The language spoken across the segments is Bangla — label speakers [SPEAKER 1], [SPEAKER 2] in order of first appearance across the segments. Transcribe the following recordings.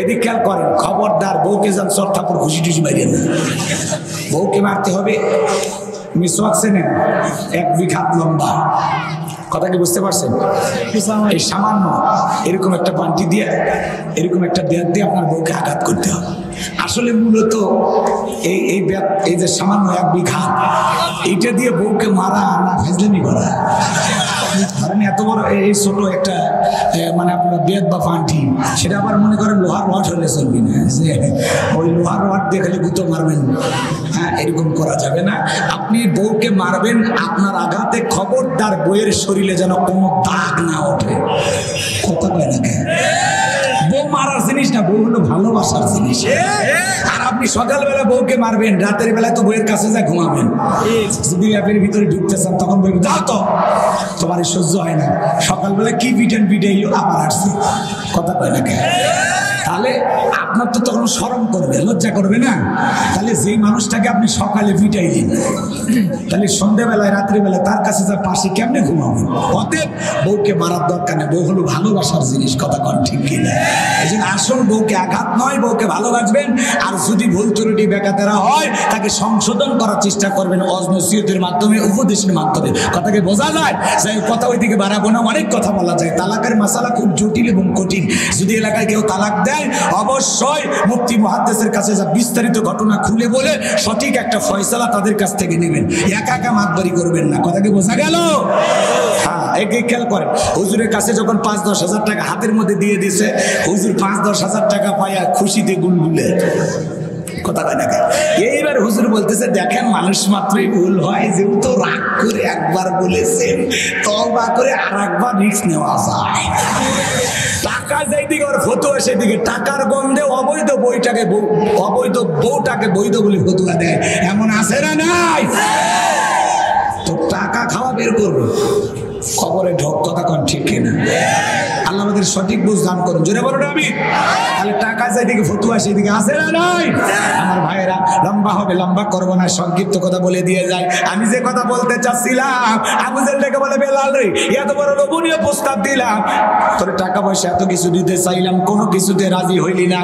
[SPEAKER 1] এদিক খেয়াল করেন, খবরদার বউকে যান চর থাপড় খুশি টুসি মারিয়ে না। বউকে মারতে হবে মিসওয়াক চেনেন, 1 বিঘা লম্বা, কথা কি বুঝতে পারছেন? এই সামান্য এরকম একটা পান্টি দিয়ে, এরকম একটা দেয়াল দিয়ে আপনার বউকে আঘাত করতে হবে। আসলে মূলত এই যে সামান্য 1 বিঘা, এইটা দিয়ে বউকে মারা না ফেজলামি করা। কারণ এত বড় এই ছোট একটা মানে আপনার বেদ বা পান্টি, সেটা আবার মনে করেন লোহার রড হলে চলবি না, যে ওই লোহার রড দিয়ে খালি গুঁতো মারবেন, হ্যাঁ এরকম করা যাবে না। আপনি বউকে মারবেন, আপনার আঘাতে খবরদার বউয়ের শরীরে যেন কোনো দাগ না ওঠে। কথা কয় না কেন? বউ মারার জিনিস না, বউ হলো ভালোবাসার জিনিস। আর আপনি সকালবেলা বউকে মারবেন, রাতের বেলায় তো বউয়ের কাছে যা ঘুমাবেন। যদি ল্যাপের ভিতরে ঢুকতে চান তখন বলবেন যাও তো, তোমার সহ্য হয় না, সকালবেলা কি পিটাইলো আবার আসছে। কথা কয় না কেন? তাহলে আপনার তো তখন শরম করবে, লজ্জা করবে না? তাহলে যেই মানুষটাকে আপনি সকালে পিটাইলেন, তাহলে সন্ধ্যাবেলায় রাত্রিবেলায় তার কাছে যা পাশে কেমনে ঘুমাবেন? অতএব বউকে মারার দরকার নেই, বউ হলো ভালোবাসার জিনিস। কথা কন ঠিক কিনা? এই জন্য আসল বউকে আঘাত নয়, বউকে ভালোবাসবেন। আর যদি ভুল ত্রুটি বেকাতেরা হয়, তাকে সংশোধন করার চেষ্টা করবেন নসিহতের মাধ্যমে, উপদেশের মাধ্যমে। কথাকে বোঝা যায়? যাই কথা ওইদিকে বাড়াবো না, অনেক কথা বলা যায়। তালাকের মাসালা খুব জটিল এবং কঠিন। যদি এলাকায় কেউ তালাক দেয়, অবশ্যই মুফতি মুহাদ্দিসের কাছে যা বিস্তারিত ঘটনা খুলে বলে সঠিক একটা ফয়সালা তাদের কাছ থেকে নেবেন, একা একা মাতবারি করবেন না। কথা কি বোঝা গেল? হ্যাঁ, একে খেয়াল করেন, হুজুরের কাছে যখন 5-10 হাজার টাকা হাতের মধ্যে দিয়ে দিছে, হুজুর 5-10 হাজার টাকা পাইয়া খুশিতে গুলগুলে। কথা কয় না কেন? এইবার হুজুর বলতেছে দেখেন, মানুষ মাত্রই ভুল হয়, যেহেতু রাগ করে একবার বলেছেন, তওবা করে আরেকবার রিস্ক নেওয়া যায়। টাকা যেদিকে ওর ফতুয়া সেদিকে, টাকার গন্ধে অবৈধ বউটাকে বৈধ বলে ফতুয়া দেয়, এমন আছে না নাই? তো টাকা খাওয়া বের করবো, খবরে ঢোক। কথা কন ঠিক কিনা? আল্লাহ আমাদের সঠিক বুঝ দান করুন, জোরে বলুন আমি। তাহলে টাকা যেদিকে ফতুয়া সেদিকে আছে না নাই? আমার ভাইয়েরা, লম্বা হবে, লম্বা করবো না, সংক্ষিপ্ত কথা বলে দিয়ে যায়। আমি যে কথা বলতে চাচ্ছিলাম, আবু জেহেল ডেকে বলে বেলাল রে, এত বড় লোভনীয় প্রস্তাব দিলাম, তোর টাকা পয়সা এত কিছু দিতে চাইলাম, কোনো কিছুতে রাজি হইলি না,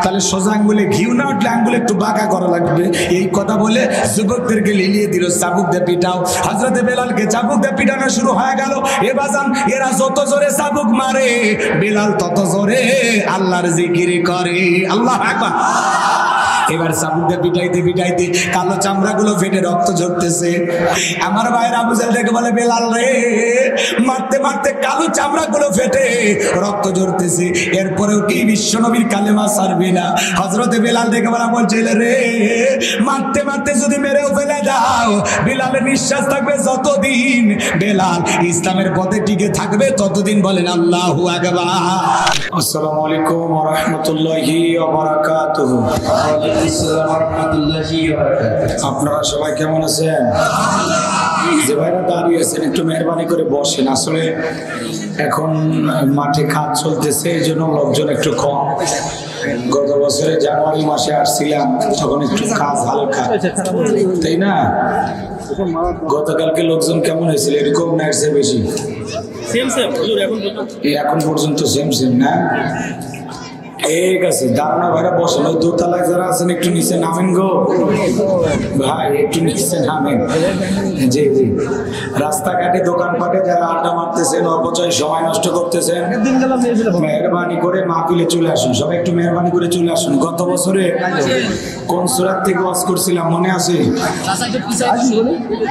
[SPEAKER 1] তাহলে সোজা আঙ্গুলে ঘিউ না উঠলে আঙ্গুলে একটু বাঁকা করা লাগবে। এই কথা বলে যুবকদেরকে লিলিয়ে দিল, চাবুক দিয়ে পিটাও। হযরতে বেলালকে চাবুক দিয়ে পিটানো শুরু হয়ে গেল। এ বাজান, এরা যত জোরে চাবুক মারে, বেলাল তত জোরে আল্লাহর জিকির করে। আল্লাহু আকবার। এবার চাবুক দিয়ে পিটাইতে পিটাইতে কালো চামড়া গুলো ফেটে রক্ত ঝরতেছে। আমার ভাইয়ের আবু জেহেল ডেকে বলে বেলাল রে, মারতে মারতে কালো চামড়া গুলো ফেটে রক্ত ঝরতেছে, এরপরেও কি বিশ্ব নবীর কালেমা ছাড়বি না? হযরতে বেলাল ডেকে বলছে রে, মারতে মারতে যদি মেরেও ফেলে দাও, বেলালের নিঃশ্বাস থাকবে যতদিন, বেলাল ইসলামের পথে টিকে থাকবে ততদিন। বলেন আল্লাহু আকবার। আসসালামু আলাইকুম ওয়া রাহমাতুল্লাহি ওয়া বারাকাতুহু। আপনারা সবাই কেমন আছেন? যে ভাইরা দাঁড়িয়ে আছেন একটু মেহরবানি করে বসেন। আসলে এখন মাঠে কাজ চলতেছে, এই জন্য লোকজন একটু কম। গত বছরে জানুয়ারি মাসে আসছিলাম, তখন একটু কাজ হালকা, তাই না? গতকালকে লোকজন কেমন হয়েছিল? এরকম না এর চেয়ে বেশি? এখন পর্যন্ত সেম না? ঠিক আছে, দাঁড়ানো ভাইরা বসেন। ওই দোতলায় যারা আছেন একটু নিচে নামেন গো ভাই, একটু নিচে নামেন। জি জি, রাস্তাঘাটে দোকানপাটে যারা আড্ডা মারতেছেন, অপচয় সময় নষ্ট করতেছেন, মেহরবানি করে মাহফিলে চলে আসুন। সবাই একটু মেহরবানি করে চলে আসুন। গত বছরে কোন সূরা থেকে ওয়াজ করছিলাম মনে আছে?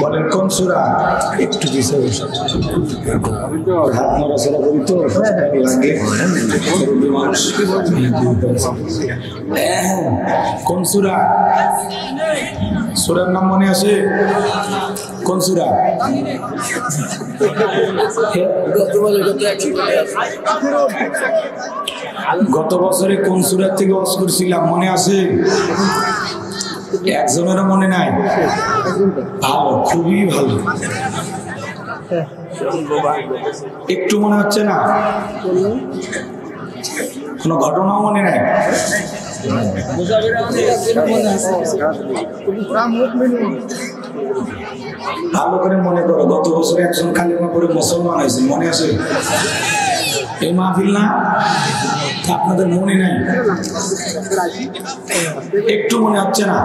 [SPEAKER 1] বলেন কোন সূরা? একটু পিছিয়ে বসে হাত নড়াচড়া করি তো লাগলে মানুষ। কোন সূরা? সূরার নাম মনে আছে? কোন সূরা? গত বছরে কোন সূরা থেকে ওয়াজ করছিলাম মনে আছে? একজনেরও মনে নাই? ভালো, খুবই ভালো। একটু মনে হচ্ছে না? কোনো ঘটনাও মনে নাই? ভালো করে মনে করো, গত বছর একজন কালিমা পড়ে মুসলমান হয়েছে, মনে আছে? এই মাহফিল না? আপনাদের মনে নাই? একটু মনে হচ্ছে না?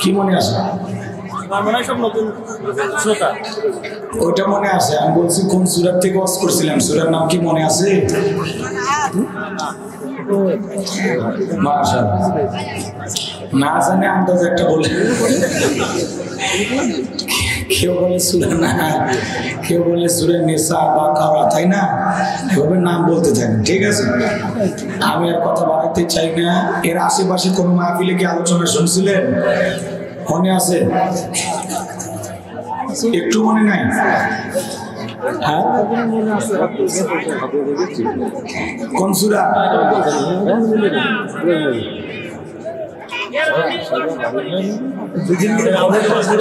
[SPEAKER 1] কি মনে আছে? ওইটা মনে আছে। আমি বলছি কোন সূরা থেকে ওয়াজ করছিলাম, সূরার নাম কি মনে আছে? মাশাআল্লাহ, না জানে আন্দাজ একটা বলে। কেউ বলে সূরা না, কেউ বলে সূরা নিসা, বাকারা, তাই না? এভাবে নাম বলতে থাকেন, ঠিক আছে? আমি আর কথা বাড়াতে চাই না। এর আশেপাশে কোন মাহফিলে কি আলোচনা শুনছিলেন? মনে আছে? একটু মনে নাই? হ্যাঁ, কোন সূরা?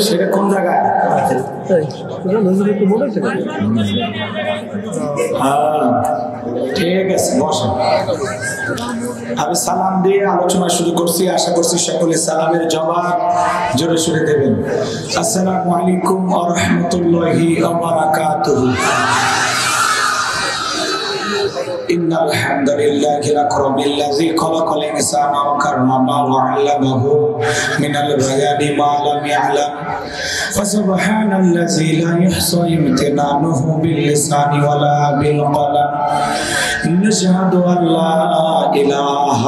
[SPEAKER 1] সেটা কোন জায়গায়? ঠিক আছে, বসেন। আমি সালাম দিয়ে আলোচনা শুরু করছি। আশা করছি সকলে সালামের জবাব জোরে শুনে দেবেন। আসসালামু আলাইকুম ওয়া রাহমাতুল্লাহি ওয়া বারাকাতুহু। إن الحمد لله الأكرم الذي خلق الإنسان وكرمه وعلمه من البيان ما لم يعلم فسبحان الذي لا يحصى امتنانه باللسان ولا بالقلم نشهد أن لا إله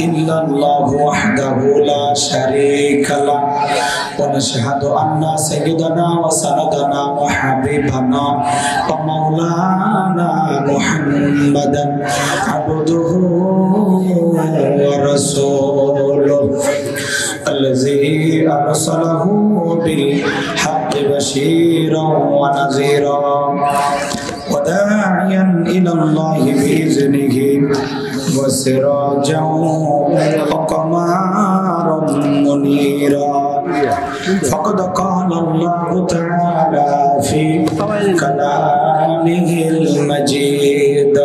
[SPEAKER 1] إلا الله وحده لا شريك له ونشهد أن سيدنا وسندنا وحبيبنا ومولانا محمدا عبده ورسوله الذي أرسله بالحق بشيرا ونذيرا وداعيا إلى الله بإذنه وسراجا وقمرا منيرا فقد قال الله تعالى في كلامه المجيد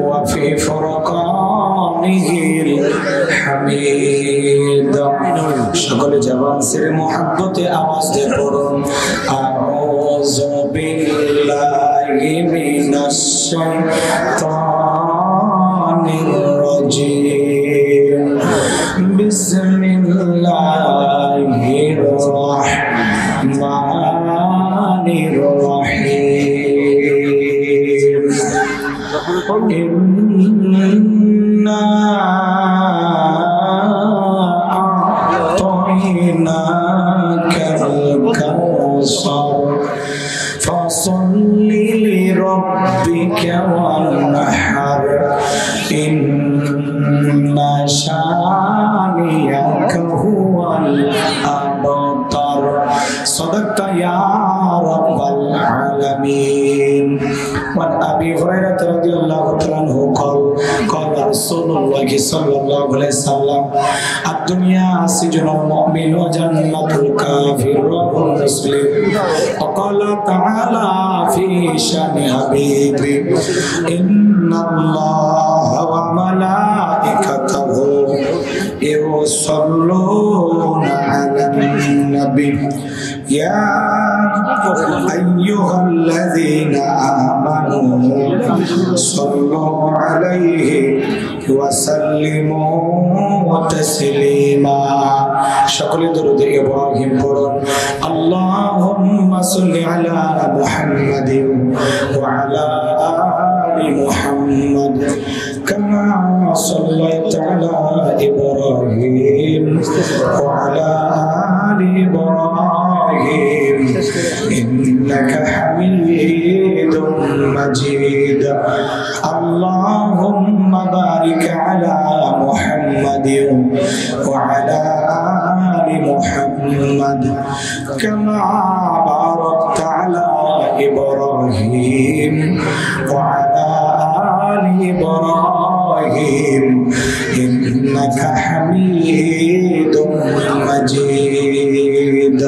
[SPEAKER 1] وفي فرقانه الحميد সকল জবান से मोहब्बत आवाज दे पढ़ুন আউযু বিল্লাহি মিনাশ শাইতানির রাজীম বিসমিল্লাহির রাহমানির রহিম ইন্না আ'তাইনাকাল কাউসার ফাসাল্লি লিরাব্বিকা ওয়ানহার ইন্না শানিয়াকা হুয়াল আবতার সাদাকতা ইয়া রাব্বাল আলামিন وعن أبي هريرة رضي الله عنه قال رسول الله صلى الله عليه وسلم الدنيا سجن المؤمن وجنة الكافر والمسلم وقال تعالى في شأن حبيبي إن الله وملائكته يصلون على النبي يا أيها الذين آمنوا صلوا عليه وسلموا تسليما شكرا درود إبراهيم পড়ুন اللهم صل على محمد وعلى آل محمد كما صليت على إبراهيم وعلى آل إبراهيم إنك حميد مجيد اللهم بارك على محمد وعلى آل محمد كما باركت على إبراهيم وعلى آل إبراهيم إنك حميد مجيد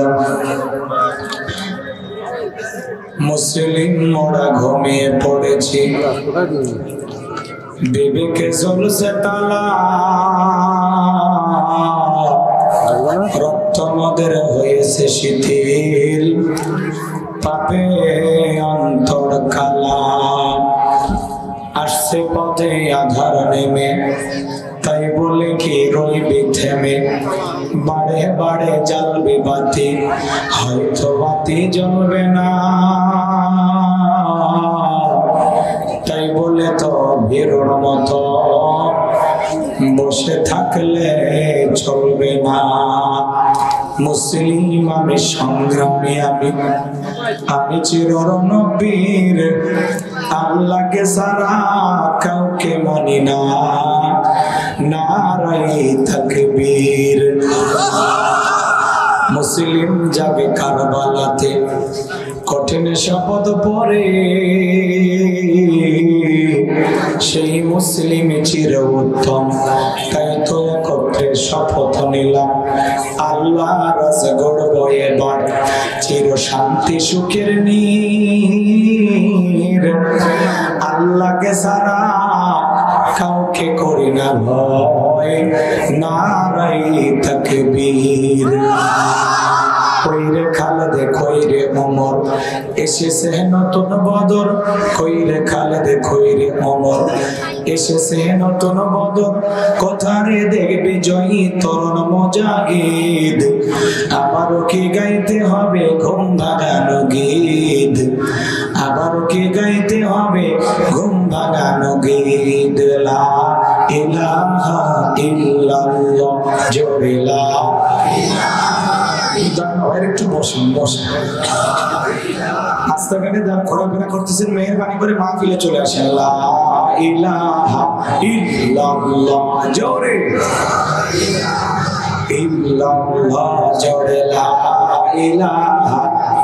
[SPEAKER 1] মুসলিম মোরা ঘুমিয়ে পড়েছি বিবেকে জ্বলছে তালা রক্ত মদের হয়েছে শিথিল পাপে অন্তর কালা আসছে আসছে পথে আধার নেমে, তাই বলে কি রইবে থেমে, বাড়ে বাড়ে জ্বলবে বাতি, হয়তো বাতি জ্বলবে না, তাই বলে তো বেরোর মতো বসে থাকলে চলবে না। মুসলিম আমি, সংগ্রামী আমি চিররণবীর, আল্লাহকে সারা কাউকে মানি না, নারায়ে তাকবীর। মুসলিম যাবে কারবালাতে, কঠিন শপথ পরে, সেই মুসলিম চির উত্তম, তাই তো একত্রে শপথ নিলাম, আল্লাহ রাজা গড়ব এবার চির শান্তি সুখের নীর, আল্লাহকে সারা কাউকে করি না ভয়, নারায়ে তাকবীর। কইরে খালেদে কইরে ওমর, এসেছে নতুন বদর, কইরে খালেদে কইরে ওমর, এসেছে নতুন বদর, কোথারে দেখবে জয়ী তরুণ মুজাহিদ, আবারও কি গাইতে হবে ঘুম ভাঙানো গীত, আবারও কি গাইতে হবে ঘুম ভাঙানো গীত, লা ইলাহা ইল্লাল্লাহ, জোরে লা একটু বসেন বসেন, রাস্তাঘাটে যারা ঘোরাফেরা করতেছেন মেহেরবানি করে মাহফিলে চলে আসেন। লা ইলাহা ইল্লাল্লাহ, জোরে ইল্লাল্লাহ, জোরে লা ইলাহা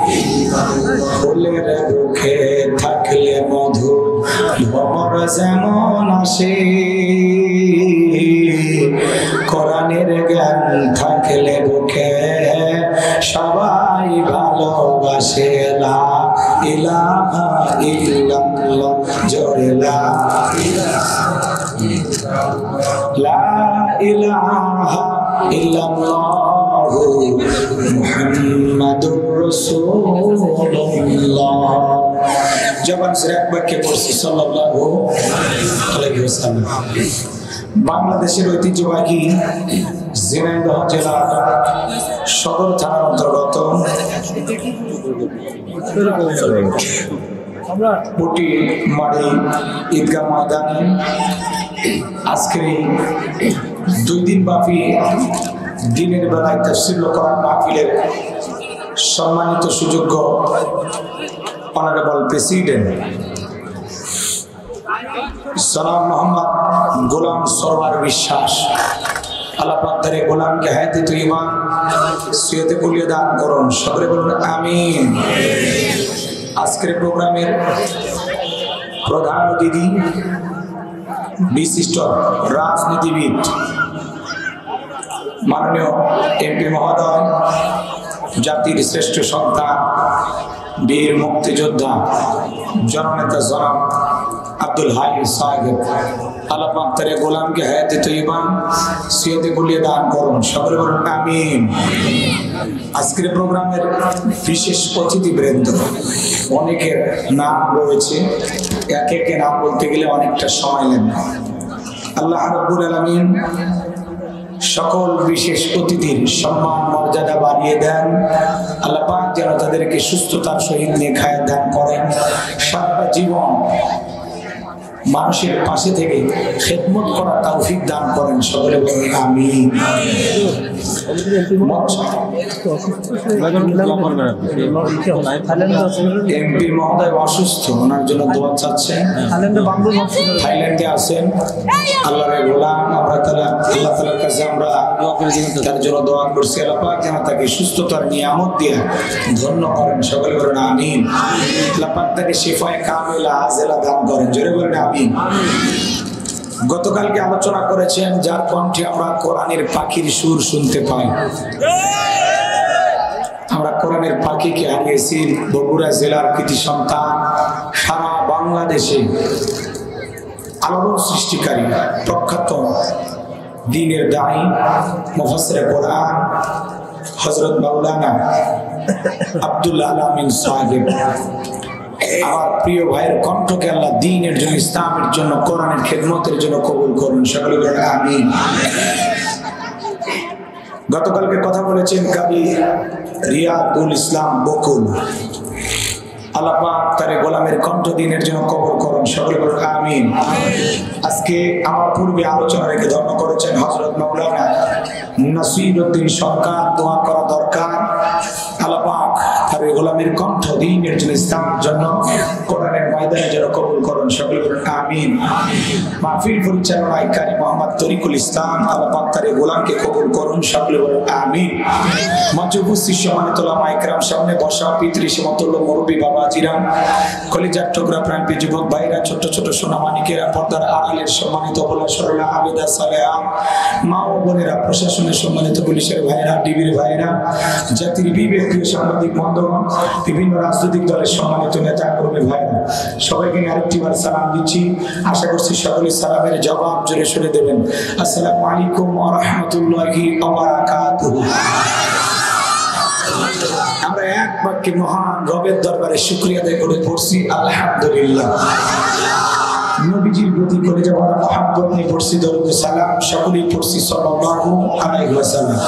[SPEAKER 1] ইল্লাল্লাহ। ফুলের বুকে থাকলে মধু, ভ্রমর যেমন আসে, কোরআনের জ্ঞান থাকলে বুকে সবাই ভালোবাসে। লা ইলাহা ইল্লাল্লাহ, জোরে লা ইলাহা ইল্লাল্লাহ, মুহাম্মাদুর রাসূলুল্লাহ। জবান ছেড়ে একবার কে পড়ছি সাল্লাল্লাহু আলাইহি ওয়াসাল্লাম। বাংলাদেশের ঐতিহ্যবাহী ঝিনাইদহ জেলার সদর থানার অন্তর্গত পুটি মাড়ি ঈদগাহ ময়দানে আজকের এই 2 দিন ব্যাপী দিনের বেলায় তাফসীর কোরআন মাহফিলের সম্মানিত সুযোগ্য অনারেবল প্রেসিডেন্ট জনাব মোহাম্মদ গোলাম সরওয়ার বিশ্বাস, আল্লাহ পাক তার গোলামকে হায়াতে তৈয়বা সিহতে কুলিয়ে দান করুন, সকলে বলুন আমিন। আজকের প্রোগ্রামের প্রধান অতিথি বিশিষ্ট রাজনীতিবিদ মাননীয় এমপি মহোদয়, জাতির শ্রেষ্ঠ সন্তান, বীর মুক্তিযোদ্ধা, জননেতা জনাব আব্দুল হাই সাহেব, আল্লাহ পাক তার গোলামকে হায়াতে তৈয়বা সিহতে কুলিয়ে দান করুন, সকলে বলুন আমিন। আজকের প্রোগ্রামের বিশেষ অতিথিবৃন্দ, অনেকের নাম রয়েছে, একে একে নাম বলতে গেলে অনেকটা সময় লাগবে। আল্লাহ রাব্বুল আলামিন সকল বিশেষ অতিথির সম্মান মর্যাদা বাড়িয়ে দেন। আল্লাহ পাক যেন তাদেরকে সুস্থতার সহিত নেখায়াত দান করেন, সারা জীবন মানুষের পাশে থেকে খেদমত করার তৌফিক দান করেন, সকলে বলেন আমিন। এমপি মহোদয় অসুস্থ, ওনার জন্য দোয়া চাচ্ছেন, থাইল্যান্ডে আছেন। আল্লাহর গোলাম, আমরা আল্লাহ তাআলার কাছে আমরা তার জন্য দোয়া করছি, আল্লাহ পাক যেন তাকে সুস্থতার নিয়ামত দিয়ে ধন্য করেন, সকলে বলেন আমিন। আল্লাহ পাক তাকে শিফায়ে কামিলা আজেলা দান করেন, জোরে বলেন আমিন। গতকালকে আলোচনা করেছেন যার কণ্ঠে আমরা কোরআনের পাখির সুর শুনতে পাই। আমরা কোরআনের পাখিকে হারিয়েছি, বগুড়া জেলার কৃতি সন্তান, সারা বাংলাদেশে আলোড়ন সৃষ্টিকারী প্রখ্যাত দ্বীনের দায়ী মুফাসসিরে কোরআন হযরত মাওলানা আব্দুল আলামিন সাহেব, আমার প্রিয় ভাইয়ের কণ্ঠকে আল্লাহ দ্বীনের জন্য, ইসলামের জন্য, কোরআনের খেদমতের জন্য কবুল করুন। সকলে বলেন আমিন। গতকালকে কথা বলেছেন কবি রিয়াদুল ইসলাম বকুল। আল্লাহ পাক তার গোলামের কণ্ঠ দ্বীনের জন্য কবুল করুন। সকলে বলেন আমিন। আজকে আমার পূর্বে আলোচনা রেখে ধর্ম করেছেন হযরত মাওলানা নাসিরউদ্দিন সরকার। দোয়া করা দরকার আল্লাহ পাক তার গোলামের কণ্ঠ দ্বীনের জন্য, ইসলামের জন্য, কোরআনের ময়দানের জন্য কবুল করুন। সকলে বলেন আমিন। মাহফিল পরিচালনায় কারি মোহাম্মদ তরিকুল ইসলাম, আল্লাহ পাক তার গোলামকে কবুল করুন। সকলে বলেন আমিন। মঞ্চে উপস্থিত সম্মানিত ওলামা ইকরাম, সামনে বসা পিতৃ সমতুল্য মুরব্বী বাবাজিরা, কলিজার টুকরা প্রাণপ্রিয় যুবক ভাইরা, ছোট ছোট সোনামানিকেরা, পর্দার আড়ালের সম্মানিত ওলামা সরলা আবেদা সালেহা মা ও বোনেরা, প্রশাসনের সম্মানিত পুলিশের ভাইরা, ডিবির ভাইরা, জাতির বিবেক প্রিয় সাংবাদিক বন্ধুগণ, বিভিন্ন রাজনৈতিক দলের সম্মানিত নেতা কর্মী ভাইরা, সবাইকে আরেকটিবার সালাম দিচ্ছি। আশা করছি সকলে সালামের জবাব জোরে শুনে দেবেন। আসসালামু আলাইকুম ওয়া রাহমাতুল্লাহি ওয়া বারাকাতুহু। আমরা এক বাক্যে মহান রবের দরবারে শুকরিয়া আদায় করে পড়ছি আলহামদুলিল্লাহ। নবীজির প্রতি করে যে বড় মহব্বত নিয়ে পড়ছি দরুদ সালাম, সকলেই পড়ছি সাল্লাল্লাহু আলাইহি ওয়াসাল্লাম।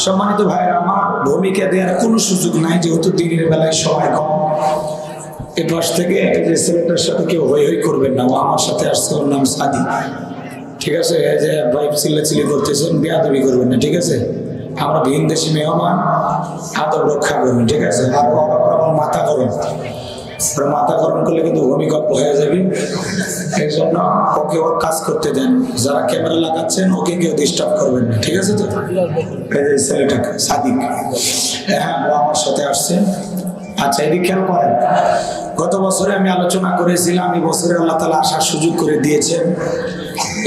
[SPEAKER 1] সম্মানিত ভাইরা আমার, ভূমিকা দেওয়ার কোনো সুযোগ নাই, যেহেতু দিনের বেলায় সময় কম। এ পাশ থেকে এই যে ছেলেটার সাথে কেউ হই হই করবেন না, ও আমার সাথে আসছে, ওর নাম সাদি। ঠিক আছে? এই যে ভাইব চিল্লাচিল্লি করতেছেন, বেয়াদবি করবেন না, ঠিক আছে? আমরা ভিন দেশি মেহমান, আদব রক্ষা করবেন, ঠিক আছে? আর মাথা গরম, মাথা গরম করলে কিন্তু ভূমিকম্প হয়ে যাবে। এই জন্য ওকে ওর কাজ করতে দেন। যারা ক্যামেরা লাগাচ্ছেন ওকে কেউ ডিস্টার্ব করবেন না, ঠিক আছে? তো এই যে ছেলেটাকে সাদিক, হ্যাঁ, ও আমার সাথে আসছে। আচ্ছা, এদিকে খেয়াল করেন, গত বছরে আমি আলোচনা করেছিলাম, এই বছরে আল্লাহ তাআলা আসার সুযোগ করে দিয়েছেন।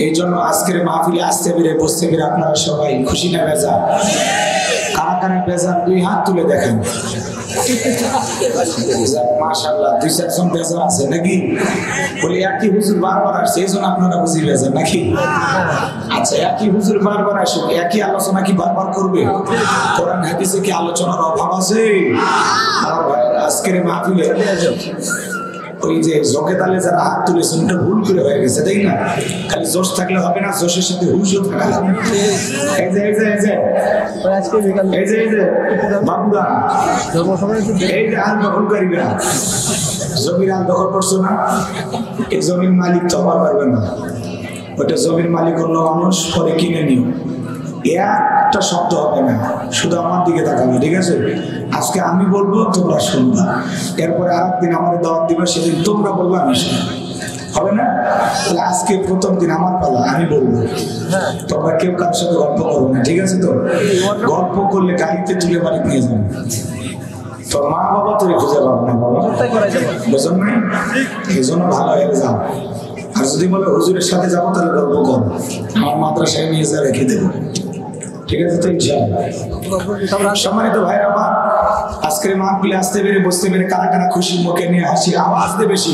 [SPEAKER 1] এই জন্য আজকের মাহফিলে আসতে পেরে, বসতে পেরে আপনারা সবাই খুশি না বেজার? কারা কারা বেজার দুই হাত তুলে দেখেন। মাশাআল্লাহ, দুই চারজন বেজার আছে নাকি? বলে একই হুজুর বারবার আসছে, এই জন্য আপনারা বুঝি বেজার নাকি? আচ্ছা, একই হুজুর বারবার আসুক, একই আলোচনা কি বারবার করবে? কোরআন হাদিসে কি আলোচনার অভাব আছে? আমার ভাই, আজকের মাহফিলে ওই যে জোকে তালে যারা হাত তুলেছেন, ওটা ভুল করে হয়ে গেছে, তাই না? খালি জোশ থাকলে হবে না, জোশের সাথে হুশও থাকা লাগবে। বাবুরা, এই যে আল দখল করবে না, জমির আল দখল করছো না, এই জমির মালিক তো হবার পারবে না। ওটা জমির মালিক অন্য মানুষ, পরে কিনে নিও। একটা শব্দ হবে না, শুধু আমার দিকে তাকাবে, ঠিক আছে? আজকে আমি বলবো, তোমরা শুনবা। এরপরে আরেকদিন আমাদের দাওয়াত দিবে, সেদিন তোমরা বলবো, আমি শুনবো, হবে না? তাহলে আজকে প্রথম দিন আমার পালা, আমি বলবো, তোমরা কেউ কারোর সাথে গল্প করবো না, ঠিক আছে? তো গল্প করলে গাড়িতে তুলে বাড়ি নিয়ে যাবে, তোর মা বাবা তোরে খুঁজে পাবো না, বাবা বুঝুন নাই? এই জন্য ভালো হয়ে যাও। আর যদি বলে হুজুরের সাথে যাবো, তাহলে গল্প কর, আমার মাদ্রাসায় নিয়ে যা রেখে দেবো, ঠিক আছে? তো ইনশাআল্লাহ। সম্মানিত ভাইরা আমার, আজকের মাহফিলে আসতে পেরে, বসতে পেরে কারা কারা খুশি, মুখে নিয়ে হাসি, আওয়াজ দেবে বেশি।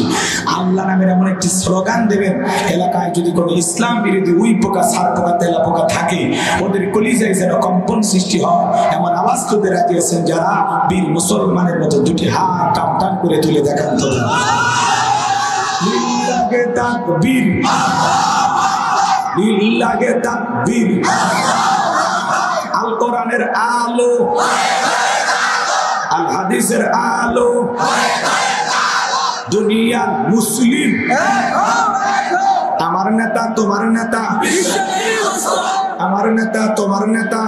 [SPEAKER 1] আল্লাহ নামের এমন একটি স্লোগান দেবেন, এলাকায় যদি কোনো ইসলাম বিরোধী উই পোকা, সার পোকা, তেলা পোকা থাকে, ওদের কলিজায় যেন কম্পন সৃষ্টি হয়, এমন আওয়াজ তুলতে রাখিয়েছেন যারা বীর মুসলমানের মতো দুটি হাত টান টান করে তুলে দেখান তো। লিল্লাহে তাকবীর, লিল্লাহে তাকবীর। আল কোরআনের আলো, আল হাদিসের আলো, দুনিয়ার মুসলিম। আমার নেতা তোমার নেতা, আমার নেতা তোমার নেতা।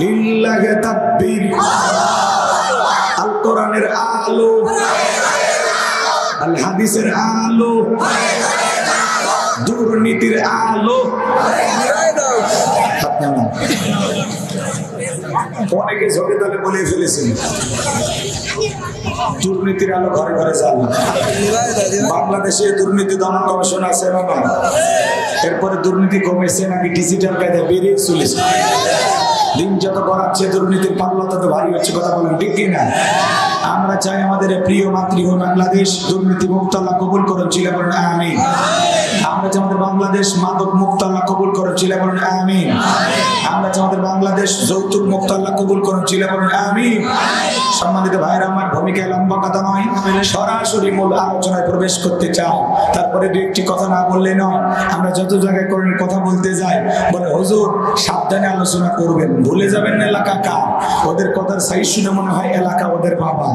[SPEAKER 1] লিল্লাহে তাকবীর। আল কোরআনের আলো, আল হাদিসের আলো, দুর্নীতির আলো। অনেকে ঝোঁকে তালে বলে ফেলেছেন, দুর্নীতির আলো ঘরে ঘরে জ্বালা। বাংলাদেশে দুর্নীতি দমন কমিশন আছে না? এরপরে দুর্নীতি কমেছে নাকি ডিজিটাল কায়দায় বেরিয়ে চলেছে? দিন যত গড়াচ্ছে দুর্নীতির পাল্লা তত ভারী হচ্ছে, কথা বলেন ঠিক কিনা? আমরা চাই আমাদের প্রিয় মাতৃভূমি বাংলাদেশ দুর্নীতি মুক্ত আল্লাহ কবুল করুন, চিল্লা বলেন আমিন। আমরা যে আমাদের বাংলাদেশ মাদক মুক্ত আল্লাহ কবুল করেন, চিল্লা বলেন আমিন। আমরা যে আমাদের বাংলাদেশ যৌতুক মুক্ত আল্লাহ কবুল করেন, চিল্লা বলেন আমিন। সম্মানিত ভাইরা আমার, ভূমিকায় লম্বা কথা নয়, সরাসরি মূল আলোচনায় প্রবেশ করতে চাই। তারপরে দু একটি কথা না বললে নয়। আমরা যত জায়গায় করেন কথা বলতে যাই, বলে হুজুর সাবধানে আলোচনা করবেন, ভুলে যাবেন না এলাকা কার। ওদের কথার সাইজ শুনে মনে হয় এলাকা ওদের বাবা।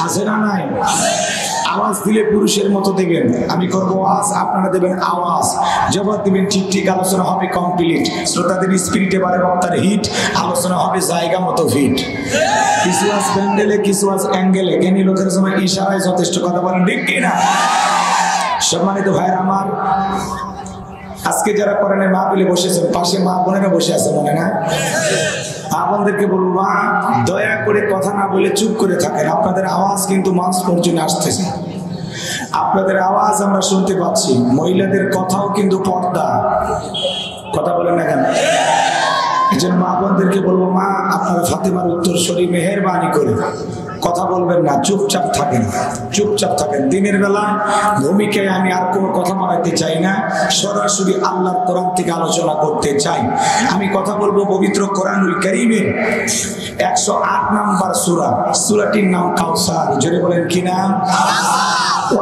[SPEAKER 1] আছে না নাই? আওয়াজ দিলে পুরুষের মতো দেবেন, আমি করবো আওয়াজ, আপনারা দেবেন আওয়াজ, জবাব দিবেন ঠিক ঠিক। আলোচনা হবে কমপ্লিট, শ্রোতাদের স্পিরিটে বাড়ে, বক্তার হিট, আলোচনা হবে জায়গা মতো ফিট। কিছু আজ প্যান্ডেলে, কিছু আজ অ্যাঙ্গেলে, জ্ঞানী লোকের সময় ইশারায় যথেষ্ট কথা বলেন, ঠিক কিনা? সম্মানিত ভাইয়ের আমার, আজকে যারা কোরআনের মাহফিলে বসেছেন, পাশে মা বোনেরা বসে আছে, মনে না? আপনাদেরকে বলবো, মা দয়া করে কথা না বলে চুপ করে থাকেন। আপনাদের আওয়াজ কিন্তু মাঝ পর্যন্ত আসতেছে, আপনাদের আওয়াজ আমরা শুনতে পাচ্ছি। মহিলাদের কথাও কিন্তু পর্দা, কথা বলেন না কেন? এই জন্য মা বোনদেরকে বলবো, মা আপনারা ফাতেমার উত্তর শরী মেহেরবানি করে কথা বলবেন না, চুপচাপ থাকেন, চুপচাপ থাকেন। দিনের বেলা ভূমিকায় আমি আর কোনো কথা বানাইতে চাই না, সরাসরি আল্লাহর কোরআন থেকে আলোচনা করতে চাই। আমি কথা বলবো পবিত্র কোরআনুল কারীমের 108 নম্বর সূরা, সূরাটির নাম কাউসার। জোরে বলেন কি নাম?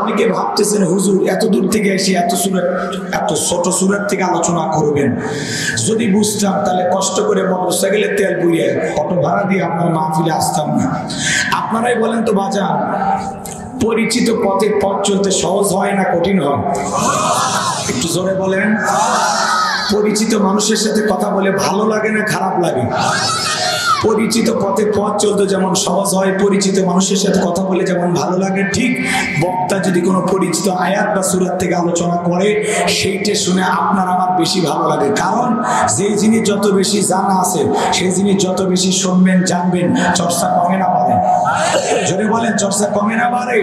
[SPEAKER 1] অনেকে ভাবতেছেন হুজুর এত দূর থেকে এসে এত ছোট সূরা থেকে আলোচনা করবেন। যদি বুঝতাম তাহলে কষ্ট করে মোটরসাইকেলে তেল পুড়িয়ে অটো ভাড়া দিয়ে আপনার মাহফিলে আসতাম না। আপনারাই বলেন তো বাজার, পরিচিত পথে পথ চলতে সহজ হয় না কঠিন হয়? একটু জোরে বলেন। পরিচিত মানুষের সাথে কথা বলে ভালো লাগে না খারাপ লাগে? পরিচিত পথে পথ চলতে যেমন সহজ হয়, পরিচিত মানুষের সাথে কথা বলে যেমন ভালো লাগে, ঠিক বক্তা যদি কোনো পরিচিত আয়াত বা সূরা থেকে আলোচনা করে সেইটা শুনে আপনার আমার বেশি ভালো লাগে। কারণ যে জিনিস যত বেশি জানা আছে, সেই জিনিস যত বেশি শুনবেন জানবেন, চর্চা কমে না বাড়ে? জোরে বলেন, চর্চা কমে না বাড়ে?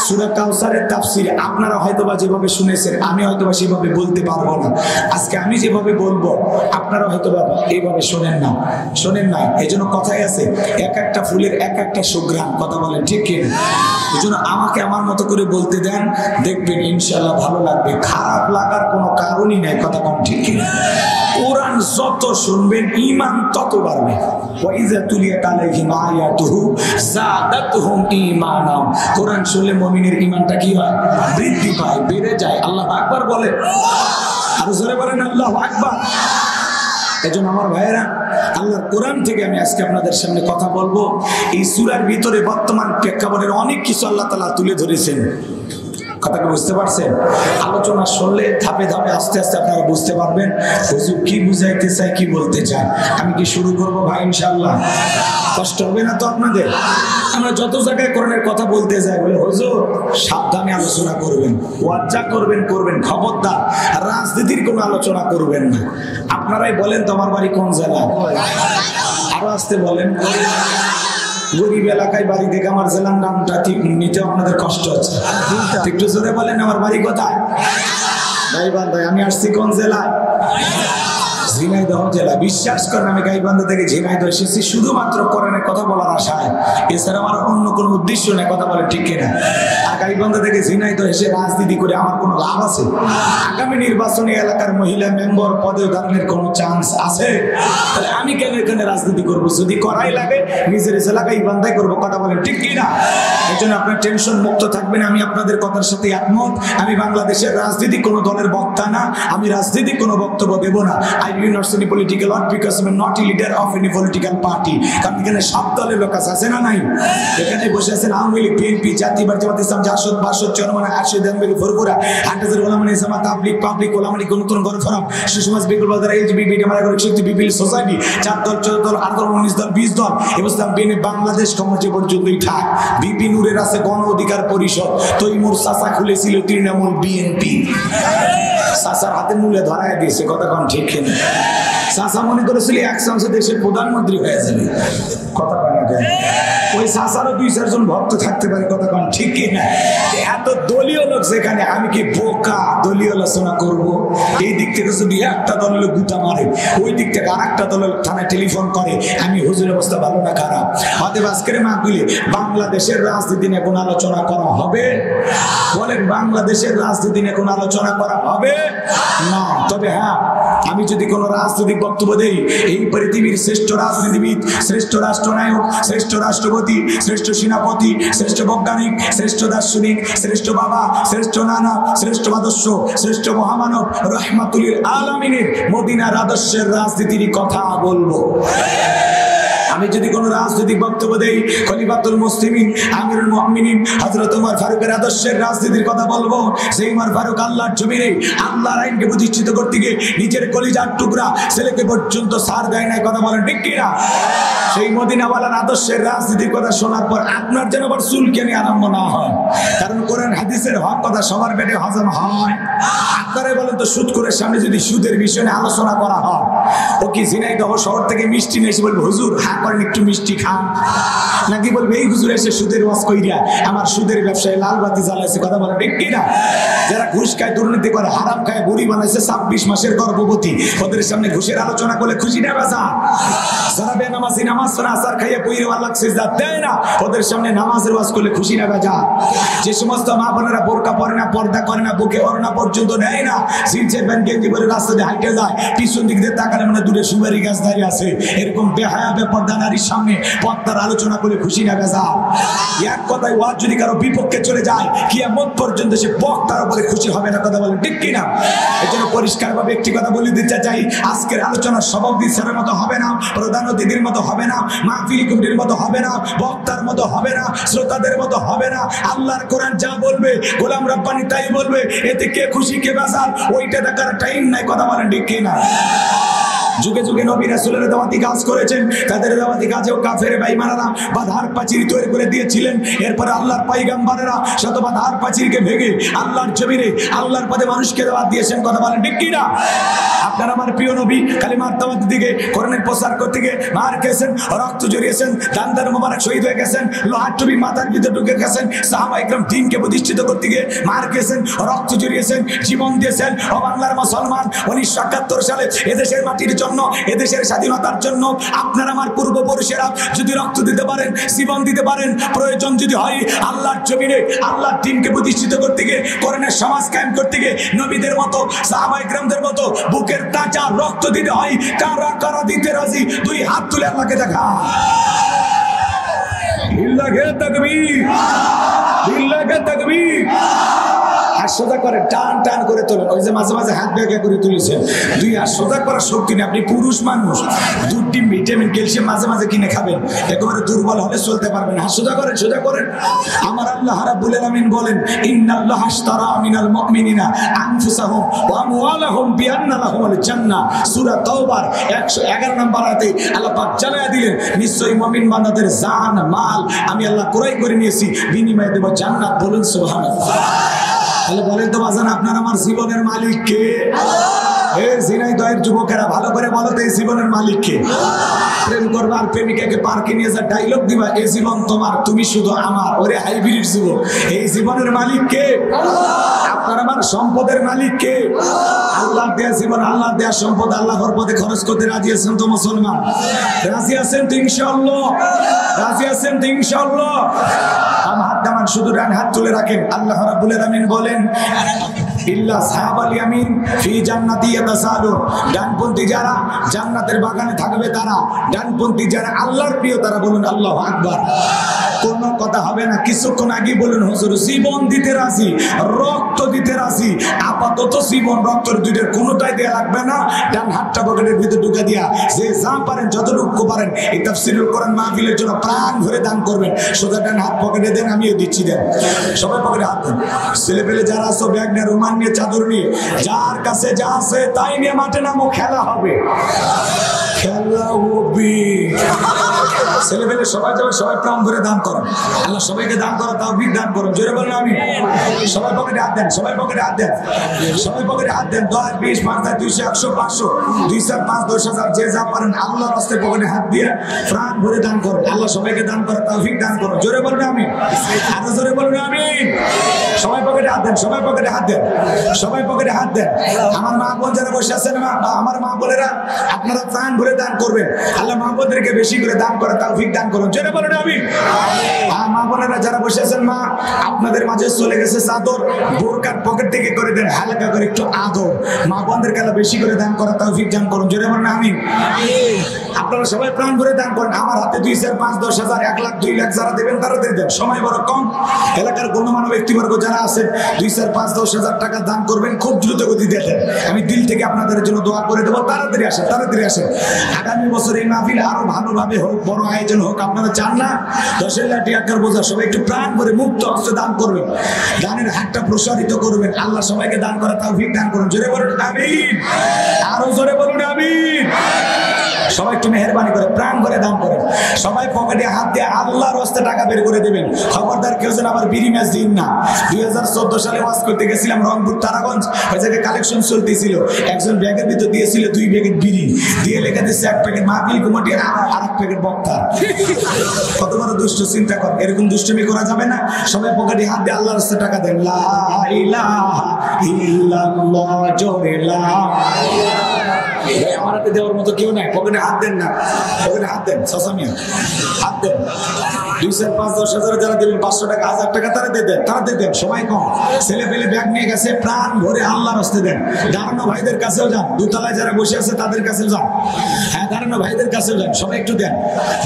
[SPEAKER 1] সূরা কাউসারের তাফসীর আপনারা হয়তোবা যেভাবে শুনেছেন, আমি হয়তোবা সেভাবে বলতে পারবো না। আজকে আমি যেভাবে বলবো আপনারা হয়তোবা এইভাবে শোনেন না, শোনেন না। এই জন্য কথাই আছে, এক একটা ফুলের এক একটা সুঘ্রাণ, কথা বলেন ঠিক কি? এই জন্য আমাকে আমার মতো করে বলতে দেন, দেখবেন ইনশাআল্লাহ ভালো লাগবে, খারাপ লাগার কোনো কারণই নাই, কথা কম ঠিক কি? কোরআন যত শুনবেন ঈমান তত বাড়বে। ওয়াইজা তুলিয়াত আলাইহিম আয়াতুহু যাদাতুহুম ঈমানা। কোরআন শুনলে মুমিনের ঈমানটা কি হয়? বৃদ্ধি পায়, বেড়ে যায়। আল্লাহু আকবার বলে, আর জোরে বলেন আল্লাহু আকবার। এজন্য আমার ভাইয়েরা, আল্লাহর কোরআন থেকে আমি আজকে আপনাদের সামনে কথা বলবো। এই সূরার ভিতরে বর্তমান প্রেক্ষাপটের অনেক কিছু আল্লাহ তাআলা তুলে ধরেছেন। কথাটা বুঝতে পারছেন? আলোচনা শুনলে ধাপে ধাপে আস্তে আস্তে আপনারা বুঝতে পারবেন হুজুর কি বুঝাইতে চায়, কি বলতে চায়। আমি কি শুরু করব ভাই? ইনশাআল্লাহ। কষ্ট হবে না তো আপনাদের? আমরা যত জায়গায় কোরআনের কথা বলতে যাই, বলে হুজুর সাবধানে আলোচনা করবেন, ওয়াজ্জা করবেন, খবরদার রাজনীতির কোনো আলোচনা করবেন না। আপনারাই বলেন তো আমার বাড়ি কোন জেলা? আরো আসতে বলেন। গরিব এলাকায় বাড়ি থেকে আমার জেলার নামটা ঠিক নিতে আপনাদের কষ্ট হচ্ছে, একটু জোরে বলেন আমার বাড়ি কোথায়? গাইবান্ধা। আমি আসছি কোন জেলায়? ঝিনাইদহ জেলা। বিশ্বাস করেন আমি গাইবান্ধা থেকে ঝিনাইদহ এসেছি শুধুমাত্র কোরআনের কথা বলার আশায়, এছাড়া আমার অন্য কোনো উদ্দেশ্য নেই, কথা বলে ঠিক কিনা? আর গাইবান্ধা থেকে ঝিনাইদহ এসে রাজনীতি করে আমার কোনো লাভ আছে? আগামী নির্বাচনে এলাকার মহিলা মেম্বার পদে দাঁড়ানোর কোনো চান্স আছে? তাহলে আমি কেন এখানে রাজনীতি করবো? যদি করাই লাগে নিজের এলাকায় বান্ধাই করবো, কথা বলেন ঠিক কিনা? এই জন্য আপনার টেনশন মুক্ত থাকবেন। আমি আপনাদের কথার সাথে একমত। আমি বাংলাদেশের রাজনীতি কোনো দলের বক্তা না, আমি রাজনীতি কোনো বক্তব্য দেব না। I will not any political lot because I am not a leader of any political party. কারণ এখানে সব দলের লোক আছে না নাই? এখানে বসে আছেন আওয়ামী লীগ, বিএনপি, জাতীয়তাবাদী ইসলাম, জাসদ, বাসদ, চরমনা, আরশদ, দেনবেলি, ফুরফুরা, হাটাজার ওলামায়ে জামাত, পাবলিক ওলামায়ে নতুন গণফোরাম, সুসমাজ, বিপুল বাজার, এলজিবিটি, ডেমোক্রেটিক শক্তি, পিপল সোসাইটি, 4 দল, 14 দল, 8 দল, 19 দল, 20 দল, ইসলাম বিএনপি বাংলাদেশ কমিটি পর্যন্তই থাক। বিপি নূরের আছে গণ অধিকার পরিষদ, তৈমুর চাচা খুলেছিল তৃণমূল বিএনপি। চাচার হাতে মূলে ধরায় দিয়েছে, কথা কোন ঠিক কিনা? চাচা মনে করেছিল এক চান্সে দেশের প্রধানমন্ত্রী হয়ে যাবে। কথা কয় না কেন? ওই চাচারও 2-4 জন ভক্ত থাকতে পারে। কথা কন ঠিক কি না? এত দলীয় লোক সেখানে, আমি কি বোকা দলীয় আলোচনা করব? এই দিক থেকে যদি একটা দলের লোক গুটা মারে, ওই দিক থেকে আর একটা দলের থানায় টেলিফোন করে, আমি হুজুরের অবস্থা ভালো না খারাপ? অতএব আজকের মাহফিলে বাংলাদেশের রাজনীতি নিয়ে কোন আলোচনা করা হবে? বলেন, বাংলাদেশের রাজনীতি নিয়ে কোন আলোচনা করা হবে না। তবে হ্যাঁ, আমি যদি কোন রাজনৈতিক বক্তব্য দেই, এই পৃথিবীর শ্রেষ্ঠ রাজনীতিবিদ, শ্রেষ্ঠ রাষ্ট্রনায়ক, শ্রেষ্ঠ রাষ্ট্রপতি, শ্রেষ্ঠ সেনাপতি, শ্রেষ্ঠ বৈজ্ঞানিক, শ্রেষ্ঠ দার্শনিক, শ্রেষ্ঠ বাবা, শ্রেষ্ঠ নানা, শ্রেষ্ঠ আদর্শ, শ্রেষ্ঠ মহামানব রহমাতুল আলামিনের মদিনার আদর্শের রাজনীতির কথা বলবো। আমি যদি কোন রাজনৈতিক বক্তব্য দেই, খলিফাতুল মুসলিমিন আমিরুল মুমিনিন হযরত ওমর ফারুকের আদর্শের রাজনীতির কথা বলবো। সেই ওমর ফারুক আল্লাহর জমিনে আল্লাহর আইনকে প্রতিষ্ঠিত করতে গিয়ে নিজের কলিজার টুকরা ছেলেকে পর্যন্ত ছাড় দেয় নাই। কথা বলেন ঠিক কিনা? সেই মদিনাওয়ালার আদর্শের রাজনীতির কথা শোনার পর আপনার যেন আবার চুলকানি আরম্ভ না হয়, কারণ কোরআন হাদিসের হক কথা সবার পেটে হজম হয়। আপনারাই বলেন তো, সুদ করে সামনে যদি সুদের বিষয়ে আলোচনা করা হয়, ও কি ঝিনাইদহ শহর থেকে মিষ্টি নিয়ে এসে বলবে, হুজুর হ্যাঁ করেন একটু মিষ্টি খান, নাকি বলবে এই হুজুর এসে সুদের ওয়াজ কইরা আমার সুদের ব্যবসায় লাল বাতি জ্বালাইছে? কথা বলেন ঠিক কিনা? যারা ঘুষ খায়, দুর্নীতি করে, হারাম খায়, বুড়ি বানাইছে 26 মাসের গর্ভবতী, ওদের সামনে ঘুষের আলোচনা করলে খুশি না বেজা? যারা বেনামাজি নামাজ পড়ে আসার খাইয়ে পুইরে আল্লাহ সিজদা দেয় না, ওদের সামনে নামাজের ওয়াজ করলে খুশি না বেজা? যে সমস্ত মা বোনেরা বোরকা পরে না, পর্দা করে না, বুকে ওড়না পর্যন্ত নেয় না, জিন্সের প্যান্ট গেঞ্জি পরে রাস্তা দিয়ে হাঁটে যায়, পিছন দিক দিয়ে তাকালে মানে দূরে সুপারি গাছ দাঁড়িয়ে আছে, এরকম বেহায়া বেপর্দা নারীর সামনে পর্দার আলোচনা করে খুশি না বেজা? এক কথায় ওয়াজ যদি কারো বিপক্ষে চলে যায়, কিয়ামত পর্যন্ত সে বক্তার উপরে খুশি হবে না। কথা বলেন ঠিক কিনা? এজন্য পরিষ্কারভাবে একটি কথা বলে দিতে চাই, আজকের আলোচনা সভাপতি স্যারের মতো হবে না, প্রধান অতিথির মতো হবে না, মাহফিল কমিটির মতো হবে না, বক্তার মতো হবে না, শ্রোতাদের মতো হবে না। আল্লাহর কোরআন যা বলবে, গোলাম রব্বানি তাই বলবে। এতে কে খুশি কে বেজার ওইটা দেখার টাইম নাই। কথা বলেন ঠিক কিনা? যুগে যুগে নবী রাসূলের দাওয়াতি কাজ করেছেন, তাদের দাওয়াতি কাজেও কাফের বেঈমানরা বাধার পাঁচিল তৈরি করে দিয়েছিলেন। এরপরে আল্লাহর পয়গম্বরেরা শত বাধার পাঁচিলকে ভেঙে আল্লাহর জমিনে আল্লাহর পথে মানুষকে দাওয়াত দিয়েছেন। কথা বলেন ঠিক কিনা? আপনারা আমার প্রিয় নবী কালিমার দাওয়াতের দিকে, কোরআনের প্রচার করতে গিয়ে মার খেয়েছেন, রক্ত জড়িয়েছেন, দান্দার মোবারক শহীদ হয়ে গেছেন, লোহার টুপি মাথার ভিতরে ঢুকে গেছেন, সাহাবায়ে কেরাম দ্বীনকে প্রতিষ্ঠিত করতে গিয়ে মার খেয়েছেন, রক্ত জড়িয়েছেন, জীবন দিয়েছেন। ও বাংলার মুসলমান, 1971 সালে এদেশের মাটির জন্য, এদেশের স্বাধীনতার জন্য আপনার আমার পূর্বপুরুষেরা যদি রক্ত দিতে পারেন, জীবন দিতে পারেন, প্রয়োজন যদি হয় আল্লাহর জমিনে আল্লাহর দ্বীনকে প্রতিষ্ঠিত করতে গিয়ে, কোরআনের সমাজ কায়েম করতে গিয়ে নবীদের মতো, সাহাবায়ে কেরামদের মতো বুকের তাজা রক্ত দিতে হয়, কারা কারা দিতে রাজি? দুই হাত তুলে আল্লাহকে দেখা। লিল্লাহি তাকবীর, লিল্লাহি তাকবীর। হাত সোজা করে টান টান করে তোলেন। ওই যে মাঝে মাঝে হাত ব্যাগা করে তুলেছেন, দুই হাত সোজা করার শক্তি নেই। আপনি পুরুষ মানুষ, দুটি ভিটামিন ক্যালসিয়াম মাঝে মাঝে কিনে খাবেন, একেবারে দুর্বল হলে চলতে পারবেন। হাত সোজা করেন, সোজা করেন। আমার আল্লাহ রাব্বুল আলামিন বলেন, ইন্নাল্লাহা আশতারা মিনাল মুমিনিনা আনফুসাহুম ওয়া আমওয়ালাহুম বিআন্না লাহুমুল জান্নাহ। সূরা তাওবার 111 নম্বর আয়াতে আল্লাহ পাক জানায়া দিলেন, নিশ্চয়ই মুমিন বান্দাদের জান মাল আমি আল্লাহ ক্রয় করে নিয়েছি, বিনিময়ে দেব জান্নাত। বলুন সুবহানাল্লাহ। তাহলে বলেন তো বাজান, আপনার আমার জীবনের মালিক কে? ঝিনাইদহের যুবকেরা ভালো করে বলো তো, এই জীবনের মালিক কে? প্রেম করবা আর প্রেমিকাকে পার্কে নিয়ে যা ডায়লগ দিবা, এই জীবন তোমার, তুমি শুধু আমার, ওরে হাইব্রিড জীবন। এই জীবনের মালিক কে? আপনার আমার সম্পদের মালিক কে? আল্লাহ দেয়া জীবন, আল্লাহ দেয়া সম্পদ আল্লাহর পথে খরচ করতে রাজি আছেন তো মুসলমান? রাজি আছেন তো ইনশাআল্লাহ? রাজি আছেন তো ইনশাআল্লাহ? আমার হাত দামান, শুধু ডান হাত তুলে রাখেন। আল্লাহ রাব্বুল আলামিন বলেন, ইল্লা সাহাবাল ইয়ামিন ফি জান্নাতি ইয়াতাসালুন। ডানপন্থী যারা জান্নাতের বাগানে থাকবে তারা, ডানপন্থী যারা আল্লাহর প্রিয় তারা। বলুন আল্লাহু আকবার। কোনো কথা হবে না। কিছুক্ষণ আগে বলুন, হুজুর জীবন দিতে রাজি, রক্ত দিতে রাজি। আপাতত জীবন রক্তের দুইটার কোনোটাই দেয়া লাগবে না। ডান হাতটা পকেটের ভিতরে ঢুকে দিয়া যে যা পারেন যতটুকু পারেন এই তাফসীরুল কোরআন মাহফিলের জন্য প্রাণ ভরে দান করবেন। সোজা ডান হাত পকেটে দেন, আমিও দিচ্ছি, দেন। সবাই পকেটে হাত দেন। ছেলে পেলে যারা আছো, ব্যাগ নিয়ে, রুমাল নিয়ে, চাদর নিয়ে, যার কাছে যা আছে তাই নিয়ে মাঠে নামো। খেলা হবে, খেলা হবে। ছেলেপেলে সবাই যাবে, সবাই প্রাণ ভরে দান করেন। আল্লাহ সবাইকে দান করা তৌফিক দান করুন। জোরে বলেন আমিন। সবাই পকেটে হাত দেন, সবাই পকেটে হাত দেন, সবাই পকেটে হাত দেন। 10, 20, 50, 200, 100, 500, 2, 4, 5, 10,000 যে যা পারেন আল্লাহর রাস্তায় পকেটে হাত দিয়ে প্রাণ ভরে দান করুন। আল্লাহ সবাইকে দান করা তৌফিক দান করুন। জোরে বলেন আমিন। আরো জোরে বলেন আমিন। সবাই পকেটে হাত দেন, সবাই পকেটে হাত দেন, সবাই পকেটে হাত দেন। আমার মা বোন যারা বসে আছেন, আমার মা বোনেরা আপনারা প্রাণ ভরে দান করবেন। আল্লাহ মা বোনদেরকে বেশি করে দান করা তৌফিক দান করুন। জোরে বলেন আমিন। মা বোনেরা যারা বসে আছেন, মা আপনাদের মাঝে চলে গেছে চাদর, বোরকার পকেট থেকে করে দেন হালকা করে একটু আদর। মা বোনদের কাছে বেশি করে দান করা তৌফিক দান করুন। জোরে বলেন আমিন। আপনারা সবাই প্রাণ ভরে দান করেন। আমার হাতে 2, 4, 5, 10,000, 1 লাখ, 2 লাখ যারা দেবেন তারা দিয়ে দেন। সময় বড় কম, এলাকার গণ্যমান্য ব্যক্তিবর্গ যারা আছেন 2, 4, 5, 10,000 টাকা দান করবেন, খুব দ্রুত গতি দেখেন। আমি দিল থেকে আপনাদের জন্য দোয়া করে দেবো। তাড়াতাড়ি আসেন, তাড়াতাড়ি আসেন। আগামী বছর এই মাহফিল আরো ভালোভাবে হোক, বড় আয়োজন হোক। আপনারা চান না 10,000 টাকার বোঝা? সবাই একটু প্রাণ ভরে মুক্ত হস্তে দান করবেন, দানের হাতটা প্রসারিত করবেন। আল্লাহ সবাইকে দান করা তৌফিক দান করুন। জোরে বলুন আমিন। আরো জোরে বলুন আমিন। সবাই একটু মেহেরবানি করে প্রাণ করে দান করেন। সবাই পকেটে হাত দিয়ে আল্লাহর রাস্তায় টাকা বের করে দেবেন। খবরদার কেউ যেন আবার বিড়ি ম্যাচ দিন না। 2014 সালে ওয়াজ করতে গেছিলাম রংপুর তারাগঞ্জ, ওই জায়গায় কালেকশন চলতেছিল। একজন ব্যাগের ভিতর দিয়েছিল 2 প্যাকেট বিড়ি, দিয়ে লেখা দিচ্ছে 1 প্যাকেট মাহফিল কমিটি আর 1 প্যাকেট বক্তা। কত বড় দুষ্ট, চিন্তা কর। এরকম দুষ্টুমি করা যাবে না। সবাই পকেটে হাত দিয়ে আল্লাহর রাস্তায় টাকা দেন। লা ইলাহা ইল্লাল্লাহ, জোরে লা। আমার হাতে দেওয়ার মতো কেউ নাই। পকেটে হাত দেন না, পকেটে হাত দেন। সাসামিয়া হাত দেন। 2, 4, 5, 10,000 যারা দেবেন, 500 টাকা, 1000 টাকা তারা দিয়ে দেন, তারা দিয়ে দেন। সময় কম, ছেলে পেলে ব্যাগ নিয়ে গেছে, প্রাণ ভরে আল্লাহর রাস্তায় দেন। দাঁড়ানো ভাইদের কাছেও যান, দোতলায় যারা বসে আছে তাদের কাছেও যান। হ্যাঁ, দাঁড়ানো ভাইদের কাছেও যান। সবাই একটু দেন,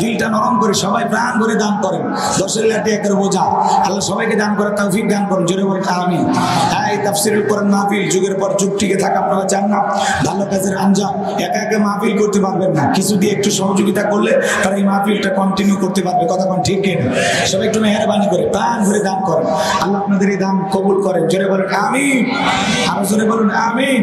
[SPEAKER 1] দিলটা নরম করে সবাই প্রাণ ভরে দান করেন। 10,000 টাকার বোঝা আল্লাহ সবাইকে দান করার তৌফিক দান করুন। জোরে বলেন আমিন। হ্যাঁ, এই তাফসীরুল কোরআন মাহফিল যুগের পর যুগ টিকে থাকা আপনারা চান না। ভালো কাজের আঞ্জাম। একা একা মাহফিল করতে পারবেন না, কিছু দিয়ে একটু সহযোগিতা করলে তারা এই মাহফিলটা কন্টিনিউ করতে পারবে। কথা কোন ঠিক কিনা? সবাই একটু মেহেরবানি করে প্রাণ ভরে দান করেন। আল্লাহ আপনাদের এই দান কবুল করেন। জোরে বলেন আমিন। আরো জোরে বলুন আমিন।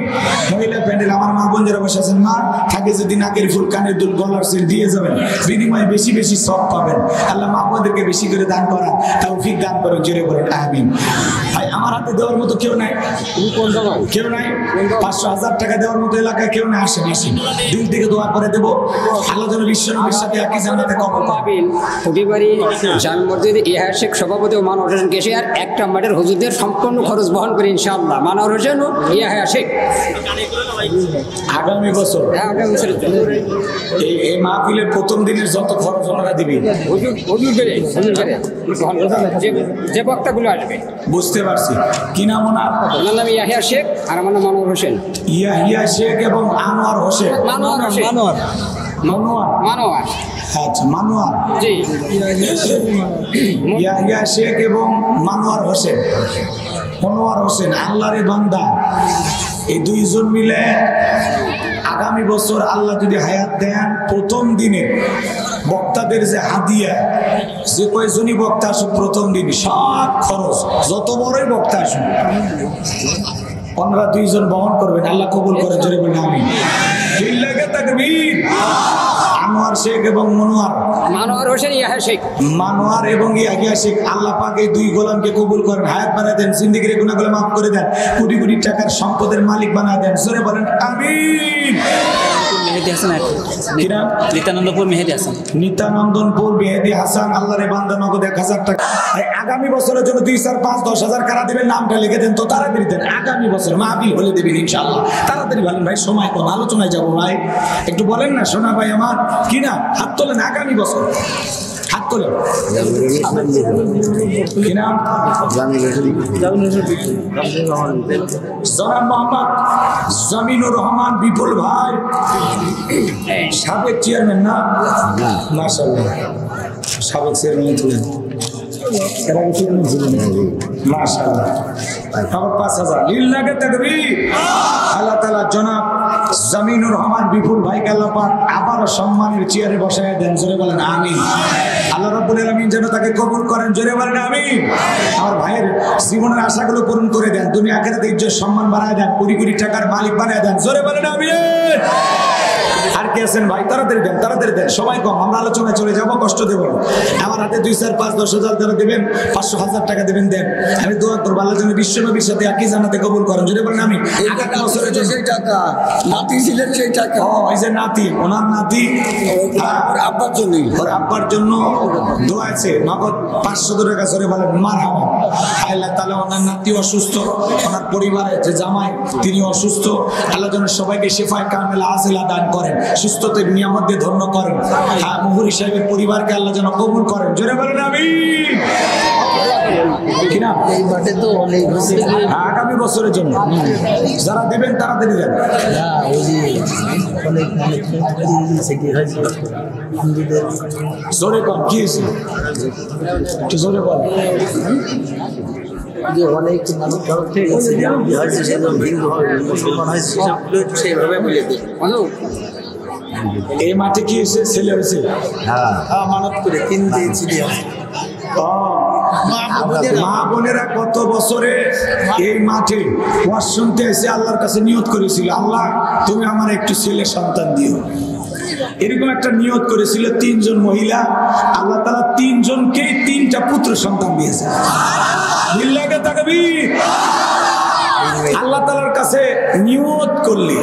[SPEAKER 1] মহিলা প্যান্ডেল, আমার মা বোন যারা বসে আছেন, মা থাকে যদি নাকের ফুল, কানের দুল, গলার সিল দিয়ে যাবেন, বিনিময়ে বেশি বেশি সওয়াব পাবেন। আল্লাহ মা বোনদেরকে বেশি করে দান করা তৌফিক দান করেন। জোরে বলেন আমিন। ভাই, আমার হাতে দেওয়ার মতো কেউ নাই, কেউ নাই। 500, 1000 টাকা দেওয়ার মতো এলাকায় কেউ নাই। আসেন, আসেন, দিল থেকে দোয়া করে দেব। আল্লাহ যেন বিশ্বনবীর সাথে একই জান্নাতে কবর পাবেন।
[SPEAKER 2] প্রতিবারই জামে মসজিদ ইহার শেখ সভাপতি ও মানব হোসেন কেশিয়ার একটা মাঠের হুজুরদের সম্পূর্ণ খরচ বহন করে ইনশাআল্লাহ মানব হোসেন ও ইয়া শেখ
[SPEAKER 1] আগামী বছর
[SPEAKER 2] আগামী বছর
[SPEAKER 1] এই মাহফিলের প্রথম দিনের যত খরচ ওনারা দিবেন,
[SPEAKER 2] হুজুর করে যে বক্তাগুলো আসবে।
[SPEAKER 1] বুঝতে পারছি। কি নাম ওনার?
[SPEAKER 2] ওনার নাম ইয়াহিয়া শেখ আর আমার নাম মানব হোসেন।
[SPEAKER 1] ইয়াহিয়া শেখ এবং আনোয়ার হোসেন।
[SPEAKER 2] মানোয়ার হোসেন।
[SPEAKER 1] মানোয়ার,
[SPEAKER 2] মানোয়ার।
[SPEAKER 1] আচ্ছা, মানোয়ার।
[SPEAKER 2] জি।
[SPEAKER 1] ইয়াহিয়া শেখ এবং মানোয়ার হোসেন। মনোয়ার হোসেন আল্লাহর বান্দা। এই দুইজন মিলে আগামী বছর আল্লাহ যদি হায়াত দেন, প্রথম দিনে বক্তাদের যে হাদিয়া, যে কয়জনই বক্তা আসুক প্রথম দিন সব খরচ, যত বড়ই বক্তা আসুক, ওনারা দুইজন বহন করবেন। আল্লাহ কবুল করে। জোরে বলেন আমিন। তাকবীর। আনোয়ার শেখ এবং মনোয়ার,
[SPEAKER 2] মানোয়ার হোসেন ইয়াহিয়া শেখ,
[SPEAKER 1] মানোয়ার এবং ইয়াহিয়া শেখ, আল্লাহ পাক এই দুই গোলামকে কবুল করেন, হায়াত বাড়ায় দেন, জিন্দেগির গুনাহগুলো মাফ করে দেন, কোটি কোটি টাকার সম্পদের মালিক বানায় দেন। জোরে বলেন আমিন।
[SPEAKER 3] মেহেদি হাসান, নিত্যানন্দপুর মেহেদি হাসান,
[SPEAKER 1] নিত্যানন্দনপুর মেহেদি হাসান, আল্লাহরে বান্দা নগদ 1000 টাকা। আগামী বছরের জন্য 2, 4, 5, 10,000 কারা দিবেন, নামটা লিখে দেন তো, তাড়াতাড়ি দেন। আগামী বছর মাহফিল হলে দেবেন ইনশাআল্লাহ। তাড়াতাড়ি বলেন ভাই, সময় কম, আলোচনায় যাবো ভাই, একটু বলেন না সোনা ভাই আমার। কি না, হাত তোলেন। আগামী বছর হাত তোলেন। কি নাম? জনাব মোহাম্মদ জামিনুর রহমান বিপুল ভাই, সাবেক চেয়ারম্যান না? মাশাআল্লাহ, সাবেক চেয়ারম্যান ছিলেন। মাশাআল্লাহ। 5,000 লিল্লাহি তাকবীর। আল্লাহ তাআলা জনাব জামিনুর রহমান বিপুল ভাইকে আল্লাহ পাক আবারও সম্মানের চেয়ারে বসায় দেন। জোরে বলেন আমিন। আল্লাহ রাব্বুল আলামিন যেন তাকে কবুল করেন। জোরে বলেন আমিন। আমার ভাইয়ের জীবনের আশাগুলো পূরণ করে দেন, দুনিয়া আখিরাতে ইজ্জত সম্মান বাড়ায় দেন, কোটি কোটি টাকার মালিক বানায় দেন। জোরে বলেন আমিন। আর কে আছেন ভাই? তাড়াতাড়ি দেন, তাড়াতাড়ি দেন, সময় কম, আমরা আলোচনায় চলে যাবো, কষ্ট দেব না। আমার হাতে 2, 4, 5, 10,000 যারা দেবেন, 500, 1000 টাকা দেবেন, দেন। আমি দোয়া করবো আল্লাহ যেন বিশ্বনবীর সাথে একই জান্নাতে কবুল করেন। যদি বলেন আমি আগামী বছরের জন্য
[SPEAKER 4] সেই টাকা নাতি ছিলেন, সেই টাকা
[SPEAKER 1] ওই যে নাতি, ওনার নাতি
[SPEAKER 4] আব্বার জন্য,
[SPEAKER 1] ওর আব্বার জন্য দোয়া আছে, নগদ 500 টাকা করে বলেন মারহাবা। আল্লাহ তাআলা ওনার নাতি অসুস্থ, ওনার পরিবারের যে জামাই তিনি অসুস্থ, আল্লাহ যেন সবাইকে শিফায়ে কামিলা আজিলা দান করেন, সুস্থতার নিয়ামত দিয়ে ধন্য করেন। মুহুরী সাহেবের পরিবারকে আল্লাহ যেন কবুল করেন। জোরে বলেন আমিন। কিনা
[SPEAKER 4] এই মাঠে তো অনেক
[SPEAKER 1] আগামী বছরের জন্য যারা দেবেন তাড়াতাড়ি দেন।
[SPEAKER 4] অনেক কি হয়েছে
[SPEAKER 1] জোরে কম কি হয়েছে একটু জোরে বল।
[SPEAKER 4] যে অনেক মানুষ তরফ থেকে হয়েছে, সেজন্য হিন্দু মুসলমান হয়েছে, সেসবগুলো সেইভাবে বলে দিই।
[SPEAKER 1] এই মাঠে কি হয়েছে? ছেলে হয়েছে,
[SPEAKER 4] হ্যাঁ মানত করে 3 দিয়েছি।
[SPEAKER 1] মা বোনেরা গত বছরে এই মাঠে ওয়াজ শুনতে এসে আল্লাহর কাছে নিয়ত করেছিল, আল্লাহ তুমি আমার একটু ছেলে সন্তান দিও। এরকম একটা নিয়ত করেছিল 3 জন মহিলা, আল্লাহ তাআলা 3 জনকে 3টা পুত্র সন্তান দিয়েছে। বিল্লাহি তাকবীর। আল্লাহ তাআলার কাছে নিয়ত করলে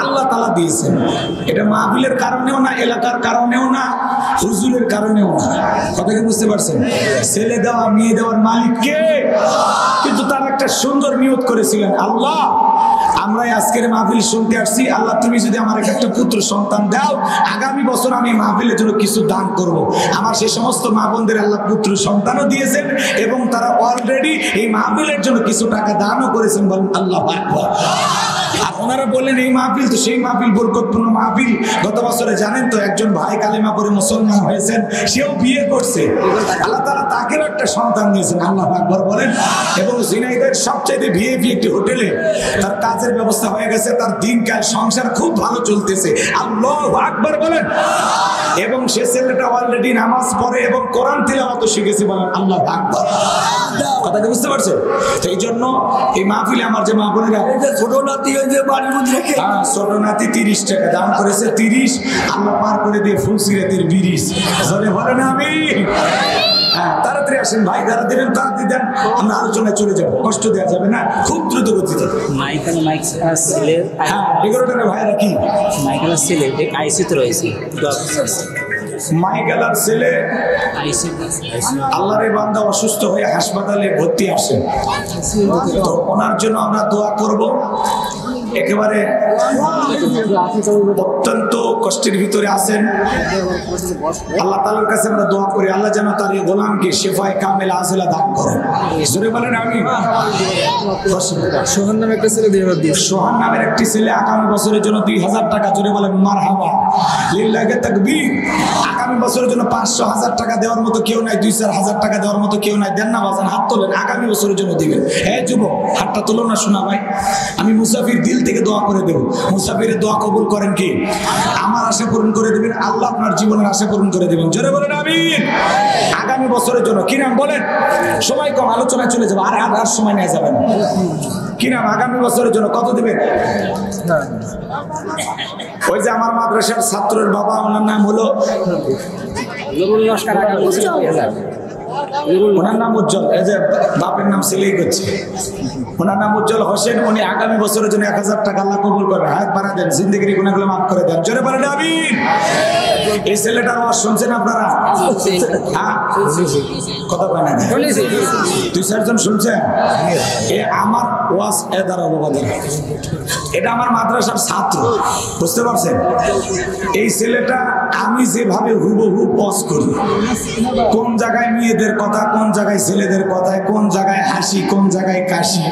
[SPEAKER 1] আল্লাহ তাআলা দিয়েছেন। এটা মাহফিলের কারণেও না, এলাকার কারণেও না, হুজুরের কারণেও না। কথা কি বুঝতে পারছেন? ছেলে দেওয়া মেয়ে দেওয়ার মালিক কে? কিন্তু তার একটা সুন্দর নিয়ত করেছিলেন, আল্লাহ আমরা আজকের মাহফিল শুনতে আসছি, আল্লাহ তুমি যদি আমার একটা পুত্র সন্তান দাও, আগামী বছর আমি মাহফিলের জন্য কিছু দান করব। আমার সেই সমস্ত মা বোনদের আল্লাহ পুত্র সন্তানও দিয়েছেন এবং তারা অলরেডি এই মাহফিলের জন্য কিছু টাকা দানও করেছেন। বলেন আল্লাহু আকবার। আর ওনারা বললেন এই মাহফিল তো সেই মাহফিল, বরকতপূর্ণ মাহফিল। গত বছরে জানেন তো একজন ভাই কালেমা পড়ে মুসলমান হয়েছেন, সেও বিয়ে করছে, আল্লাহ তাআলা তাকেও একটা সন্তান দিয়েছেন। আল্লাহু আকবার বলেন। এবং ঝিনাইদহের সবচেয়ে ভিআইপি একটি হোটেলে তার কাজের ব্যবস্থা হয়ে গেছে, তার দিনকাল সংসার খুব ভালো চলতেছে। আল্লাহু আকবার বলেন। এবং সে ছেলেটা অলরেডি নামাজ পড়ে এবং কোরআন তিলাওয়াত শিখেছে। বলেন আল্লাহু আকবার। কথা কি বুঝতে পারছেন? এই জন্য এই মাহফিলে আমার যে মা বোনেরা,
[SPEAKER 4] ছোট নাতি ওই যে বাড়ির মধ্যে রেখে,
[SPEAKER 1] ছোট নাতি 30 টাকা দান করেছে, 30 আল্লাহ পার করে দিয়ে ফুলসিরাতের 20। জোরে বলেন আমিন। হ্যাঁ তাড়াতাড়ি আসেন ভাই, যারা দেবেন তাড়াতাড়ি দেন, আমরা আলোচনায় চলে যাবো, কষ্ট দেওয়া যাবে না, খুব দ্রুত গতিতে।
[SPEAKER 3] মাইক ছেলে,
[SPEAKER 1] হ্যাঁ এগারোটার ভাইরা কি
[SPEAKER 3] মাইকেল ছেলে আইসিতে রয়েছে,
[SPEAKER 1] মাইকেলার ছেলে আল্লাহর বান্দা অসুস্থ হয়ে হাসপাতালে ভর্তি আসে, তো ওনার জন্য আমরা দোয়া করব। একেবারে অত্যন্ত কষ্টের ভিতরে আছেন, আল্লাহ তাআলার কাছে আমরা দোয়া করি আল্লাহ যেন তার এই গোলামকে শিফায়ে কামিলা আজিলা দান করেন। জোরে বলেন আমিন।
[SPEAKER 4] সোহান নামে একটা ছেলে 2000 দিয়ে,
[SPEAKER 1] সোহান নামের একটি ছেলে আগামী বছরের জন্য 2000 টাকা। জোরে বলেন মারহাবা, লিল্লাহি তাকবীর। আগামী বছরের জন্য 500, 1000 টাকা দেওয়ার মতো কেউ নাই, 2-4 হাজার টাকা দেওয়ার মতো কেউ নাই। দেন না বাজান, হাত তোলেন, আগামী বছরের জন্য দিবেন। হ্যাঁ যুবক, হাতটা তোলো না শোনা ভাই। আমি মুসাফির দিল থেকে দোয়া করে দেব, মুসাফিরের দোয়া কবুল করেন কি? আমার আশা পূরণ করে দেবেন, আল্লাহ আপনার জীবনের আশা পূরণ করে দেবেন। জোরে বলেন আমিন। আগামী বছরের জন্য কি নাম বলেন? সময় কম, আলোচনায় চলে যাবো, আর সময় নেওয়া যাবে না। কি নাম? আগামী বছরের জন্য কত দিবেন? ওই যে আমার মাদ্রাসার ছাত্রের বাবা, ওনার নাম হলো ওনার নাম উজ্জ্বল, এই যে বাপের নাম ছেলেই করছে, ওনার নাম উজ্জ্বল হোসেন। উনি আগামী বছরের জন্য 1000 টাকা আল্লাহ কবুল করবেন। হাত বাড়া দেন, জিন্দেগির গুনাহগুলো মাফ করে দেন। জোরে বলেন আমিন। এই ছেলেটার ওয়াজ শুনছেন আপনারা? হ্যাঁ কথা কয় না, 2-4 জন শুনছেন? এ আমার ওয়াজ এ দাঁড়াবো বাজার, এটা আমার মাদ্রাসার ছাত্র, বুঝতে পারছেন? এই ছেলেটা আমি যেভাবে হুবহু ওয়াজ করি, কোন জায়গায় মেয়েদের কথা, কোন জায়গায় ছেলেদের কথা, কোন জায়গায় হাসি, কোন জায়গায় কাশি,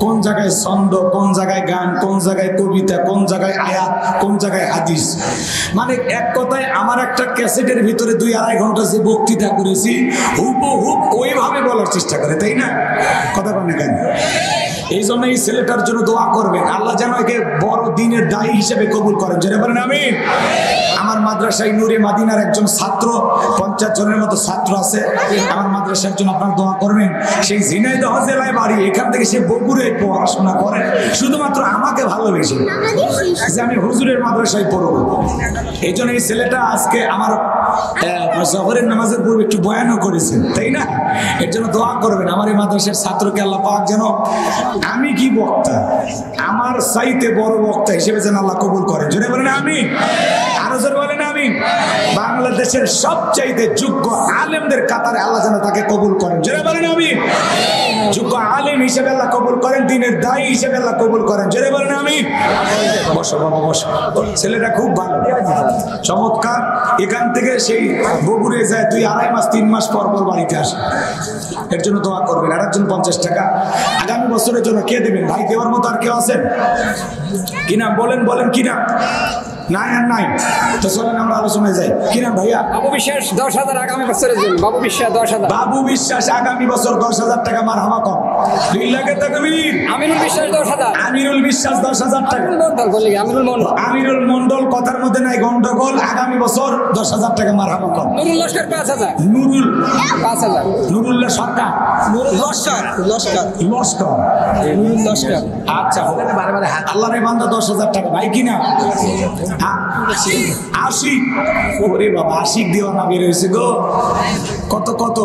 [SPEAKER 1] কোন জায়গায় ছন্দ, কোন জায়গায় গান, কোন জায়গায় কবিতা, কোন জায়গায় আয়াত, কোন জায়গায় হাদিস, মানে এক কথায় আমার একটা ক্যাসেটের ভিতরে 2-2.5 ঘন্টা যে বক্তৃতা করেছি হুবহু ওইভাবে বলার চেষ্টা করে, তাই না? কথা বলেন কেন? এই জন্য এই ছেলেটার জন্য দোয়া করবেন, আল্লাহ যেন একে বড় দিনের দিনের দায়ী হিসেবে কবুল করেন, জেনে বলেন আমিন। আমার মাদ্রাসায় নূরে মাদিনার একজন ছাত্র, 50 জনের মতো ছাত্র আছে আমার মাদ্রাসার জন্য, আপনারা দোয়া করবেন। সেই ঝিনাইদহ জেলায় বাড়ি, এখান থেকে সে বগুড়ে পড়াশোনা করে, শুধুমাত্র আমাকে ভালোবেসে যে আমি হুজুরের মাদ্রাসায় পড়বো। এই জন্য এই ছেলেটা আজকে আমার জহরের নামাজের পূর্বে একটু বয়ানও করেছেন, তাই না? এর জন্য দোয়া করবেন আমার এই মাদ্রাসার ছাত্রকে আল্লাহ পাক যেন আমি কি বক্তা, আমার চাইতে বড় বক্তা হিসেবে যেন আল্লাহ কবুল করেন, জোরে বলেন আমিন। আরো জোরে বলেন আমিন। বাংলাদেশের সবচাইতে যোগ্য আলেমদের কাতারে আল্লাহ যেন তাকে কবুল করেন, জোরে বলেন আমিন। যোগ্য আলেম হিসেবে আল্লাহ কবুল করেন, দিনের দায়ী হিসেবে আল্লাহ কবুল করেন, জোরে বলেন আমিন। বসো বাবা বসো, ছেলেটা খুব ভালো, চমৎকার। এখান থেকে সেই বগুড়ে যায় 2-2.5 মাস 3 মাস পর পর বাড়িতে আসে। এর জন্য দোয়া করবেন। আর একজন 50 টাকা আগামী বছরের জন্য কে দেবেন ভাই? দেওয়ার মতো আর কেউ আছেন কিনা? বলেন বলেন কিনা? নাই আর নাই তো চলেন আমরা আলোচনায় যাই। কিনা ভাইয়া?
[SPEAKER 2] বাবু বিশ্বাস 10,000 আগামী বছরের জন্য। বাবু বিশ্বাস 10,000।
[SPEAKER 1] বাবু বিশ্বাস আগামী বছর 10,000 টাকা। মারহাবা কম। লিল্লাহি তাকবীর।
[SPEAKER 2] আমিনুল বিশ্বাস 10,000।
[SPEAKER 1] আমিরুল বিশ্বাস 10,000 টাকা।
[SPEAKER 2] আমিনুল মন্ডল।
[SPEAKER 1] আমিরুল মন্ডল কথার মধ্যে নাই গন্ডগোল। আগামী বছর 10,000 টাকা। মারহাবা কম।
[SPEAKER 2] নুরুল লস্কর 5,000।
[SPEAKER 1] নুরুল
[SPEAKER 2] 5,000।
[SPEAKER 1] নুরুল্লাহ সরকার।
[SPEAKER 3] লস্কর লস্কর
[SPEAKER 1] লস্কর।
[SPEAKER 3] নুরুল লস্কর।
[SPEAKER 1] আচ্ছা আল্লাহর এই বান্দা 10,000 টাকা ভাই কিনা? হ্যাঁ আশিক। ওরে বাবা আশিক দিওয়ানা বের হয়েছে গো। কত কত?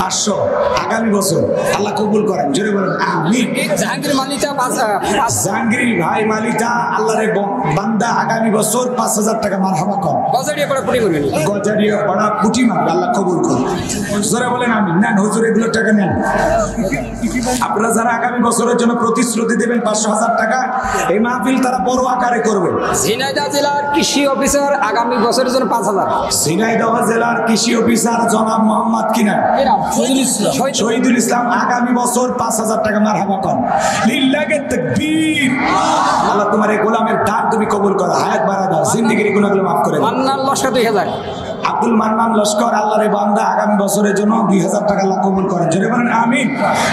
[SPEAKER 1] 500। আগামী বছর আল্লাহ কবুল করেন, জোরে বলেন আমিন।
[SPEAKER 2] জাহাঙ্গীর মালিতা 5,000।
[SPEAKER 1] জাহাঙ্গীর ভাই মালিতা আল্লাহর বান্দা আগামী বছর 5,000 টাকা। মারহাবা কম।
[SPEAKER 2] গজারিয়া পড়া পুরি করবেন।
[SPEAKER 1] গজারিয়া পড়া পুটি মারবে, আল্লাহ কবুল করুন, জোরে বলেন আমিন। নেন হুজুর এগুলো টাকা নেন। আপনারা যারা আগামী বছরের জন্য প্রতিশ্রুতি দেবেন 500,000 টাকা, এই মাহফিল তারা বড় আকারে করবে।
[SPEAKER 2] ঝিনাইদহ জেলার কৃষি অফিসার আগামী বছরের জন্য 5,000।
[SPEAKER 1] ঝিনাইদহ জেলার কৃষি অফিসার জনাব মোহাম্মদ কিনা শহীদুল ইসলাম আগামী বছর 5,000 টাকা। মারহাবা কম। লিল্লাহি তাকবীর। আল্লাহ তোমার এই গোলামের দান তুমি কবুল করো, হায়াত বাড়া দাও, জিন্দেগির গুনাহগুলো মাফ করে দাও।
[SPEAKER 2] মান্নান লস্কর 2,000।
[SPEAKER 1] আব্দুল মান্নান লস্কর আল্লাহর বান্দা আগামী বছরের জন্য 2,000 টাকা আল্লাহ কবুল করেন, জোরে বলেন আমিন।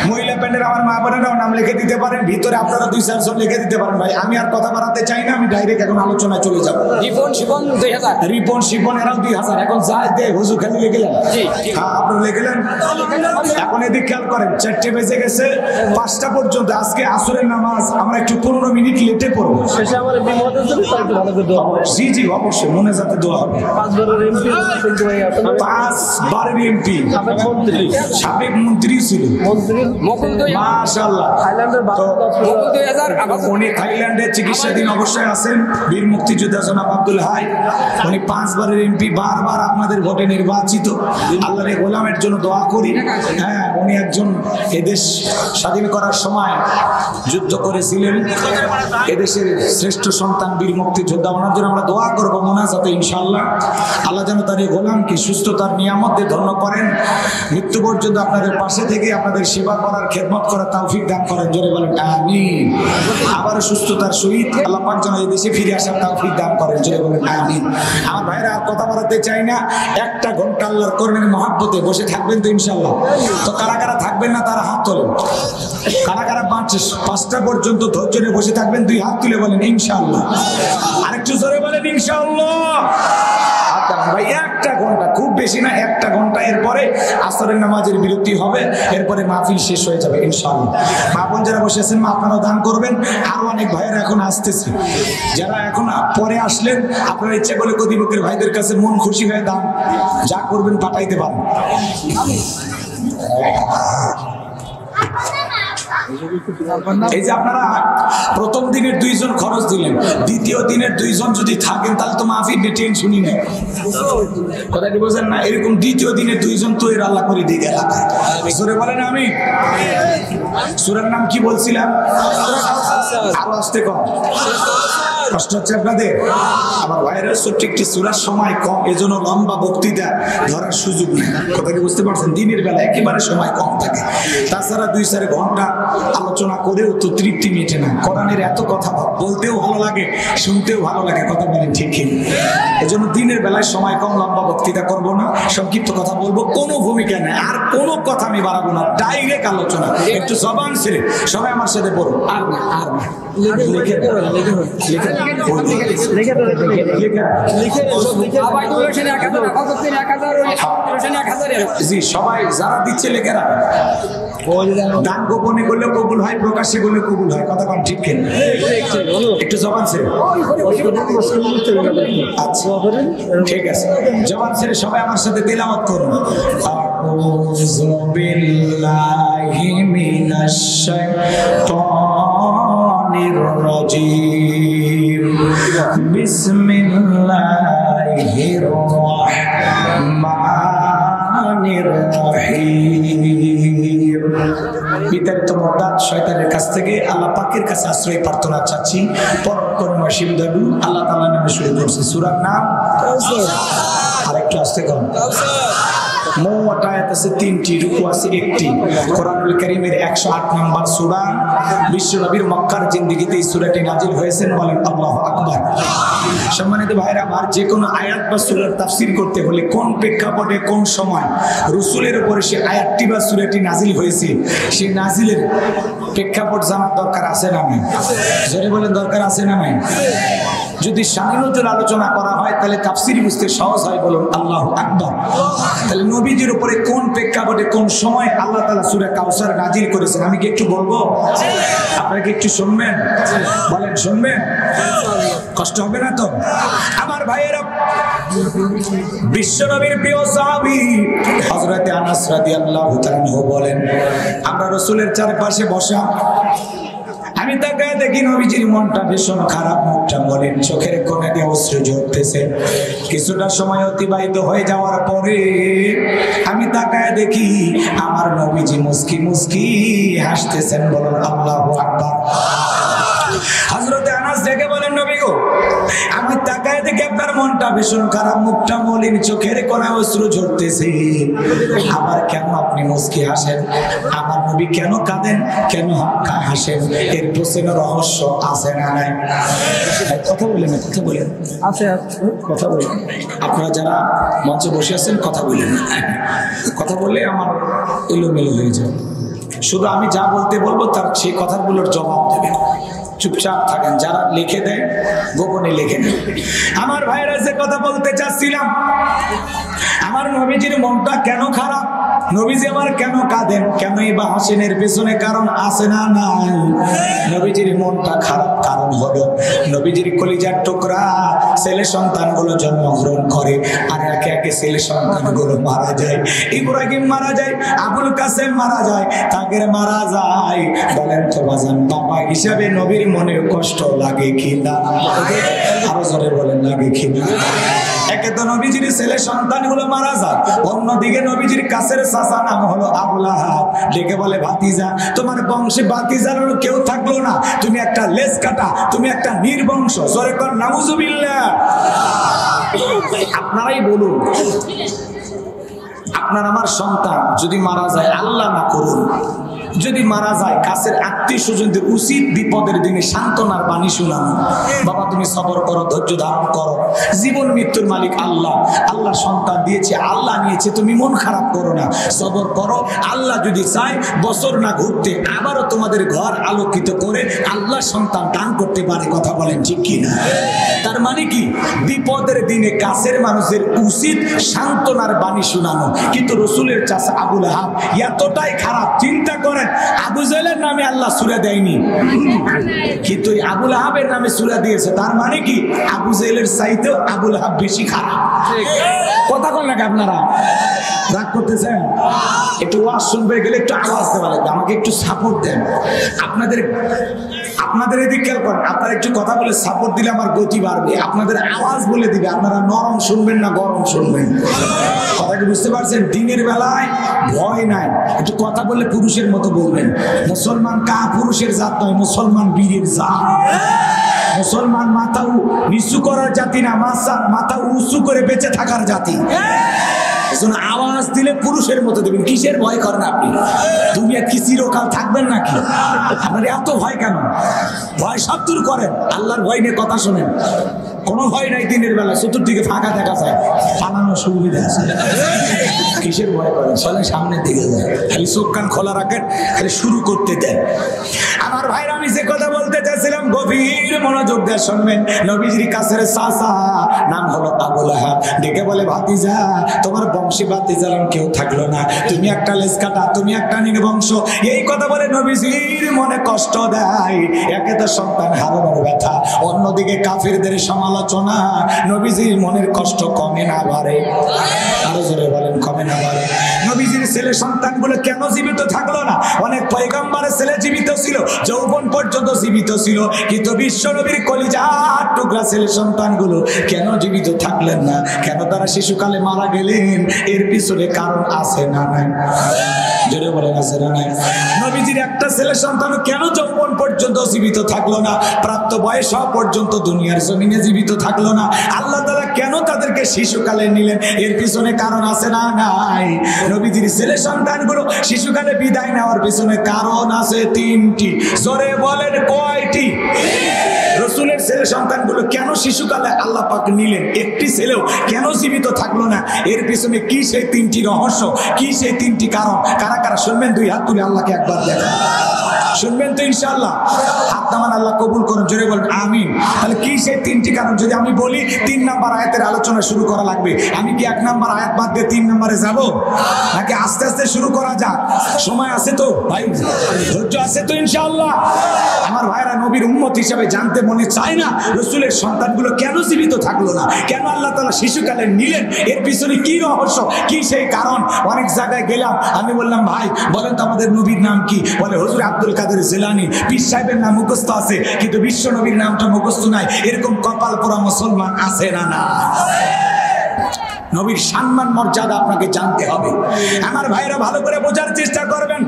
[SPEAKER 1] মহিলা প্যান্ডের আমার মা বোনেরাও নাম লিখে দিতে পারেন, ভিতরে আপনারা 2-4 জন লিখে দিতে পারেন। ভাই আমি আর কথা বাড়াতে চাই না, আমি ডাইরেক্ট এখন আলোচনায় চলে যাব।
[SPEAKER 2] রিপন শিপন 2,000।
[SPEAKER 1] রিপন শিপন এরাও 2,000। এখন যা দে হুজুর খালি লিখলেন। হ্যাঁ আপনারা লিখলেন। এখন এদিক খেয়াল করেন, 4টে বেজে গেছে, 5টা পর্যন্ত আজকে আসরের নামাজ আমরা একটু 15 মিনিট লেটে পড়বো।
[SPEAKER 4] শেষে আমার বিমতের জন্য একটু ভালো করে দোয়া হবে।
[SPEAKER 1] জি জি অবশ্যই, মনে যাতে দোয়া হবে।
[SPEAKER 4] 5 বারের এমপি কিন্তু ভাই আসলে
[SPEAKER 1] 5 বারের এমপি,
[SPEAKER 4] সাবেক মন্ত্রী
[SPEAKER 1] সাবেক মন্ত্রী ছিল।
[SPEAKER 4] মন্ত্রী
[SPEAKER 2] মকুল 2,000।
[SPEAKER 1] মাশাআল্লাহ।
[SPEAKER 4] থাইল্যান্ডের
[SPEAKER 2] মকুল 2,000।
[SPEAKER 1] উনি থাইল্যান্ডে চিকিৎসাধীন অবশ্যই আছেন। বীর মুক্তিযোদ্ধা জনাব আব্দুল হাই, উনি 5 বারের এমপি, বারবার আপনাদের ভোটে নির্বাচিত। আল্লাহর গোলামের জন্য দোয়া করি। হ্যাঁ উনি একজন এদেশ স্বাধীন করার সময় যুদ্ধ করেছিলেন, এদেশের শ্রেষ্ঠ সন্তান বীর মুক্তিযোদ্ধা। ওনার জন্য আমরা দোয়া করবো মোনাজাতে ইনশাআল্লাহ। আল্লাহ যেন তার এই গোলামকে সুস্থতার নিয়ামত দিয়ে ধন্য করেন, মৃত্যু পর্যন্ত আপনাদের পাশে থেকে আপনাদের সেবা করার, খেদমত করার তৌফিক দান করেন, জোরে বলেন আমিন। আবারও সুস্থতার সহিত আল্লাহ পাক যেন এই দেশে ফিরে আসার তৌফিক দান করেন, জোরে বলেন আমিন। আমার ভাইরা আর কথা বাড়াতে চাই না, 1 ঘন্টা আল্লাহর করবেন মহাব্বতে বসে থাকবেন তো ইনশাআল্লাহ। তো কারা কারা থাকবেন না তারা হাত তোলেন। কারা কারা 5টা পর্যন্ত ধৈর্য নিয়ে বসে থাকবেন 2 হাত তুলে বলেন ইনশাআল্লাহ। আরেকটু জোরে বলেন ইনশাআল্লাহ। ভাই 1 ঘন্টা, খুব বেশি না, 1 ঘন্টা। এরপরে আসরের নামাজের বিরতি হবে, এরপরে মাহফিল শেষ হয়ে যাবে ইনশাআল্লাহ। মা বোন যারা বসে আছেন মা আপনারাও দান করবেন। আরো অনেক ভাইয়েরা এখন আসতেছে, যারা এখন পরে আসলেন আপনারা ইচ্ছা করলে কর্তৃপক্ষের ভাইদের কাছে মন খুশি হয়ে দান যা করবেন পাঠাইতে পারেন। এই যে আপনারা প্রথম দিনের 2 জন খরচ দিলেন, দ্বিতীয় দিনের 2 জন যদি থাকেন তাহলে তো মাহফিল নিয়ে টেনশনই নেই। কথাটি বোঝেন না? এরকম দ্বিতীয় দিনে 2 জন তো এর আল্লাহ করে দিয়ে এলাকায়। সূরা বলেন আমি। সূরার নাম কি বলছিলাম? আরো আসতে কম কষ্ট হচ্ছে আপনাদের? আমার ভাইয়ের ছোট্ট একটি সূরার সময় কম, এজন্য লম্বা বক্তৃতা ধরার সুযোগ নেই। কথা কি বুঝতে পারছেন? দিনের বেলা একেবারে সময় কম থাকে, তাছাড়া 2-4 ঘন্টা আলোচনা করেও তো তৃপ্তি মেটে না। কোরআনের এত কথা বলতেও ভালো লাগে, শুনতেও ভালো লাগে, কথা বলেন ঠিক কি? এজন্য দিনের বেলায় সময় কম, লম্বা বক্তৃতা করবো না, সংক্ষিপ্ত কথা বলবো, কোনো ভূমিকা নেই, আর কোনো কথা আমি বাড়াবো না, ডাইরেক্ট আলোচনা। একটু জবান ছেড়ে সবাই আমার সাথে পড়ো। আর না জি সবাই যারা দিচ্ছে লেখেরা দান গোপনে করলে কবুল হয়, প্রকাশ্যে করলে কবুল হয়, কথা কোন ঠিক কিনা? একটু জবান ছেড়ে, আচ্ছা ঠিক আছে, জবান ছেড়ে সবাই আমার সাথে তেলাওয়াত করুন। আউযু বিল্লাহি মিনাশ শাইতানির রাজীম, বিসমিল্লাহির রাহমানির রহিম। বিতাড়িত মর্দাত শয়তানের কাছ থেকে আল্লাহ পাকের কাছে আশ্রয় প্রার্থনা চাচ্ছি। পরম করুণাময় সিমদাদু আল্লাহ তাআলার নামে শুরু করছি। সূরার নাম আরেকটু আস্তে কম। মোট আয়াত আছে 3টি, রুকু আছে 1টি। কোরআনুল কারীমের 108 নম্বর সূরা। বিশ্বনবীর মক্কার জিন্দেগিতে এই সূরাটি নাজিল হয়েছেন, বলেন আল্লাহু আকবার। সম্মানিত ভাইরা আমার, যে কোনো আয়াত বা সূরার তাফসীর করতে হলে কোন প্রেক্ষাপটে কোন সময় রাসূলের উপরে সে আয়াতটি বা সূরাটি নাজিল হয়েছে, সেই নাজিলের প্রেক্ষাপট জানার দরকার আছে না নাই? জোরে বলেন দরকার আছে না নাই? যদি শানীনতুল আলোচনা করা হয় তাহলে তাফসীর বুঝতে সহজ হয়, বলুন আল্লাহু আকবার। তাহলে নবীজির উপরে কোন প্রেক্ষাপটে কোন সময় আল্লাহ তাআলা সূরা কাউসার নাজিল করেছেন আমি কি একটু বলবো? আপনারা কি একটু শুনবেন? বলেন শুনবেন? কষ্ট হবে না তো? আমার ভাইয়েরা, বিশ্বনবীর প্রিয় সাহাবী হযরত আনাস রাদিয়াল্লাহু তাআলা বলেন, আমরা রাসূলের চারপাশে বসা, আমি তাকায় দেখি নবীজির মনটা ভীষণ খারাপ, মুখটা মলিন, চোখের কোণে দিয়ে অশ্রু ঝরতেছে। কিছুটা সময় অতিবাহিত হয়ে যাওয়ার পরে আমি তাকায় দেখি আমার নবীজি মুস্কি মুস্কি হাসতেছেন, বলুন আল্লাহু আকবার। হযরত আনাস ডেকে বলেন, নবী গো, আমি তাকায় দেখি আপনার মনটা ভীষণ খারাপ, মুখটা মলিন, চোখের কোণায় অশ্রু ঝরতেছে, আবার কেন আপনি মুস্কি হাসেন? আমার নবী কেন কাঁদেন, কেন হাসেন? এর পেছনে রহস্য আছে না নাই? কথা বলেন, কথা বলেন,
[SPEAKER 3] আছে
[SPEAKER 1] কথা বলেন। আপনারা যারা মঞ্চে বসে আছেন কথা বলেন, কথা বললে আমার এলোমেলো হয়ে যায়। শুধু আমি যা বলতে বলবো তার সেই কথাগুলোর জবাব দেবেন, চুপচাপ থাকেন। যারা লিখে দেয় গোপনে লিখে দেয়। আমার ভাইরা, যে কথা বলতে চাচ্ছিলাম, আমার নবীজির মনটা কেন খারাপ, নবীজি আমার কেন কাঁদেন, কেনই বা হাসেন, এর পেছনে কারণ আছে না নাই? নবীজির মনটা খারাপ কারণ হলো নবীজির কলিজার টুকরা ছেলে সন্তানগুলো জন্মগ্রহণ করে আর একে একে ছেলে সন্তানগুলো মারা যায়। ইব্রাহিম মারা যায়, আবুল কাসেম মারা যায়, তাকের মারা যায়। বলেন তো বাজান, বাবা হিসাবে নবীর মনে কষ্ট লাগে কিনা? আরো জোরে বলেন, লাগে কিনা? একে তো নবীজির ছেলে সন্তানগুলো মারা যায়, অন্যদিকে নবীজির কাছের চাচা নাম হলো আবু লাহাব, ডেকে বলে, ভাতিজা, তোমার বংশে ভাতিজার কেউ থাকলো না, তুমি একটা লেজ কাটা, তুমি একটা নির্বংশ। জোরে কর নাউজুবিল্লাহ। আপনারাই বলুন, আপনার আমার সন্তান যদি মারা যায়, আল্লাহ না করুন, যদি মারা যায়, কাছের আত্মীয় স্বজনদের উচিত বিপদের দিনে সান্ত্বনার বাণী শোনানো। বাবা তুমি সবর করো, ধৈর্য ধারণ করো, জীবন মৃত্যুর মালিক আল্লাহ, আল্লাহ সন্তান দিয়েছে, আল্লাহ নিয়েছে, তুমি মন খারাপ করো না, সবর করো। আল্লাহ যদি চায় বছর না ঘুরতে আবারও তোমাদের ঘর আলোকিত করে আল্লাহ সন্তান দান করতে পারে। কথা বলেন ঠিক কিনা? তার মানে কি, বিপদের দিনে কাছের মানুষের উচিত সান্ত্বনার বাণী শোনানো। কিন্তু রসুলের চাচা আবু লাহাব এতটাই খারাপ, চিন্তা করেন, আবু জাহেলের নামে আল্লাহ সূরা দেয়নি, কিন্তু আবু লাহাবের নামে সূরা দিয়েছে। তার মানে কি, আবু জাহেলের চাইতেও আবু লাহাব বেশি খারাপ। কথা বলেন নাকি আপনারা? রাগ করতেছেন? একটু ওয়াজ শুনবে গেলে একটু আওয়াজ দেওয়া লাগবে, আমাকে একটু সাপোর্ট দেন। আপনাদের এদিকে খেয়াল করেন, আপনারা একটু কথা বলে সাপোর্ট দিলে আমার গতি বাড়বে। আপনাদের আওয়াজ বলে দিবে আপনারা নরম শুনবেন না গরম শুনবেন। কথা কি বুঝতে পারছেন? দিনের বেলায় ভয় নাই, একটু কথা বললে পুরুষের মতো বলবেন। মুসলমান পুরুষের জাত নয়, মুসলমান বীরের জাত। মুসলমান মাথা নিচু করার জাতি না, মাথা উঁচু করে বেঁচে থাকার জাতি। আওয়াজ দিলে পুরুষের মতো দেবেন। কিসের ভয় করেন আপনি? দুনিয়া কি চিরকাল থাকবেন নাকি? আপনার এত ভয় কেন? ভয় সব দূর করেন, আল্লাহর ভয় নিয়ে কথা শোনেন। কোনো ভয় নাই দিনের বেলা, চতুর্দিকে ফাঁকা দেখা যায়, পালানোর সুবিধা আছে। কিসের ভয় করেন? চলেন সামনের দিকে যায়, খালি চোখ কান খোলা রাখেন, খালি শুরু করতে দেন। আমার ভাইরা, আমি যে কথা বলতে বলতে চাইছিলাম, গভীর মনোযোগ দিয়ে শুনবেন। নবীজির কাছের চাচা নাম হলো আবু লাহাব, ডেকে বলে, ভাতিজা তোমার বংশী ভাতিজার কেউ থাকলো না, তুমি একটা লেজ কাটা, তুমি একটা নির্বংশ। এই কথা বলে নবীজির মনে কষ্ট দেয়। একে তো সন্তান হারানোর ব্যথা, অন্যদিকে কাফিরদের সমালোচনা। নবীজির মনের কষ্ট কমে না বাড়ে? আরো জোরে বলেন, কমে না বাড়ে? নবীজির ছেলে সন্তানগুলো কেন জীবিত থাকলো না? অনেক পয়গম্বরের ছেলে জীবিত ছিল, যৌবন পর্যন্ত জীবিত ছিল, কিন্তু বিশ্ব নবীর কলিজার টুকরা ছেলে সন্তানগুলো কেন জীবিত থাকলেন না? কেন তারা শিশুকালে মারা গেলেন? এর পিছনে কারণ আছে না নাই? জোরে বলেন, আছে না নাই? নবীজির একটা ছেলে সন্তান কেন যৌবন পর্যন্ত জীবিত থাকলো না? প্রাপ্ত বয়স হওয়া পর্যন্ত দুনিয়ার জমিনে জীবিত থাকলো না? আল্লাহ তাআলা কেন তাদেরকে শিশুকালে নিলেন? এর পিছনে কারণ আছে না নাই? নবীজির ছেলে সন্তানগুলো শিশুকালে বিদায় নেওয়ার পিছনে কারণ আছে তিনটি। জোরে বলেন, কয়টি? রসুলের ছেলে সন্তানগুলো কেন শিশুকালে আল্লাহ পাক নিলেন? একটি ছেলেও কেন জীবিত থাকলো না? এর পিছনে কি সেই তিনটি রহস্য, কি সেই তিনটি কারণ? কারা কারা শুনবেন? দুই হাত তুলে আল্লাহকে একবার দেখেন। শুনবেন তো ইনশাআল্লাহ? হাত নামান, আল্লাহ কবুল করুন। জোরে বলেন আমিন। তাহলে কি সেই তিনটি কারণ? যদি আমি বলি 3 নাম্বার আয়াতের আলোচনা শুরু করা লাগবে, আমি কি 1 নাম্বার আয়াত বাদ দিয়ে 3 নাম্বারে যাব, নাকি আস্তে আস্তে শুরু করা যাক? সময় আছে তো ভাই? ধৈর্য আছে তো ইনশাআল্লাহ? আমার ভাইরা, নবীর উম্মত হিসেবে জানতে মনে চায় না রসুলের সন্তানগুলো কেন জীবিত থাকলো না? কেন আল্লাহ তাআলা শিশুকালে নিলেন? এর পিছনে কি রহস্য, কি সেই কারণ? অনেক জায়গায় গেলাম, আমি বললাম, ভাই বলেন তো আমাদের নবীর নাম কি? বলে, হুজুর আব্দুল কাদের জিলানী। পীর সাহেবের নাম মুখস্থ আছে, কিন্তু বিশ্ব নবীর নামটা মুখস্থ নাই। এরকম কপাল পোড়া মুসলমান আছে না? না। নবীর সম্মান মর্যাদা আপনাকে জানতে হবে। আমার ভাইরা, ভালো করে বোঝার চেষ্টা করবেন।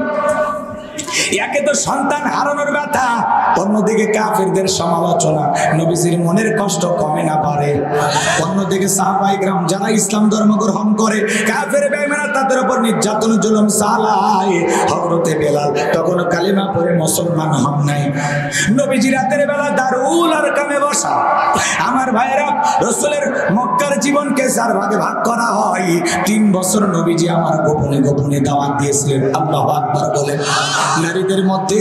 [SPEAKER 1] একে তো সন্তান হারানোর ব্যথা, অন্যদিকে কাফিরদের সমালোচনা। নবীজির মনের কষ্ট কমে না পারে? অন্যদিকে সাহাবায়ে কেরাম যারা ইসলাম ধর্ম গ্রহণ করে, কাফের বেঈমানরা তাদের উপর নির্যাতন জুলুম চালায়। হযরতে বেলাল তখন কালিমা পড়ে মুসলমান হন নাই। নবীজি রাতের বেলা দারুল আরকামে বসা। আমার ভাইরা, রাসূলের মক্কার জীবনকে 4 ভাগে ভাগ করা হয়। 3 বছর নবীজি আমার গোপনে গোপনে দাওয়াত দিয়েছিলেন। আল্লাহু আকবার বলেন। নারীদের মধ্যে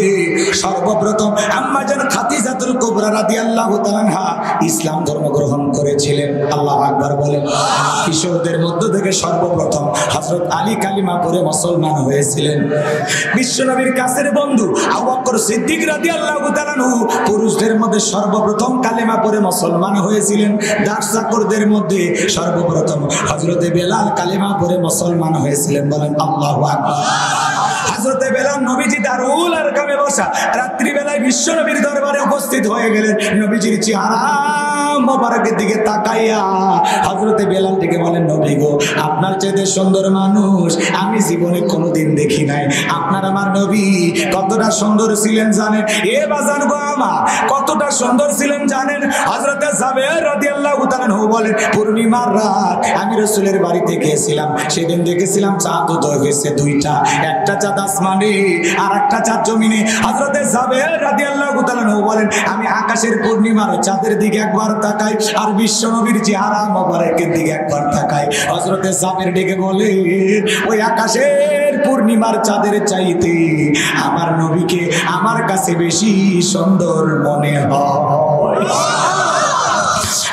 [SPEAKER 1] সর্বপ্রথম আম্মা জান খাদিজাতুল কুবরা রাদিয়াল্লাহু তাআলা আনহা ইসলাম ধর্ম গ্রহণ করেছিলেন। আল্লাহু আকবার বলেন। কিশোরদের মধ্য থেকে সর্বপ্রথম হযরত আলী কালিমা পড়ে মুসলমান হয়েছিলেন। বিশ্বনবীর কাছের বন্ধু আবু বকর সিদ্দিক রাদিয়াল্লাহু তাআলা আনহু পুরুষদের মধ্যে সর্বপ্রথম কালিমা পড়ে মুসলমান হয়েছিলেন। দাস চাকরদের মধ্যে সর্বপ্রথম হযরতে বেলাল কালিমা পড়ে মুসলমান হয়েছিলেন। বলেন আল্লাহু আকবার। হযরতে বেলাল নবীজি দারুল আরকামে বসা, রাত্রি বেলায় বিশ্ব নবীর দরবারে উপস্থিত হয়ে গেলেন। নবীজির চেহারা মোবারকের দিকে তাকাইয়া হযরতে বেলাল ডেকে বলেন, নবী গো, আপনার চাইতে সুন্দর মানুষ আমি জীবনে কোনোদিন দেখি নাই। আপনার আমার নবী কতটা সুন্দর ছিলেন জানেন? এ বাজান গো আমার, কতটা সুন্দর ছিলেন জানেন? হযরতে জাবের রাদিয়াল্লাহু তাআলা আনহু বলেন, পূর্ণিমার রাত আমি রাসূলের বাড়িতে গিয়েছিলাম। সেদিন দেখেছিলাম চাঁদ উদয় হয়েছে 2টা, একটা চাঁদ আসমানে আর একটা চাঁদ জমিনে। হযরতে জাবের রাদিয়াল্লাহু তাআলা আনহু বলেন, আমি আকাশের পূর্ণিমার চাঁদের দিকে একবার তাকাই আর বিশ্ব নবীর চেহারা মোবারকের দিকে একবার তাকাই। হযরতে জাবের ডেকে বলে, ওই আকাশের পূর্ণিমার চাঁদের চাইতে আমার নবীকে আমার কাছে বেশি সুন্দর মনে হয়।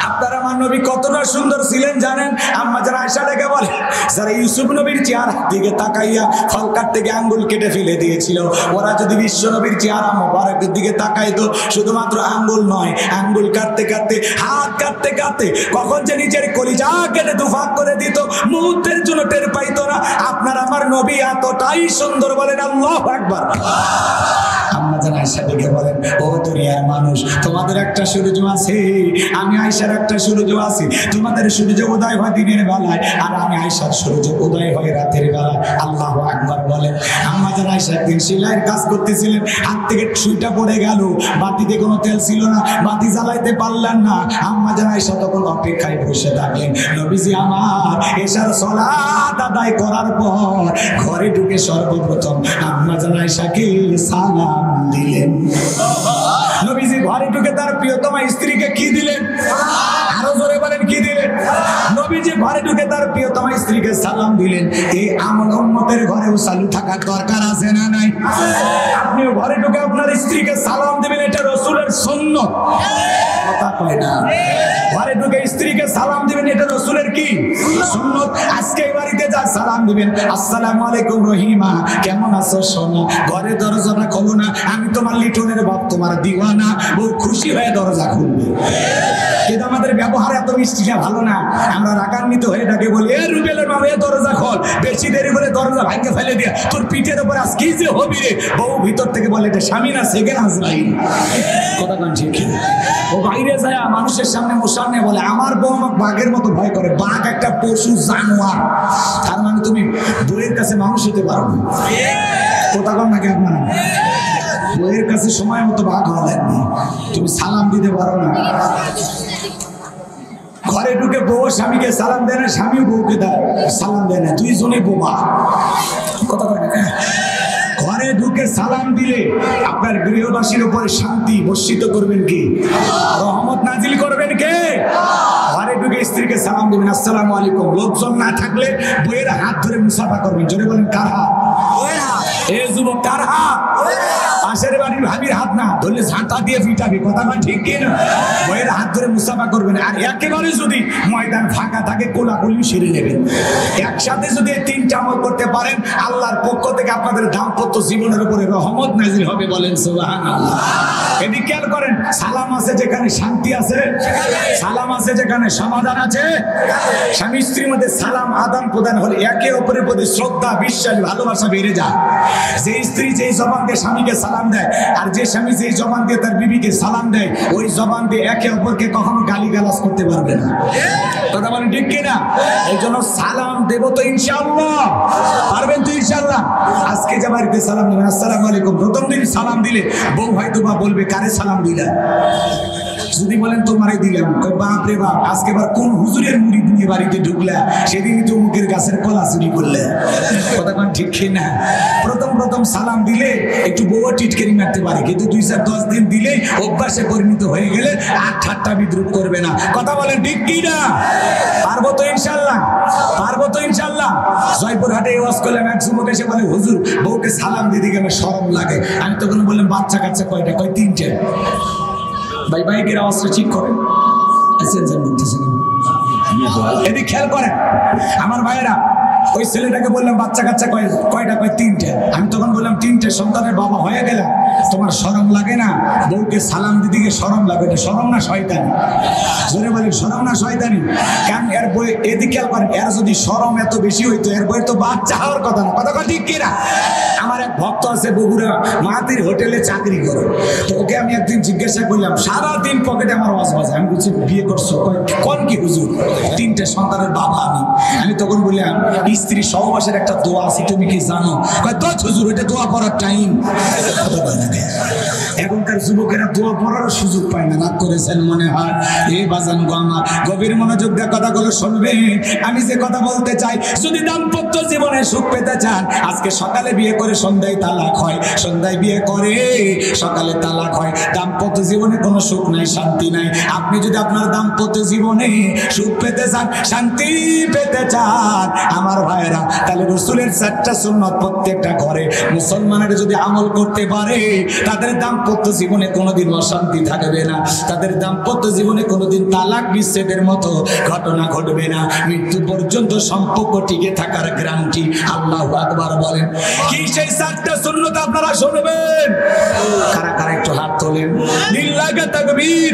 [SPEAKER 1] আপনার আমার নবী কতটা সুন্দর ছিলেন জানেন? আম্মা যারা আয়েশা ডেকে বলে, যারা ইউসুফ নবীর চেহারা দিকে তাকাইয়া ফলকার থেকে আঙ্গুল কেটে ফেলে দিয়েছিল, ওরা যদি বিশ্ব নবীর চেহারা মোবারকের দিকে তাকাইতো, শুধুমাত্র আঙ্গুল নয়, আঙ্গুল কাটতে কাটতে, হাত কাটতে কাটতে কখন যে নিজের কলিজা কেটে দুভাগ করে দিত, মুহূর্তের জন্য টের পাইতো না। আপনার আমার নবী এতটাই সুন্দর। বলেন আল্লাহু আকবার। আম্মা জান আয়েশা ডেকে বলেন, ও দুনিয়ার মানুষ, তোমাদের একটা সূর্য আছে, আমি আয়েশার একটা সূর্য আছে। তোমাদের সূর্য উদয় হয় দিনের বেলায়, আর আমি আয়েশার সূর্য উদয় হয় রাতের বেলায়। আল্লাহু আকবার বলেন। আম্মা জান আয়েশা একদিন সেলাইয়ের কাজ করতেছিলেন, হাত থেকে সুইটা পড়ে গেল, বাতিতে কোনো তেল ছিল না, বাতি জ্বালাইতে পারলেন না। আম্মা জান আয়েশা তখন অপেক্ষায় বসে থাকলেন। নবীজি আমার এশার সালাত আদায় করার পর ঘরে ঢুকে সর্বপ্রথম আম্মা জান আয়েশাকে সালাম দিলেন। নবীজি ঘরে ঢুকে তার প্রিয়তমা স্ত্রীকে কি দিলেন? আরো জোরে বলেন, কি দিলেন? নবীজি ঘরে ঢুকে তার প্রিয়তমা স্ত্রীকে সালাম দিলেন, এই আমল উম্মতের ঘরেও চালু থাকার দরকার আছে না নাই? আপনিও ঘরে ঢুকে আপনার স্ত্রীকে সালাম দিবেন, এটা রাসূলের সুন্নাত। কথা কয় না। ঘরে ঢুকে স্ত্রীকে সালাম দিবেন, এটা রাসূলের কি সুন্নাত। আজকে বাড়িতে যা সালাম দিবেন, আসসালামু আলাইকুম রহিমা, কেমন আছো সোনা? ঘরে দরজাটা খোলো না, আমি তোমার লিটনের বাপ, তোমার দিওয়ানা। বউ খুশি হয়ে দরজা খুলবে। কিন্তু আমাদের ব্যবহার এত মিষ্টিটা ভালো না, আমরা রাগান্বিত হয়ে ডাকে বলি, এ রুবেলের বাবা, দরজা খোল। বেশি দেরি করে দরজা ভাঙকে ফেলে দিয়া তোর পিঠের উপর আজ কি যে হবি রে। বউ ভিতর থেকে বলে, এটা স্বামী না সেকেন্ড হাজরাইল। কথা কান ঠিক। ও বাইরে যায় মানুষের সামনে মোসামনে বলে, আমার বউ আমাকে বাঘের মতো ভয় করে। বাঘ একটা পশু জানোয়ার, তার মানে তুমি বউয়ের কাছে মানুষ হতে পারো না। কথা কন নাকি আপনারা? বউয়ের কাছে সময় মতো বাঘ হওয়া লাগবে, তুমি সালাম দিতে পারো না। ঘরে ঢুকে বউ স্বামীকে সালাম দেয় না, স্বামী বউকে সালাম দেয় না, দুইজনে বোমা। কথা কয় না? ঘরে ঢুকে সালাম দিলে আপনার গৃহবাসীর উপরে শান্তি বর্ষিত করবেন কি? রহমত নাজিল করবেন কে? ঘরে ঢুকে স্ত্রীকে সালাম দিবেন, আসসালামু আলাইকুম। লোকজন না থাকলে বইয়ের হাত ধরে মুসাফা করবেন। জোরে বলেন, কার হাত? এ যুবক, কার হাত? পাশের বাড়ির ভাবির হাত না, ধরলে ঝাঁটা দিয়ে ফিটাবে। কথা না ঠিক কিনা? বইয়ের হাত ধরে মুসাফা করবেন। আর একেবারে যদি ময়দান ফাঁকা থাকে, কোলাকুলি সেরে নেবেন। একসাথে যদি এই তিনটা আমল করতে পারেন, আল্লাহর পক্ষ থেকে আপনাদের দাম্পত্য জীবনের উপরে রহমত নাজিল হবে। বলেন সুবহানাল্লাহ। এদিকে খেয়াল করেন, সালাম আছে যেখানে শান্তি আছে, সালাম আছে যেখানে সমাধান আছে। স্বামী স্ত্রীর মধ্যে সালাম আদান প্রদান হলে একে অপরের প্রতি শ্রদ্ধা, বিশ্বাস, ভালোবাসা বেড়ে যায়। যে স্ত্রী যেই জবান দিয়ে স্বামীকে সালাম দেয়, আর যে স্বামী যেই জবান দিয়ে তার বিবিকে সালাম দেয়, ওই জবান দিয়ে একে অপরকে কখনো গালিগালাজ করতে পারবে না। কথা বলেন ঠিক কিনা? এই জন্য সালাম দেব তো ইনশাআল্লাহ, পারবেন তো ইনশাআল্লাহ। আজকে যে বাড়িতে সালাম দেবেন, আসসালামু আলাইকুম, প্রথম দিন সালাম দিলে বউ হয়তো বা বলবে, কারে সালাম দিলা? যদি বলেন তোমারই দিলাম, বাপ রে বাপ, আজকে আবার কোন হুজুরের মুড়ি নিয়ে বাড়িতে ঢুকলা, সেদিনই তো মুখের গাছের কলা চুরি করলে। কথা কোন ঠিক না? প্রথম সালাম দিলে একটু বউ টিটকারি মারতে পারে, কিন্তু 2-10 দিন দিলে অভ্যাসে পরিণত হয়ে গেলে আর ঠাট্টা বিদ্রুপ করবে না। কথা বলেন ঠিক কি না? পারবো তো ইনশাআল্লাহ, পারবো তো ইনশাআল্লাহ। জয়পুরহাটে ওয়াজ করলাম, এক যুবক এসে বলে, হুজুর বউকে সালাম দিতে গেলে শরম লাগে। আমি তখন বললাম, বাচ্চা কাচ্চা কয়টা? কয় 3টে। ভাই বাইকের আওয়াজটা ঠিক করেন। এদিকে খেয়াল করেন আমার ভাইয়েরা, ওই ছেলেটাকে বললাম, বাচ্চা কাচ্চা কয়টা? কয় 3টে। আমি তখন বললাম, 3টে সন্তানের বাবা হয়ে গেলাম, তোমার শরম লাগে না? বউকে সালাম দিতে গিয়ে শরম লাগে না? শরম না শয়তানি? জোরে বলি, শরম না শয়তানি? কারণ এর বই, এদিকে খেয়াল করেন, এর যদি শরম এত বেশি হইতো, এর বই তো বাচ্চা হওয়ার কথা না। কথা ঠিক কিনা? আমার এক ভক্ত আছে বগুড়া, মাহাতির হোটেলে চাকরি করে। তো ওকে আমি একদিন জিজ্ঞাসা করলাম, সারাদিন পকেটে আমার আওয়াজ বাজে। আমি বলছি, বিয়ে করছো? কোন কি হুজুর? 3টে সন্তানের বাবা আমি তখন বললাম, স্ত্রী সহবাসের একটা দোয়া আছে, তুমি কি জানো? তো হুজুর, ওইটা দোয়া পড়ার টাইম। এখনকার যুবকেরা দোয়া পড়ার সুযোগ পায় না, রাগ করেছেন মনে হয়। এ বাজান গো আমার, গভীর মনোযোগ দিয়ে কথাগুলো শুনবে। আমি যে কথা বলতে চাই, যদি দাম্পত্য জীবনে সুখ পেতে চান, আজকে সকালে বিয়ে করে সন্ধ্যায় তালাক হয়, সন্ধ্যায় বিয়ে করে সকালে তালাক হয়। দাম্পত্য জীবনে কোনো সুখ নাই, শান্তি নাই। আপনি যদি আপনার দাম্পত্য জীবনে সুখ পেতে চান, শান্তি পেতে চান আমার ভাইয়েরা, তাহলে রাসূলের 4টা সুন্নাত প্রত্যেকটা ঘরে মুসলমানের যদি আমল করতে পারে, তাদের দাম্পত্য জীবনে কোনোদিন অশান্তি থাকবে না, তাদের দাম্পত্য জীবনে কোনোদিন তালাক বিচ্ছেদের মতো ঘটনা ঘটবে না। মৃত্যু পর্যন্ত সম্পর্ক টিকে থাকার গ্যারান্টি। আল্লাহু আকবার বলেন। কি সেই 4টা সুন্নাত আপনারা শুনবেন? কারা কারা একটু হাত তোলেন? লিল্লাহি তাকবীর।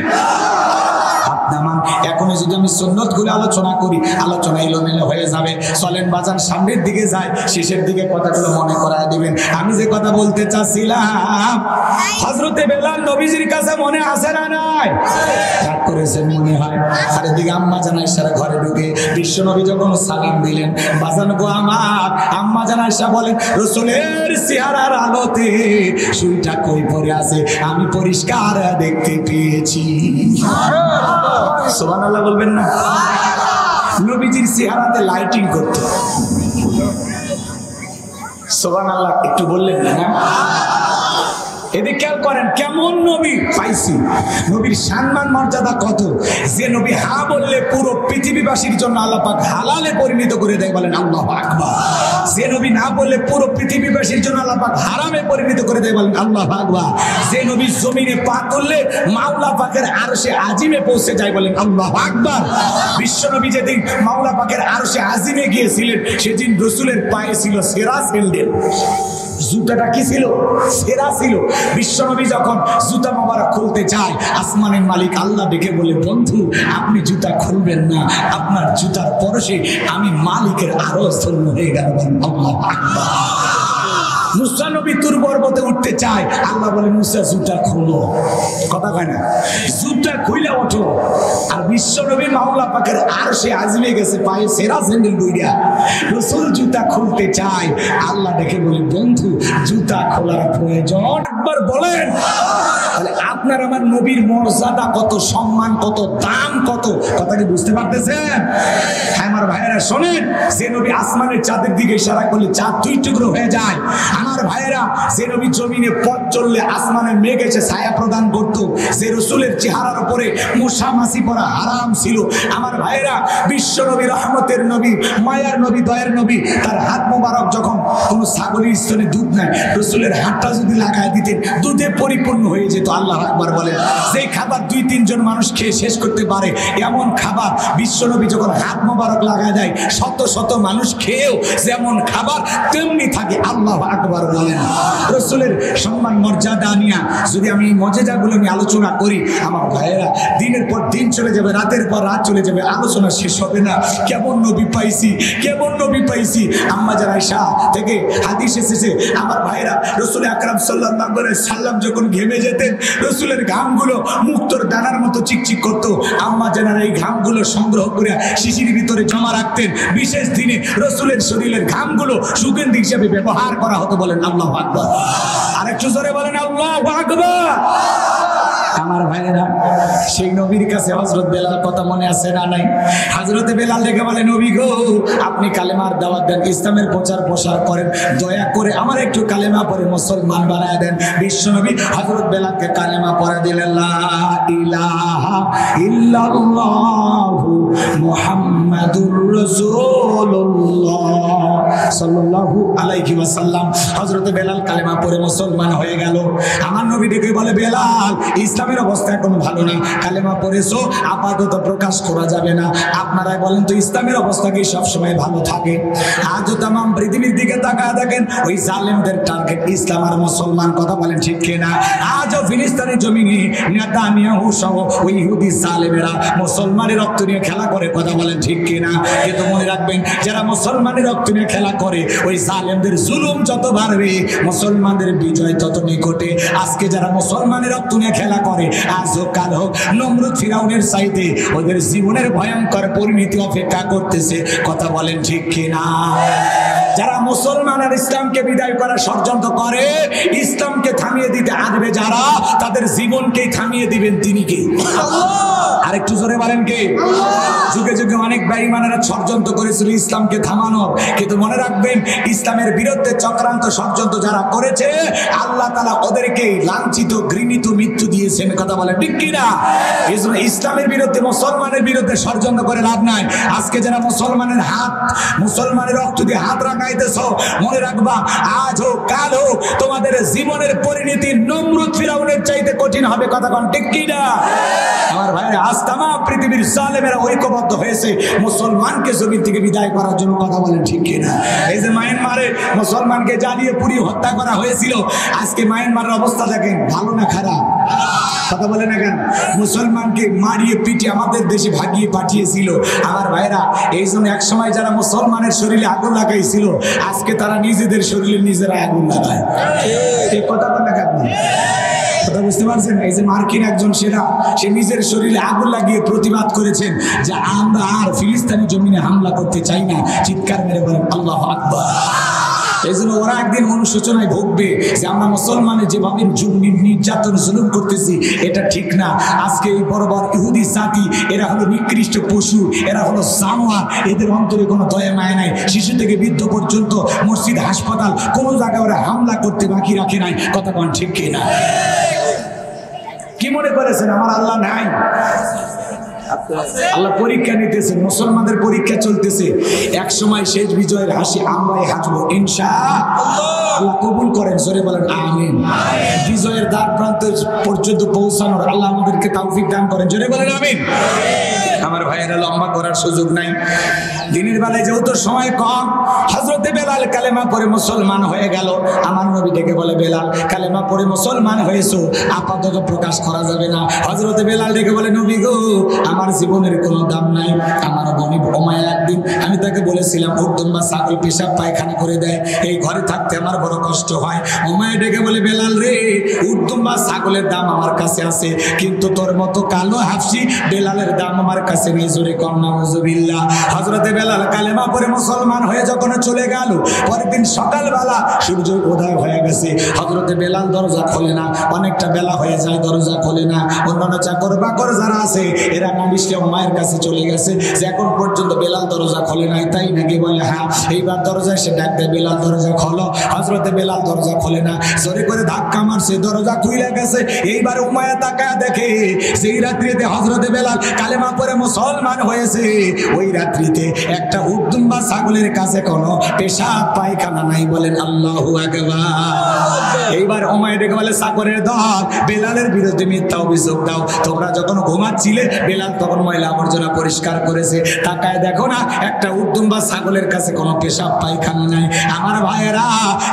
[SPEAKER 1] এখনো যদি আমি সুন্নাত গুলো আলোচনা করি, আলোচনা এলোমেলো হয়ে যাবে। চলেন বাজান, সামনের দিকে যাই, শেষের দিকে কথাগুলো মনে করায় দিবেন। আমি যে কথা বলতে চাচ্ছিলাম, হযরতে বেলাল নবীজির কাছে মনে আছে না নাই? রাগ করেছেন মনে হয়। আর এদিকে আম্মা জান আয়েশার ঘরে ঢুকে বিশ্ব নবী যখন সালাম দিলেন, বাজান গো আমার, আম্মা জান আয়েশা বলেন, রাসূলের চেহারার আলোতে সুইটা কই পড়ে আছে আমি পরিষ্কার দেখতে পেয়েছি। সুবহানাল্লাহ বলবেন না? নবীজির চেহারাতে লাইটিং করতে। সুবহানাল্লাহ একটু বললেন না? এদিকে খেয়াল করেন কেমন নবী পাইছি, নবীর সম্মান মর্যাদা কত, যে নবী হা বললে পুরো পৃথিবীবাসীর জন্য আল্লাহ পাক হালালে পরিণত করে দেয়, বলেন আল্লাহু আকবার। যে নবী না বললে পুরো পৃথিবীবাসীর জন্য আল্লাহ পাক হারামে পরিণত করে দেয়, বলেন আল্লাহু আকবার। যে নবী জমিনে পা তুললে মাওলা পাকের আরশে আজিমে পৌঁছে যায়, বলেন আল্লাহু আকবার। বিশ্ব নবী যেদিন মাওলা পাকের আরশে আজিমে গিয়েছিলেন সেদিন রাসূলের পায়ে ছিল সেরা স্যান্ডেল, জুতাটা কি ছিল? সেরা ছিল। বিশ্বনবী যখন জুতা মোবারক খুলতে চায়, আসমানের মালিক আল্লাহ ডেকে বলে, বন্ধু আপনি জুতা খুলবেন না, আপনার জুতার পরশে আমি মালিকের আরশ ধন্য হয়ে গেল, আল্লাহু আকবার। মুসা নবী তুর পর্বতে উঠতে চায়, আল্লাহ বলে মুসা জুতা খুলো, কথা কয় না, জুতা খুলে ওঠো। আর বিশ্ব নবী মাওলা পাকের আরশে আজিমে গেছে পায়ে সেরা স্যান্ডেল দুইটা, রাসূল জুতা খুলতে চায়, আল্লাহ ডেকে বলে, বন্ধু জুতা খোলার প্রয়োজন একবার বলেন। তাহলে আপনার আমার নবীর মর্যাদা কত, সম্মান কত, দাম কত, কথা কি বুঝতে পারতেছেন? হ্যাঁ আমার ভাইয়েরা শোনেন, যে নবী আসমানের চাঁদের দিকে ইশারা করলে চাঁদ দুই টুকরো হয়ে যায়। আমার ভাইয়েরা, যে নবী জমিনে পথ চললে আসমানের মেঘ এসে ছায়া প্রদান করত, যে রাসূলের চেহারার উপরে মশা মাছি পড়া হারাম ছিল। আমার ভাইয়েরা, বিশ্ব নবী, রহমতের নবী, মায়ার নবী, দয়ার নবী, তার হাত মোবারক যখন কোনো ছাগলের স্তনে দুধ নেয়, রাসূলের হাতটা যদি লাগায় দিতেন দুধে পরিপূর্ণ হয়ে যেত, আল্লাহু আকবার বলেন। যেই খাবার 2-3 জন মানুষ খেয়ে শেষ করতে পারে এমন খাবার বিশ্ব নবী যখন হাত মোবারক লাগায় দেয়, শত শত মানুষ খেয়েও যেমন খাবার তেমনি থাকে, আল্লাহু আকবার বলেন। রাসূলের সম্মান মর্যাদা নিয়ে যদি আমি এই মর্যাদাগুলো নিয়ে আলোচনা করি, আমার ভাইয়েরা, দিনের পর দিন চলে যাবে, রাতের পর রাত চলে যাবে, আলোচনা শেষ হবে না। কেমন নবী পাইছি, কেমন নবী পাইছি। আম্মা জান আয়েশা থেকে হাদিস এসেছে, আমার ভাইয়েরা, রাসূল আকরাম সাল্লাল্লাহু আলাইহি সাল্লাম যখন ঘেমে যেতেন, রাসূলের ঘামগুলো মুক্তোর দানার মতো চিকচিক করতো। আম্মা জানেরা এই ঘামগুলো সংগ্রহ করে শিশির ভিতরে জমা রাখতেন। বিশেষ দিনে রাসূলের শরীরের ঘামগুলো সুগন্ধি হিসেবে ব্যবহার করা হতো, বলেন আল্লাহু আকবার। আরেকটু জোরে বলেন আল্লাহু আকবার। আমার ভাইয়েরা, সেই নবীর কাছে হযরত বেলাল কথা মনে আছে না নাই? হযরত বেলাল ডেকে বলে, নবী গো, আপনি কালেমার দাওয়াত দেন, ইসলামের প্রচার প্রসার করেন, দয়া করে আমার একটু কালেমা পড়ে মুসলমান বানায় দেন। বিশ্ব নবী হযরত বেলালকে কালেমা পড়া দিলেন, লা ইলাহা ইল্লাল্লাহু মুহাম্মাদুর রাসূলুল্লাহ সাল্লাল্লাহু আলাইহি ওয়াসাল্লাম। হযরত বেলাল কালেমা পড়ে মুসলমান হয়ে গেল। আমার নবী ডেকে বলে, বেলাল, ইসলামের অবস্থা এখন ভালো না, কালেমা পড়েছো, আপাতত প্রকাশ করা যাবে না। আপনারাই বলেন তো, ইসলামের অবস্থা কি সবসময় ভালো থাকে? আজও তাম পৃথিবীর দিকে তাকায় দেখেন, ওই জালেমদের টার্গেট ইসলাম আর মুসলমান, কথা বলেন ঠিক কিনা? আজও ফিলিস্তিনের জমিনে নেতানিয়াহু সহ ওই ইহুদি জালেমেরা মুসলমানের রক্ত নিয়ে খেলা করে, কথা বলেন ঠিক কিনা? কিন্তু মনে রাখবেন, যারা মুসলমানের রক্ত নিয়ে খেলা করে, ওই জালেমদের জুলুম যত বাড়বে, মুসলমানদের বিজয় তত নিকটে। আজকে যারা মুসলমানের রক্ত নিয়ে খেলা করে, আজ হোক কাল হোক, নমরুদ ফিরাউনের চাইতে ওদের জীবনের ভয়ঙ্কর পরিণতি অপেক্ষা করতেছে, কথা বলেন ঠিক কিনা? যারা মুসলমান আর ইসলামকে বিদায় করার ষড়যন্ত্র করে, ইসলামকে থামিয়ে দিতে আসবে যারা, তাদের জীবনকেই থামিয়ে দিবেন তিনি কে? আরেকটু জোরে বলেন কে? যুগে যুগে অনেক বেঈমানেরা ষড়যন্ত্র করেছিল ইসলামকে থামানোর, কিন্তু মনে রাখবেন, ইসলামের বিরুদ্ধে চক্রান্ত ষড়যন্ত্র যারা করেছে, আল্লাহ তাআলা ওদেরকে লাঞ্ছিত, ঘৃণিত মৃত্যু দিয়েছেন, কথা বলেন ঠিক কিনা? ইসলামের বিরুদ্ধে, মুসলমানের বিরুদ্ধে ষড়যন্ত্র করে লাভ নাই। আজকে যারা মুসলমানের হাত, মুসলমানের রক্ত দিয়ে হাত রাখাইতেছ, মনে রাখবা, আজ হোক কাল হোক, তোমাদের জীবনের পরিণতি নমরুদ ফিরাউনের চাইতে কঠিন হবে, কথা বলেন ঠিক কিনা? আমার ভাইরা, আজ তামাম পৃথিবীর জালেমেরা ঐক্যবদ্ধ হয়েছে মুসলমানকে জমিন থেকে বিদায় করার জন্য, কথা বলেন ঠিক কিনা? এই যে মায়ানমারে মুসলমানকে জ্বালিয়ে পুড়িয়ে হত্যা করা হয়েছিল, আজকে মায়ানমারের অবস্থা দেখেন, ভালো না খারাপ? কথা বলে না কেন? মুসলমানকে মারিয়ে পিটিয়ে আমাদের দেশে ভাগিয়ে পাঠিয়েছিল। আমার ভাইরা, এই জন্য এক সময় যারা মুসলমানের শরীরে আগুন লাগাইছিল, আজকে তারা নিজেদের শরীরে নিজেরা আগুন লাগায়। এই কথা বলে না কেন? কথা বুঝতে পারছেন? এই যে মার্কিন একজন সেনা, সে নিজের শরীরে আগুন লাগিয়ে প্রতিবাদ করেছেন যে আমরা আর ফিলিস্তিনি জমিনে হামলা করতে চাই না। চিৎকার মেরে বলেন আল্লাহু আকবার। এই জন্য ওরা একদিন অনুশোচনায় ভুগবে যে আমরা মুসলমানের যেভাবে নির্যাতন জুলুম করতেছি এটা ঠিক না। আজকে এই বর্বর ইহুদি জাতি এরা হলো নিকৃষ্ট পশু, এরা হলো জানোয়ার, এদের অন্তরে কোনো দয়া মায়া নাই। শিশু থেকে বৃদ্ধ পর্যন্ত, মসজিদ, হাসপাতাল, কোনো জায়গায় ওরা হামলা করতে বাকি রাখে নাই। কথা কোন ঠিক কিনা? কি মনে করেছেন আমার আল্লাহ নাই? আল্লাহ পরীক্ষা নিতেছেন, মুসলমানদের পরীক্ষা চলতেছে। এক সময় শেষ বিজয়ের হাসি আমরাই হাসবো ইনশাআল্লাহ। আল্লাহ কবুল করেন, জোরে বলেন আমিন। বিজয়ের দ্বার প্রান্ত পর্যন্ত পৌঁছানোর আল্লাহ আমাদেরকে তৌফিক দান করেন, জোরে বলেন আমিন। আমার ভাইয়েরা লম্বা করার সুযোগ নাই, দিনের বেলায় যেহেতু সময় কম, হযরতে বেলাল কালেমা পড়ে মুসলমান হয়ে গেল। আমার নবী ডেকে বলে, বেলাল কালেমা পড়ে মুসলমান হয়েছো, আপাতত প্রকাশ করা যাবে না। হযরতে বেলাল ডেকে বলে, নবী গো, আমার জীবনের কোনো দাম নাই। আমার বোন উমাইয়া একদিন আমি তাকে বলেছিলাম উর্দুম বা ছাগল পেশাব পায়খানা করে দেয়, এই ঘরে থাকতে আমার বড় কষ্ট হয়। উমাইয়া ডেকে বলে, বেলাল রে, উর্দুম বা ছাগলের দাম আমার কাছে আছে, কিন্তু তোর মতো কালো হাফসি বেলালের দাম আমার কাছে নেই। জোরে কর নাউজুবিল্লাহ। হযরতে বেলাল কালেমা পড়ে মুসলমান হয়ে যখন চলে গেল, পরের দিন সকালবেলা সূর্য উদয় হয়ে গেছে। হযরতে বেলাল দরজা খোলে না, অনেকটা বেলা হয়ে যায়, দরজা খোলে না। অন্যান্য চাকর বাকর যারা আছে এরা নালিশে মায়ের কাছে চলে গেছে যে এখন পর্যন্ত বেলাল দরজা খোলে নাই, তাই নাকি? বলে হ্যাঁ। এইবার দরজা এসে ডাক দেয়, বেলাল দরজা খোলো। হযরতে বেলাল দরজা খোলে না, জোরে করে ধাক্কা মারছে, দরজা খুলে গেছে। এইবার উমাইয়া তাকায় দেখে সেই রাত্রিতে হযরতে বেলাল কালেমা পড়ে মুসলমান হয়েছে। ওই রাত্রিতে একটা উর্দুম বা ছাগলের কাছে কোনো পেশাব পায়খানা নাই। বলেন আল্লাহু আকবার। এইবার উমাইয়া ডেকে বলে, চাকরের দল, বেলালের বিরুদ্ধে মিথ্যা অভিযোগ দাও। তোমরা যখন ঘুমাচ্ছিলে বেলাল তখন ময়লা আবর্জনা পরিষ্কার করেছে, তাকায় দেখো না একটা উর্দুম বা ছাগলের কাছে কোনো পেশাব পায়খানা নাই। আমার ভাইয়েরা,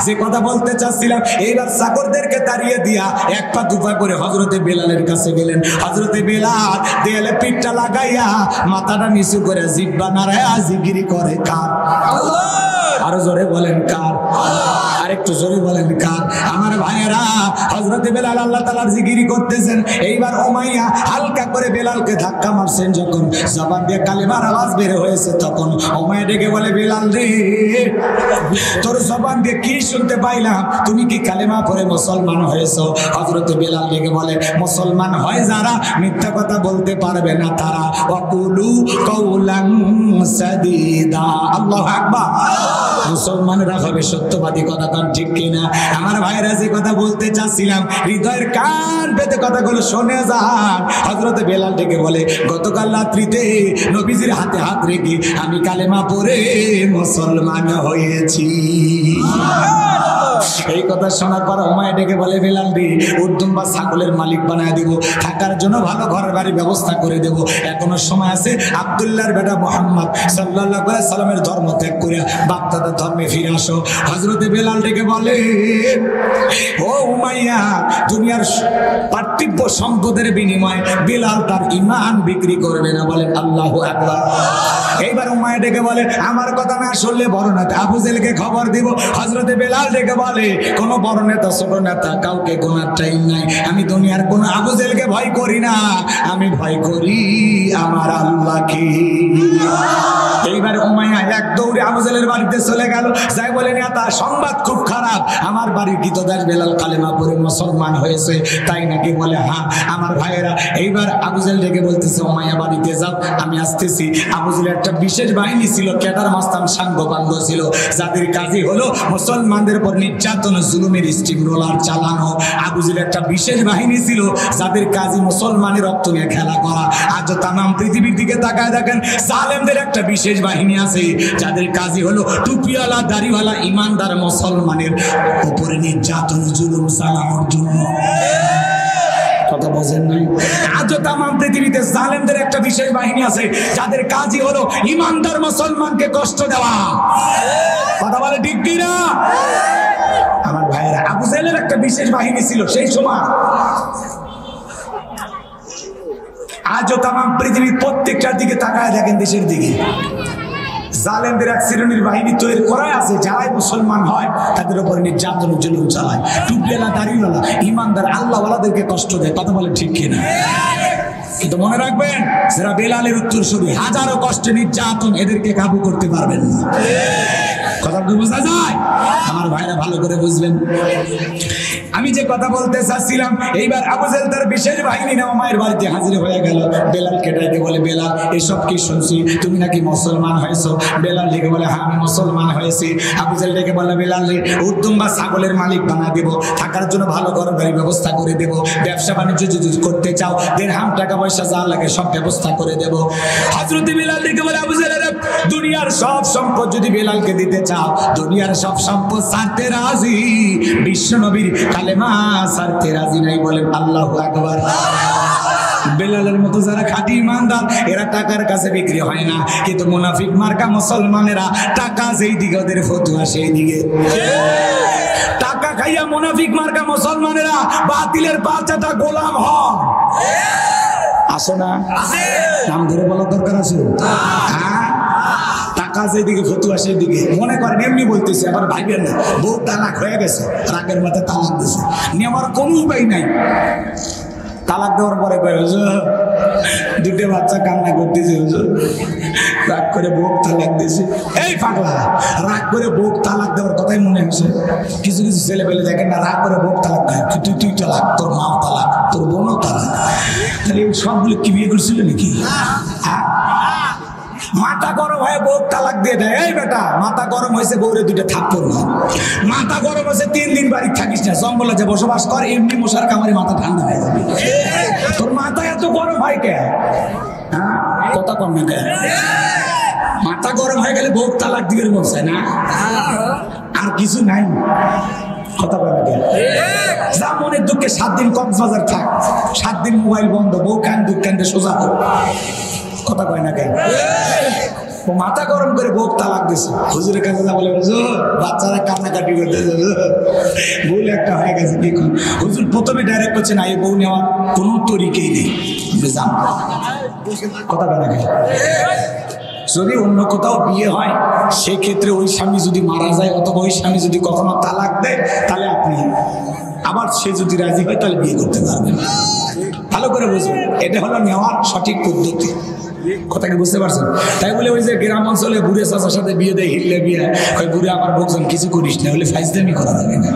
[SPEAKER 1] যে কথা বলতে চাচ্ছিলাম, এইবার চাকরদেরকে তাড়িয়ে দিয়া এক পা দুপা করে হযরতে বেলালের কাছে গেলেন। হযরতে বেলাল দেয়ালে পিঠটা লাগাইয়া মাথাটা নিচু করে জিহ্বা নাড়ায়া জিকির করে, কার? আরো জোরে বলেন কার? আরেকটু জোরে বলেন কার? আমার ভাইয়েরা, হযরতে বেলাল আল্লাহ তাআলার জিকির করতেছেন। এইবার উমাইয়া হালকা করে বেলালকে ধাক্কা মারছেন, যখন জবান দিয়ে কালেমার আওয়াজ বের হয়েছে, তখন উমাইয়া ডেকে বলে, বেলাল রে, তোর জবান দিয়ে কি শুনতে পাইলাম? তুমি কি কালেমা পড়ে মুসলমান হয়েছো? হযরতে বেলাল ডেকে বলে, মুসলমান হয় যারা মিথ্যা কথা বলতে পারবে না তারা। ওয়াকুলু কাওলান সাদীদা। আল্লাহু আকবার। মুসলমানরা হবে সত্যবাদী, কথা কান ঠিক কিনা? আমার ভাইরা, যে কথা বলতে চাচ্ছিলাম, হৃদয়ের কান পেতে কথাগুলো শুনে যান। হযরতে বেলাল ডেকে বলে, গতকাল রাত্রিতে নবীজির হাতে হাত রেখে আমি কালেমা পড়ে মুসলমান হয়েছি। এই কথা শোনার পর উমাইয়া ডেকে বলে, বেলাল রে, উর্দুম বা ছাগলের মালিক বানায় দিব, থাকার জন্য ভালো ঘর বাড়ির ব্যবস্থা করে দেব। এখনো সময় আছে। আব্দুল্লাহর বেটা মুহাম্মদ সাল্লাল্লাহু আলাইহি সাল্লামের ধর্ম ত্যাগ করে বাপদাদার ধর্মে ফিরে আসো। হযরতে বেলাল ডেকে বলে, ও উমাইয়া, দুনিয়ার পার্থিব সম্পদের বিনিময়ে বেলাল তার ঈমান বিক্রি করবে না। বলেন আল্লাহু আকবার। এইবার উমাইয়া ডেকে বলে, আমার কথা না শুনলে বড় নেতা আবু জেহেলকে খবর দিব। হযরতে বেলাল ডেকে বলে, কোন বড় নেতা ছোট নেতা কাউকে গোনার টাইম নাই। আমি দুনিয়ার কোন আবু জেহেলকে ভয় করি না, আমি ভয় করি আমার আল্লাহকে। এইবার উমাইয়া এক দৌড়ে আবু জেহেলের বাড়িতে চলে গেল, যাই বলে, নেতা সংবাদ খুব খারাপ, আমার বাড়ির গীতদাস বেলাল কালেমা পড়ে মুসলমান হয়েছে। তাই নাকি? বলে হ্যাঁ। আমার ভাইয়েরা, এইবার আবু জেহেল ডেকে বলতেছে, উমাইয়া বাড়িতে যাও, আমি আসতেছি। আবু জেহেলের একটা বিশেষ বাহিনী ছিল, কেদার মাস্তান সাঙ্গপাঙ্গ ছিল, যাদের কাজই হলো মুসলমানদের উপর নির্যাতন জুলুমের স্টিম রোলার চালানো। আবু জেহেলের একটা বিশেষ বাহিনী ছিল, যাদের কাজই মুসলমানের রক্ত নিয়ে খেলা করা। আজ তামাম পৃথিবীর দিকে তাকায় দেখেন, জালেমদের একটা বিশেষ বাহিনী আছে, যাদের কাজই হলো টুপিওয়ালা দাড়িওয়ালা ইমানদার মুসলমানের উপরে নির্যাতন জুলুম চালানোর জন্য। কথা বোঝেন নাই? আজও তামাম পৃথিবীতে জালেমদের একটা বিশেষ বাহিনী আছে, যাদের কাজই হলো ইমানদার মুসলমানকে কষ্ট দেওয়া। কথা বলে ঠিক কিনা? আমার ভাইয়েরা, আবু জেহেলের একটা বিশেষ বাহিনী ছিল সেই সময়। আজও তামাম পৃথিবীর প্রত্যেকটার দিকে তাকায় দেখেন, দেশের দিকে জালেমদের এক শ্রেণীর বাহিনী তৈরি করাই আছে, যারাই মুসলমান হয় তাদের উপরে নির্যাতনের জন্য চালায়, টুপিওয়ালা দাড়িওয়ালা ইমানদার আল্লাহওয়ালাদেরকে কষ্ট দেয়। কথা বলে ঠিক কিনা? কিন্তু মনে রাখবেন, যারা বেলালের উত্তরসূরি, হাজারো কষ্টে নির্যাতন, এদেরকে কাবু করতে পারবেন না। কথা কি বোঝা যায়? আমার ভাইরা ভালো করে বুঝবেন। আমি যে কথা বলতে চাচ্ছিলাম, এইবার আবু জেহেল তার বিশেষ বাহিনী নাও মায়ের বাড়িতে হাজির হয়ে গেল। বেলালকে ডাকে বলে, বেলাল এসব কি শুনছি, তুমি নাকি মুসলমান হয়েছো? বেলাল ডেকে বলে, হ্যাঁ আমি মুসলমান হয়েছি। আবু জেহেল ডেকে বলে, বেলাল উদ্যম বা ছাগলের মালিক বানা দেব, থাকার জন্য ভালো ঘর বাড়ির ব্যবস্থা করে দেব, ব্যবসা বাণিজ্য যদি করতে চাও দিরহাম টাকা পয়সা যা লাগে সব ব্যবস্থা করে দেব। হযরত বেলাল ডেকে বলে, আবু জেহেল দুনিয়ার সব সম্পদ যদি বেলালকে দিতে চাও, দুনিয়ার সব সম্পদ ছাড়তে রাজি, বিশ্ব নবীর কালেমা ছাড়তে রাজি নাই। বলেন আল্লাহু আকবার। বেলালের মতো যারা খাঁটি ইমানদার, এরা টাকার কাছে বিক্রি হয় না। কিন্তু মুনাফিক মার্কা মুসলমানেরা টাকা যেই দিকে ওদের ফতুয়া সেই দিকে। টাকা খাইয়া মুনাফিক মার্কা মুসলমানেরা বাতিলের পাঁচটা গোলাম হয়। আসো না? নাম ধরে বলার দরকার আছে? হ্যাঁ, টাকা যেদিকে ফতুয়া সেই দিকে। মনে করেন এমনি বলতেছে, আবার ভাইবেন না, বউ তালাক হয়ে গেছে, রাগের মাথায় তালাক দিয়েছে, নেওয়ার কোনো উপায় নাই। তালাক দেওয়ার পরে দুটো বাচ্চা কান্না করতেছে, রাগ করে বউ তালাক দিয়েছে। এই পাগলা, রাগ করে বউ তালাক দেওয়ার কথাই মনে হয়েছে। কিছু কিছু ছেলে পেলে দেখেন না, রাগ করে বউ তালাক দেয়, তুই তালাক, তোর মাও তালাক, তোর বোনও তালাক। তাহলে সবগুলো কি বিয়ে করছিল নাকি? হ্যাঁ, মাথা গরম হয়ে বউ তালাক দিয়ে দেয়। এই বেটা, মাথা গরম হয়েছে, বউরে দুইটা থাপ্পড় না। মাথা গরম হয়েছে, 3 দিন বাড়ি থাকিস না, জঙ্গলে যে বসবাস কর, এমনি মশার কামড়ে মাথা ঠান্ডা হয়ে যাবে। তোর মাথা এত গরম হয় কে? হ্যাঁ, কথা কম না কে? মাথা গরম হয়ে গেলে বউ তালাক দিকে বলছে না, আর কিছু নাই। কথা বলে কে? যা মনের দুঃখে 7 দিন কক্সবাজার থাক, 7 দিন মোবাইল বন্ধ, বউ কান দুঃখ কান্দে সোজা হোক। কথা কয় না কেন? ও মাথা গরম করে বউ তালাক দিছে। হুজুরের কাছে যা বলে, হুজুর বাচ্চারা কান্নাকাটি করতেছে, ভুল একটা হয়ে গেছে। কি হুজুর প্রথমে ডাইরেক্ট করছে না, এই বউ নেওয়ার কোনো তরিকেই নেই, জান। কথা কয় না কেন? যদি অন্য কোথাও বিয়ে হয়, সেক্ষেত্রে ওই স্বামী যদি মারা যায় অথবা ওই স্বামী যদি কখনো তালাক দেয়, তাহলে আপনি আবার সে যদি রাজি হয় তাহলে বিয়ে করতে পারবেন। ভালো করে বুঝবেন, এটা হলো নেওয়ার সঠিক পদ্ধতি। কথা কি বুঝতে পারছেন? তাই বলে ওই যে গ্রাম অঞ্চলে বুড়ে চাচার সাথে বিয়ে দেয়, হিললে বিয়ে, ওই বুড়ে আমার বলছেন কিছু করিস না, হলে ফাইজলামি করা যাবে না।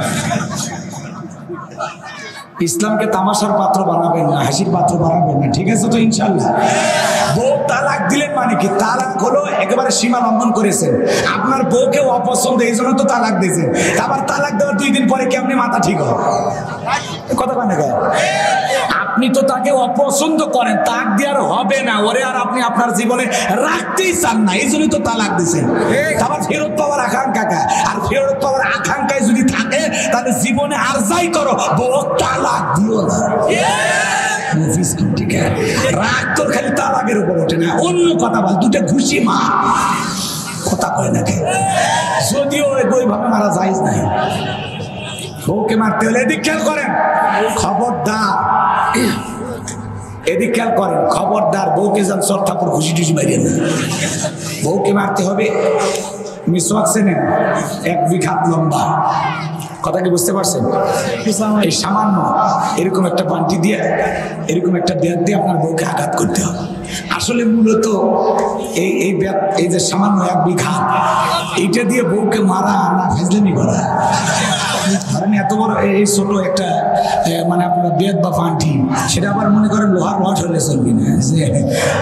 [SPEAKER 1] ইসলামকে তামাশার পাত্র বানাবেন না, হাসির পাত্র বানাবেন না, ঠিক আছে তো? ইনশাল্লাহ। বউ তালাক দিলেন মানে কি? তালাক হলো একেবারে সীমা লঙ্ঘন করেছেন। আপনার বউকে অপছন্দ, এই জন্য তো তালাক দিয়েছেন। আবার তালাক দেওয়ার 2 দিন পরে কেমনি মাথা ঠিক হয়? কথা বলে না? আপনি তো তাকে অপছন্দ করেন, তাক দেওয়ার হবে না, ওরে আর আপনি আপনার জীবনে রাখতেই চান না, এই জন্যই তো তালাক দিয়েছেন। আবার ফেরত পাওয়ার আকাঙ্ক্ষা, আর ফেরত পাওয়ার আকাঙ্ক্ষায় যদি থাকে, তাহলে জীবনে আর যাই করো, বউ তালাক দিও না। রাগ তোর খালি তালাকের উপর ওঠে না, অন্য কথা বল, দুটো ঘুষি মা। কথা কয় নাকি? যদিও ওইভাবে মারা যায় নাই, বউকে মারতে হলে এদিক খেয়াল করেন, খবরদার। এদিক খেয়াল করেন, খবরদার, বউকে যান সব ঠাকুর ঘুষি টুসি মারিয়ে না। বউকে মারতে হবে, মিসওয়াক চেনেন, 1 বিঘা লম্বা। কথা কি বুঝতে পারছেন? এই সামান্য এরকম একটা পান্টি দিয়ে, এরকম একটা ব্যাট দিয়ে আপনার বউকে আঘাত করতে হবে। আসলে মূলত এই যে সামান্য 1 বিঘা, এইটা দিয়ে বউকে মারা না ফাজলামি করা। ধরেন এত বড় এই ছোট একটা মানে আপনার বেদ বা পান্টি, সেটা আবার মনে করেন লোহার রড হলে চলবি না, যে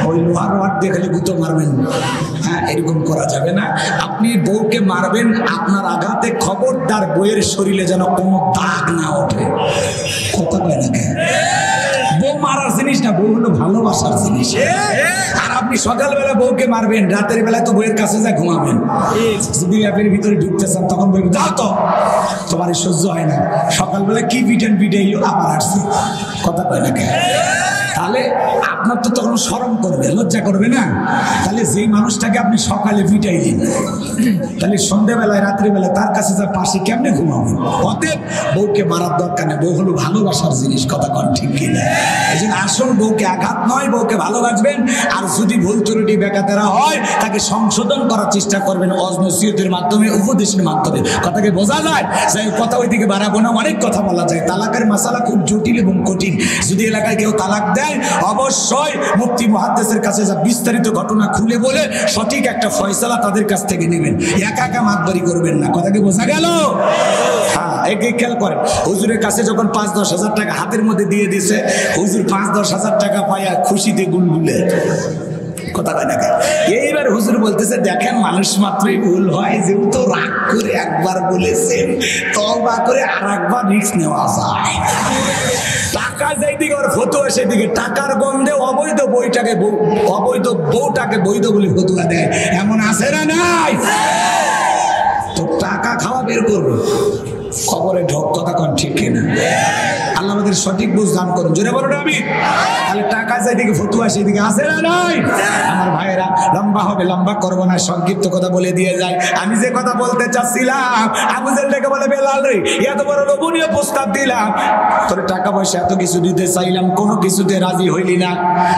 [SPEAKER 1] ওই লোহার রড দিয়ে খালি গুঁতো মারবেন, হ্যাঁ, এরকম করা যাবে না। আপনি বউকে মারবেন, আপনার আঘাতে খবরদার বউয়ের শরীরে যেন কোনো দাগ না ওঠে। কথা কয় না? বউ মারার জিনিস না, বউ হলো ভালোবাসার জিনিস। আর আপনি সকালবেলা বউকে মারবেন, রাতের বেলায় তো বউয়ের কাছে যা ঘুমাবেন। যদি ল্যাপের ভিতরে ঢুকতে চান, তখন বলবেন যাও তো, তোমার সহ্য হয় না, সকালবেলা কি পিটেন পিটাইলো, আবার আসছে। কথা কয় না? তাহলে আপনার তো তখন শরম করবে, লজ্জা করবে না? তাহলে যেই মানুষটাকে আপনি সকালে পিটাইলেন, তাহলে সন্ধ্যাবেলায় রাত্রিবেলায় তার কাছে যা পাশে কেমনে ঘুমাবেন? অতএব বউকে মারার দরকার নেই, বউ হলো ভালোবাসার জিনিস। কথা কন ঠিক কিনা? এই জন্য আসল বউকে আঘাত নয়, বউকে ভালোবাসবেন। আর যদি ভুল ত্রুটি বেকাতেরা হয়, তাকে সংশোধন করার চেষ্টা করবেন নসিহতের মাধ্যমে, উপদেশের মাধ্যমে। কথাকে বোঝা যায়? যাই কথা ওইদিকে বাড়াবো না, অনেক কথা বলা যায়। তালাকের মাসালা খুব জটিল এবং কঠিন। যদি এলাকায় কেউ তালাক দেয়, যায় অবশ্যই মুফতি মুহাদ্দিসের কাছে যা বিস্তারিত ঘটনা খুলে বলে সঠিক একটা ফয়সালা তাদের কাছ থেকে নেবেন, একা একা মাতবারি করবেন না। কথা কি বোঝা গেল? হ্যাঁ, একে খেয়াল করেন। হুজুরের কাছে যখন 5-10 হাজার টাকা হাতের মধ্যে দিয়ে দিছে, হুজুর 5-10 হাজার টাকা পাইয়া খুশিতে গুলগুলে, কথা কয় না। এইবার হুজুর বলতেছে, দেখেন মানুষ মাত্রই ভুল হয়, যেহেতু রাগ করে একবার বলেছেন, তওবা করে আর একবার রিস্ক নেওয়া যায়। টাকা যেদিকে ওর ফতুয়া সেদিকে, টাকার গন্ধে অবৈধ বউটাকে বৈধ বলে ফতুয়া দেয়, এমন আছে না নাই? তো টাকা খাওয়া বের করবো, খবরে ঢোক, কথা কন ঠিক কিনা? আল্লাহ আমাদের সঠিক বুঝ দান করুন, জোরে বলুন আমি। তাহলে টাকা যেদিকে ফতুয়া সেদিকে আছে না নাই? আমার ভাইয়েরা, লম্বা হবে, লম্বা করবো না, সংক্ষিপ্ত কথা বলে দিয়ে যায়। আমি যে কথা বলতে চাচ্ছিলাম, আবু জেহেল ডেকে বলে, বেলাল রে, এত বড় লোভনীয় প্রস্তাব দিলাম, তোর টাকা পয়সা এত কিছু দিতে চাইলাম, কোনো কিছুতে রাজি হইলি না,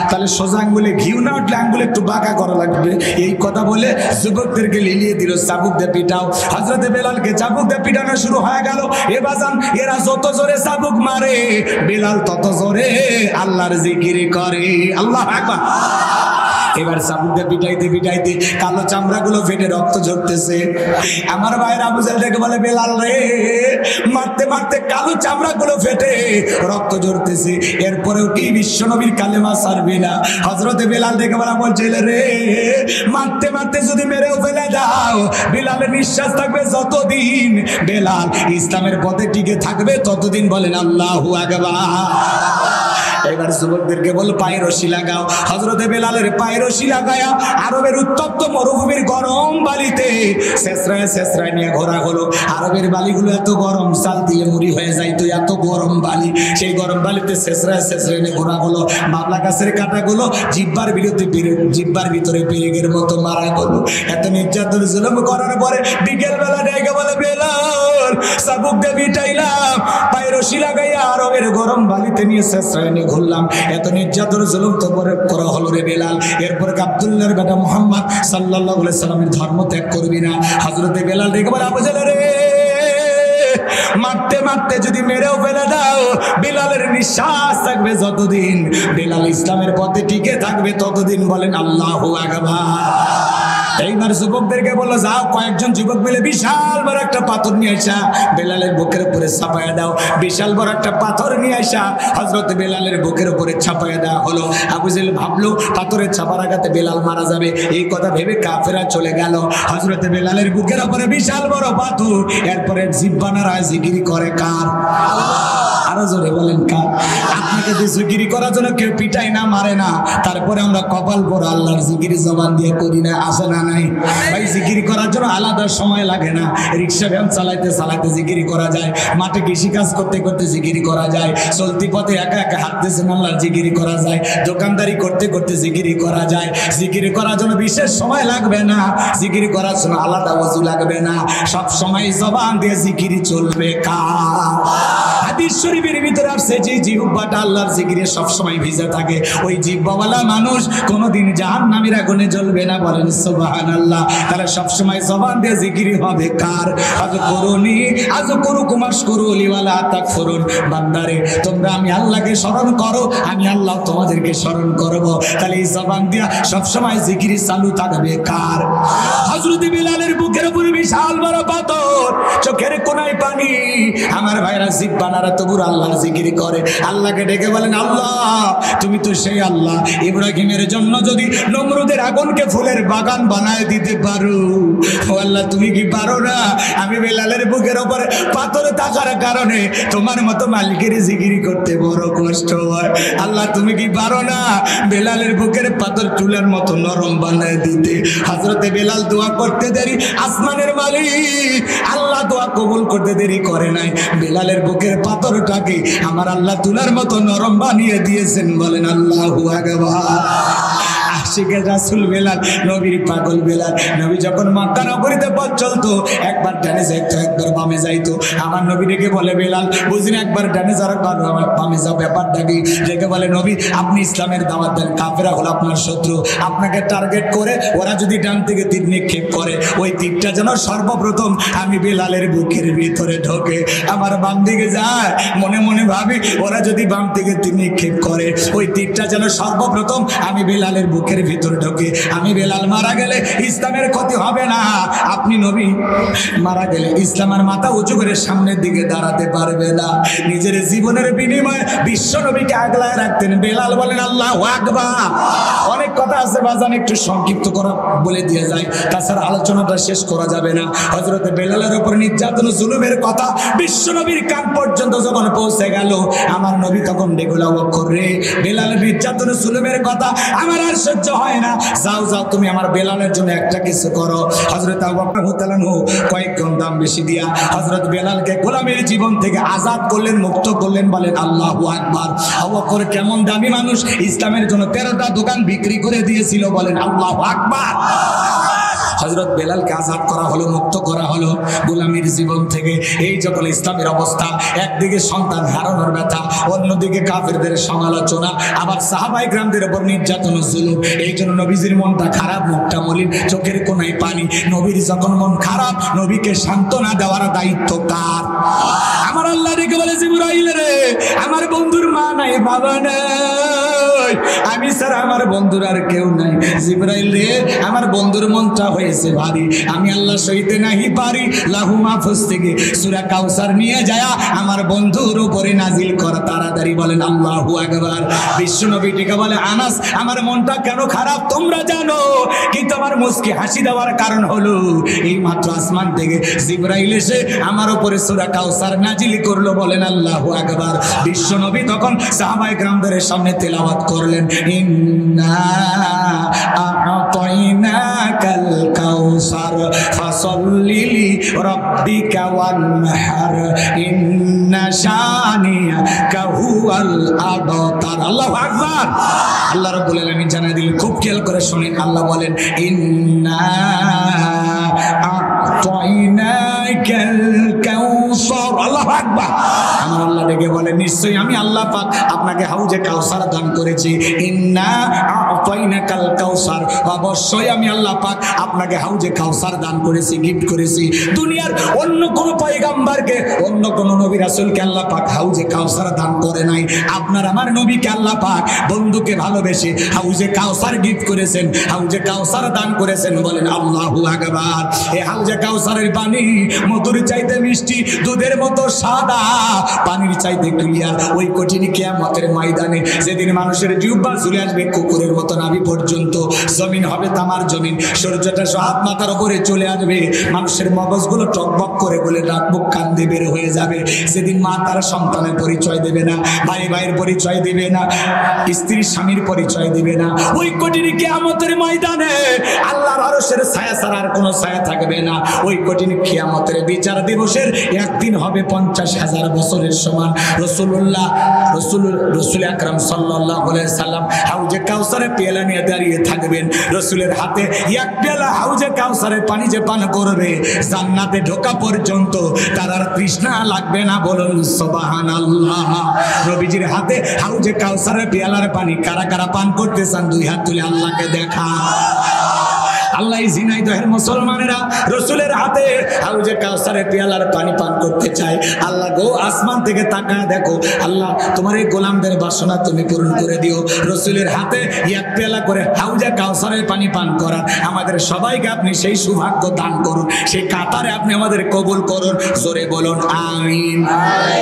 [SPEAKER 1] তাহলে সোজা আঙ্গুলে ঘিউ না উঠলে আঙ্গুলে একটু বাঁকা করা লাগবে। এই কথা বলে যুবকদেরকে লিলিয়ে দিল, চাবুক দিয়ে পিটাও। হযরতে বেলালকে চাবুক দিয়ে পিটানো শুরু হয়ে গেল। এ বাজান, এরা যত জোরে চাবুক মারে, বেলাল তত জোরে আল্লাহর জিকির করে। আল্লাহু আকবার। এবার চাবুক দিয়ে পিটাইতে পিটাইতে কালো চামড়া গুলো ফেটে রক্ত ঝরতেছে। আমার ভাইয়ের আবু জেহেল ডেকে বলে, বেলাল রে, মারতে মারতে কালো চামড়া গুলো ফেটে রক্ত ঝরতেছে, এরপরেও কি বিশ্ব নবীর কালেমা ছাড়বি না? হযরতে বেলাল ডেকে বলা বলছে, রে, মারতে মারতে যদি মেরেও ফেলে দাও, বেলালের নিঃশ্বাস থাকবে যতদিন, বেলাল ইসলামের পথে টিকে থাকবে ততদিন। বলেন আল্লাহু আকবার। এবার যুবকদেরকে বল, পায়ে রশি লাগাও। হযরতে বেলালের পায়ে রশি লাগায়া আরবের উত্তপ্ত মরুভূমির গরম বালিতে শেষরায় শেষরায় নিয়ে ঘোরা হলো। আরবের বালিগুলো এত গরম, চাল দিয়ে মুড়ি হয়ে যাইতো, এত গরম বালি। সেই গরম বালিতে শেষরায় শেষরায় নিয়ে ঘোরা হলো। বাবলা গাছের কাঁটাগুলো জিব্বার ভিতরে পেরেকের মতো মারা গেলো। এত নির্যাতন জুলুম করার পরে বিকেল বেলা ডেকে বলে, বেলাল, চাবুক দিয়ে পিটাইলাম, পায়ে রশি লাগাইয়া আরবের গরম বালিতে নিয়ে শেষরায় নিয়ে ঘুরলাম, এত নির্যাতন জুলুম তো করা হলো রে বেলাল, এরপরে আব্দুল্লাহর বেটা মুহাম্মদ সাল্লাল্লাহু আলাইহি সাল্লামের ধর্ম ত্যাগ করবি না? হযরতে বেলাল রেগে বলে, আবু জেহেল রে, মারতে মারতে যদি মেরেও ফেলে দাও, বেলালের নিঃশ্বাস থাকবে যতদিন, বেলাল ইসলামের পথে টিকে থাকবে ততদিন। বলেন আল্লাহু আকবার। এইবার যুবকদেরকে বললো, যাও, কয়েকজন যুবক মিলে বিশাল বড় একটা পাথর নিয়ে আসা বেলালের বুকের উপরে চাপায়া দাও। বিশাল বড় একটা পাথর নিয়ে আসা হযরত বেলালের বুকের উপরে চাপায়া দেওয়া হলো। আবু জেহেল ভাবলো পাথরের চাপার আঘাতে বেলাল মারা যাবে, এই কথা ভেবে কাফেরা চলে গেল। হযরত বেলালের বুকের উপরে বিশাল বড় পাথর, এরপরে জিহ্বা নাড়ায় জিকির করে কার? আরো জোরে বলেন কার? আপনাকে যে জিকির করার জন্য কেউ পিটাই না, মারে না, তারপরে আমরা কপাল পরে আল্লাহর জিকির জবান দিয়ে করি না, আসে না নাই? ভাই, জিকির করার জন্য আলাদা সময় লাগে না। রিক্সা ভ্যান চালাইতে চালাইতে জিকির করা যায়, মাঠে কৃষি কাজ করতে করতে জিকির করা যায়, চলতি পথে একা একা হাঁটতেছে আল্লাহর জিকির করা যায়, দোকানদারি করতে করতে জিকির করা যায়। জিকির করার জন্য বিশেষ সময় লাগবে না, জিকির করার জন্য আলাদা ওযু লাগবে না, সব সময় জবান দিয়ে জিকির চলবে কার? হাদিস শরীফের ভিতরে আসছে যে জিহ্বাটা আল্লাহর জিকিরে সব সময় ভিজে থাকে, ওই জিহ্বাওয়ালা মানুষ কোনোদিন জাহান্নামীর আগুনে জ্বলবে না। বলেন সুবহানাল্লাহ। তাহলে সব সময় জবান দিয়ে জিকির হবে কার? আযকুরুনি আযকুরুকুম আশকুরুলি ওয়ালা তাকফুরুন। বান্দারে, তোমরা আমি আল্লাহকে স্মরণ করো, আমি আল্লাহ তোমাদেরকে স্মরণ করব। তাহলে এই জবান দিয়া সব সময় জিকির চালু থাকবে কার? হযরত বেলালের বুকের উপরে বিশাল বড় পাথর, চোখের কোনায় পানি। আমার ভাইরা জিহ্বা নাড়া তবু আল্লাহর জিকির করে, আল্লাহকে ডেকে বলেন, আল্লাহ, তুমি তো সেই আল্লাহ, ইব্রাহিমের জন্য যদি নমরুদের আগুনকে ফুলের বাগান বানায় দিতে পারো, ও আল্লাহ, তুমি কি পারো না? আমি বেলালের বুকের উপরে পাথর থাকার কারণে তোমার মতো মালিকের জিকির করতে বড় কষ্ট হয়। আল্লাহ, তুমি কি পারো না বেলালের বুকের পাথর চুলের মতো নরম বানায় দিতে? হযরতে বেলাল দোয়া করতে দেরি, আসমানের মালিক আল্লাহ দোয়া কবুল করতে দেরি করে নাই, বেলালের বুকের পাথরটাকে আমার আল্লাহ তুলার মতো নরম বানিয়ে দিয়েছেন। বলেন আল্লাহু আকবার। আশিকের রাসূল বেলাল, নবীর পাগল বেলাল। নবী যখন মক্কা নগরীতে পথ চলতো, একবার ডানে যাইতো, একবার বামে যাইতো। আমার নবী ডেকে বলে, বেলাল বুঝি না, একবার ডানে যাও, একবার বামে যাও, ব্যাপারটা কি? ডেকে বলে, নবী আপনি ইসলামের দাওয়াত দেন, কাফেরা হলো আপনার শত্রু, আপনাকে টার্গেট করে ওরা যদি ডান থেকে তীর নিক্ষেপ করে, ওই তীরটা যেন সর্বপ্রথম আমি বেলালের বুকের ভিতরে ঢোকে। আমার বাম দিকে যায়, মনে মনে ভাবি ওরা যদি বাম থেকে তীর নিক্ষেপ করে, ওই তীরটা যেন সর্বপ্রথম আমি বেলালের বুকের ভিতরে ঢোকে। আমি বেলাল মারা গেলে ইসলামের ক্ষতি হবে না, আপনি নবী মারা গেলে ইসলামের মাথা উঁচু করে সামনের দিকে দাঁড়াতে পারবে না। নিজের জীবনের বিনিময়ে বিশ্ব নবীকে আগলায় রাখতেন। বেলাল বলেন আল্লাহু আকবার। অনেক কথা আছে বাজান, একটু সংক্ষিপ্ত করা বলে দিয়ে যায়, তাছাড়া আলোচনাটা শেষ করা যাবে না। হযরত বেলালের উপর নির্যাতন জুলুমের কথা বিশ্ব নবীর কান পর্যন্ত যখন পৌঁছে গেল, আমার নবী তখন ডেগুলা অক্ষর রে, বেলালের নির্যাতন জুলুমের কথা আমার আর সহ্য হয় না, যাও যাও তুমি আমার বেলালের জন্য একটা কিছু করো। হযরত আবু বকর রাদিয়াল্লাহু আনহু কয়েক গুণ দাম বেশি দিয়া হযরত বেলালকে গোলামের জীবন থেকে আজাদ করলেন, মুক্ত করলেন। বলেন আল্লাহু আকবার। আবু বকর কেমন দামি মানুষ, ইসলামের জন্য 13টা দোকান বিক্রি করে দিয়েছিল। বলেন আল্লাহু আকবার। হযরত বেলালকে আজাদ করা হলো, মুক্ত করা হলো গোলামীর জীবন থেকে। এই যখন ইসলামের অবস্থা, একদিকে সন্তান হারানোর ব্যথা, অন্যদিকে কাফেরদের সমালোচনা, আবার সাহাবায়ে কেরামদের উপর নির্যাতন জুলুম। এই জন্য নবীজির মনটা খারাপ, মুখটা মলিন, চোখের কোনায় পানি। নবীর যখন মন খারাপ, নবীকে সান্ত্বনা দেওয়ার দায়িত্ব কার? আমার আল্লাহ ডেকে বলে, জিবরাইল রে, আমার বন্ধুর মা নাই, বাবা নাই, আমি ছাড়া আমার বন্ধুর আর কেউ নাই। জিবরাইল রে, আমার বন্ধুর মনটা হয়েছে ভারী, আমি আল্লাহ সইতে নাহি পারি। লাহু মাহফুজ থেকে সূরা কাউসার নিয়ে যায় আমার বন্ধুর উপরে নাজিল কর তাড়াতাড়ি। বলেন আল্লাহু আকবার। বিশ্ব নবী ডেকে বলে, আনাস আমার মনটা কেন খারাপ তোমরা জানো, কিন্তু আমার মুস্কি হাসি দেওয়ার কারণ হলো এই মাত্র আসমান থেকে জিবরাইল এসে আমার উপরে সূরা কাউসার নাজিল করলো। বলেন আল্লাহু আকবার। বিশ্ব নবী তখন সাহাবায়ে কেরামদের সামনে তেলাওয়াত করলেন, ইন্না আ'তাইনাকাল কাউসার ফাসাল্লি লিরাব্বিকা ওয়ানহার ইন্না শানিয়াকা হুয়াল আবতার। আল্লাহু আকবার। আল্লাহ রাব্বুল আলামিন জানাই দিলেন, খুব খেয়াল করে শুনেন। আল্লাহ বলেন, ইন্না আ'তাইনাকাল কাউসার। আল্লাহু আকবার। আমার আল্লাহ ডেকে বলে, নিশ্চয়ই আমি আল্লাহ পাক আপনাকে হাউজে কাউসার দান করেছি। ইন্না আ'তাইনাকাল কাউসার, অবশ্যই আমি আল্লাহ পাক আপনাকে হাউজে কাউসার দান করেছি, গিফট করেছি। দুনিয়ার অন্য কোন পয়গম্বরকে, অন্য কোন নবী রাসূলকে আল্লাহ পাক হাউজে কাউসার দান করে নাই। আপনার আমার নবীকে আল্লাহ পাক বন্ধুকে ভালোবেসে হাউজে কাউসার গিফট করেছেন, হাউজে কাউসার দান করেছেন। বলেন আল্লাহু আকবার। এই হাউজে কাউসারের পানি মধুর চাইতে মিষ্টি, দুধের মতো সাদা, পানির চাইতে ক্লিয়ার। ওই কঠিন কিয়ামতের ময়দানে যেদিন মানুষের জিহ্বা ঝুলে আসবে কুকুরের মতো নাভি পর্যন্ত, জমিন হবে তামার জমিন, সূর্যটা হাত মাথার উপরে চলে আসবে, মানুষের মগজগুলো টকবক করে বলে নাক মুখ কান দিয়ে বের হয়ে যাবে। সেদিন মা তার সন্তানের পরিচয় দেবে না, ভাই ভাইয়ের পরিচয় দিবে না, স্ত্রী স্বামীর পরিচয় দিবে না। ওই কঠিন কিয়ামতের ময়দানে আল্লাহর আরশের ছায়া ছাড়া আর কোনো ছায়া থাকবে না। ওই কঠিন কিয়ামতের বিচার দিবসের একদিন হবে 50,000 বছরের সমান। রসুল আকরাম সাল্লাল্লাহু আলাইহি সাল্লাম হাউজে কাউসারে পেয়ালা নিয়ে দাঁড়িয়ে থাকবেন। রসুলের হাতে এক পেয়ালা হাউজে কাউসারের পানি যে পান করবে, জান্নাতে ঢোকা পর্যন্ত তার আর তৃষ্ণা লাগবে না। বলুন সুবহানাল্লাহ। নবীজির হাতে হাউজে কাউসারের পেয়ালার পানি কারা কারা পান করতে চান, দুই হাত তুলে আল্লাহকে দেখা। আল্লাহ ঝিনাইদহের মুসলমানেরা রসুলের হাতে হাউজে কাউসারের পেয়ালার পানি পান করতে চায়। আল্লাহ গো আসমান থেকে তাকায় দেখো, আল্লাহ তোমার এই গোলামদের বাসনা তুমি পূরণ করে দিও। রসুলের হাতে এক পেয়ালা করে হাউজে কাউসারের পানি পান করার আমাদের সবাইকে আপনি সেই সৌভাগ্য দান করুন, সেই কাতারে আপনি আমাদের কবুল করুন। জোরে বলুন আমিন।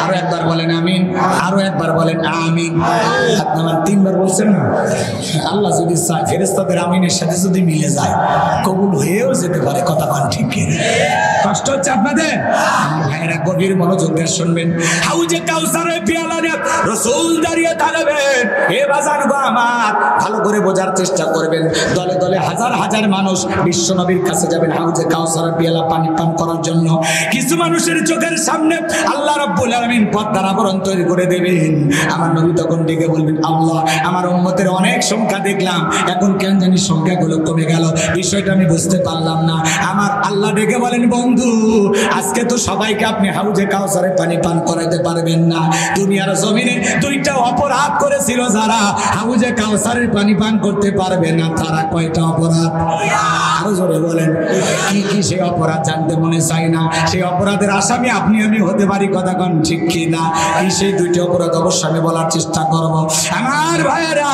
[SPEAKER 1] আরো একবার বলেন আমিন, আরো একবার বলেন আমিন। আপনারা 3 বার বলছেন না? আল্লাহ যদি চায় ফেরেশতাদের আমিনের সাথে যদি মিলে যায়, কবুল হয়েও যেতে পারে। কথা বল ঠিক কি? কষ্ট হচ্ছে আপনাদের? আমার ভাইয়েরা গভীর মনোযোগ দিয়ে শুনবেন। হাউজে কাউসারের পেয়ালা নিয়ে রাসূল দাঁড়িয়ে থাকবেন। এ বাজার গো আমার, ভালো করে বোঝার চেষ্টা করবেন। দলে দলে হাজার হাজার মানুষ বিশ্ব নবীর কাছে যাবেন হাউজে কাউসারের পেয়ালা পানি পান করার জন্য। কিছু মানুষের চোখের সামনে আল্লাহ রাব্বুল আলামিন পর্দার আবরণ তৈরি করে দেবেন। আমার নবী তখন ডেকে বলবেন, আল্লাহ, আমার উম্মতের অনেক সংখ্যা দেখলাম, এখন কেন জানি সংখ্যাগুলো কমে গেল, বিষয়টা আমি বুঝতে পারলাম না। আমার আল্লাহ ডেকে বলেন, বন্ধু, আজকে তো সবাইকে আপনি হাউজে কাউসারে পানি পান করাইতে পারবেন না। দুনিয়ার জমিনে দুইটা অপরাধ করেছিল যারা, হাউজে কাউসারের পানি পান করতে পারবে না তারা কয়টা অপরাধ? আরো জোরে বলেন, কি কি সেই অপরাধ জানতে মনে চাই না। সেই অপরাধের আসামি আপনি আমি হতে পারি, কথা কোন ঠিক কি না? কি সেই দুইটি অপরাধ অবশ্যই আমি বলার চেষ্টা করব। আমার ভাইয়েরা,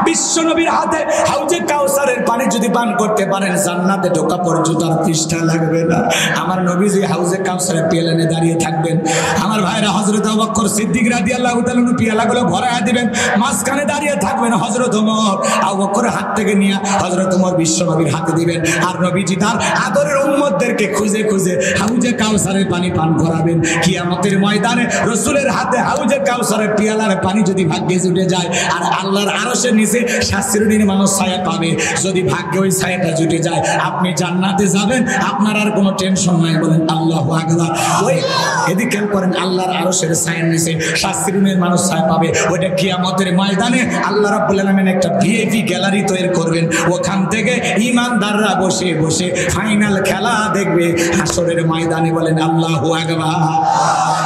[SPEAKER 1] বিশ্ব নবীর হাতে হাউজে কাউসারের পানি যদি পান করতে পারেন, জান্নাতে ঢোকা পর্যন্ত আর তৃষ্ণা লাগবে না। আমার নবীজি হাউজে কাউসারের পেয়ালানে দাঁড়িয়ে থাকবেন। আমার ভাইয়েরা, হযরত আবু বকর সিদ্দিক রাদিয়াল্লাহু তাআলা পেয়ালাগুলো ভরায় দিবেন, মাঝখানে দাঁড়িয়ে থাকবেন হযরত ওমর। আবু বকরের হাত থেকে নিয়ে হযরত ওমর বিশ্ব নবীর হাতে দিবেন, আর নবীজি তার আদরের উম্মতদেরকে খুঁজে খুঁজে হাউজে কাউসারের পানি পান করাবেন। কিয়ামতের ময়দানে রাসূলের হাতে হাউজে কাউসারের পেয়ালার পানি যদি ভাগ্যে জুটে যায়, আর আল্লাহর আরশের নিচে 7 শ্রেণীর মানুষ ছায়া পাবে, যদি ভাগ্যে ওই ছায়াটা জুটে যায়, আপনি জান্নাতে যাবেন, আপনার আর কোনো টেনশন নাই। বলেন আল্লাহু আকবার। ওই এদিকে খেয়াল করেন, আল্লাহর আরশের ছায়ার নিচে 7 শ্রেণীর মানুষ ছায়া পাবে। ওইটা কিয়ামতের ময়দানে আল্লাহ রাব্বুল আলামিন একটা ভিআইপি গ্যালারি তৈরি করবেন। ওখান থেকে ঈমানদাররা বসে বসে ফাইনাল খেলা দেখবে হাসরের ময়দানে। বলেন আল্লাহু আকবার।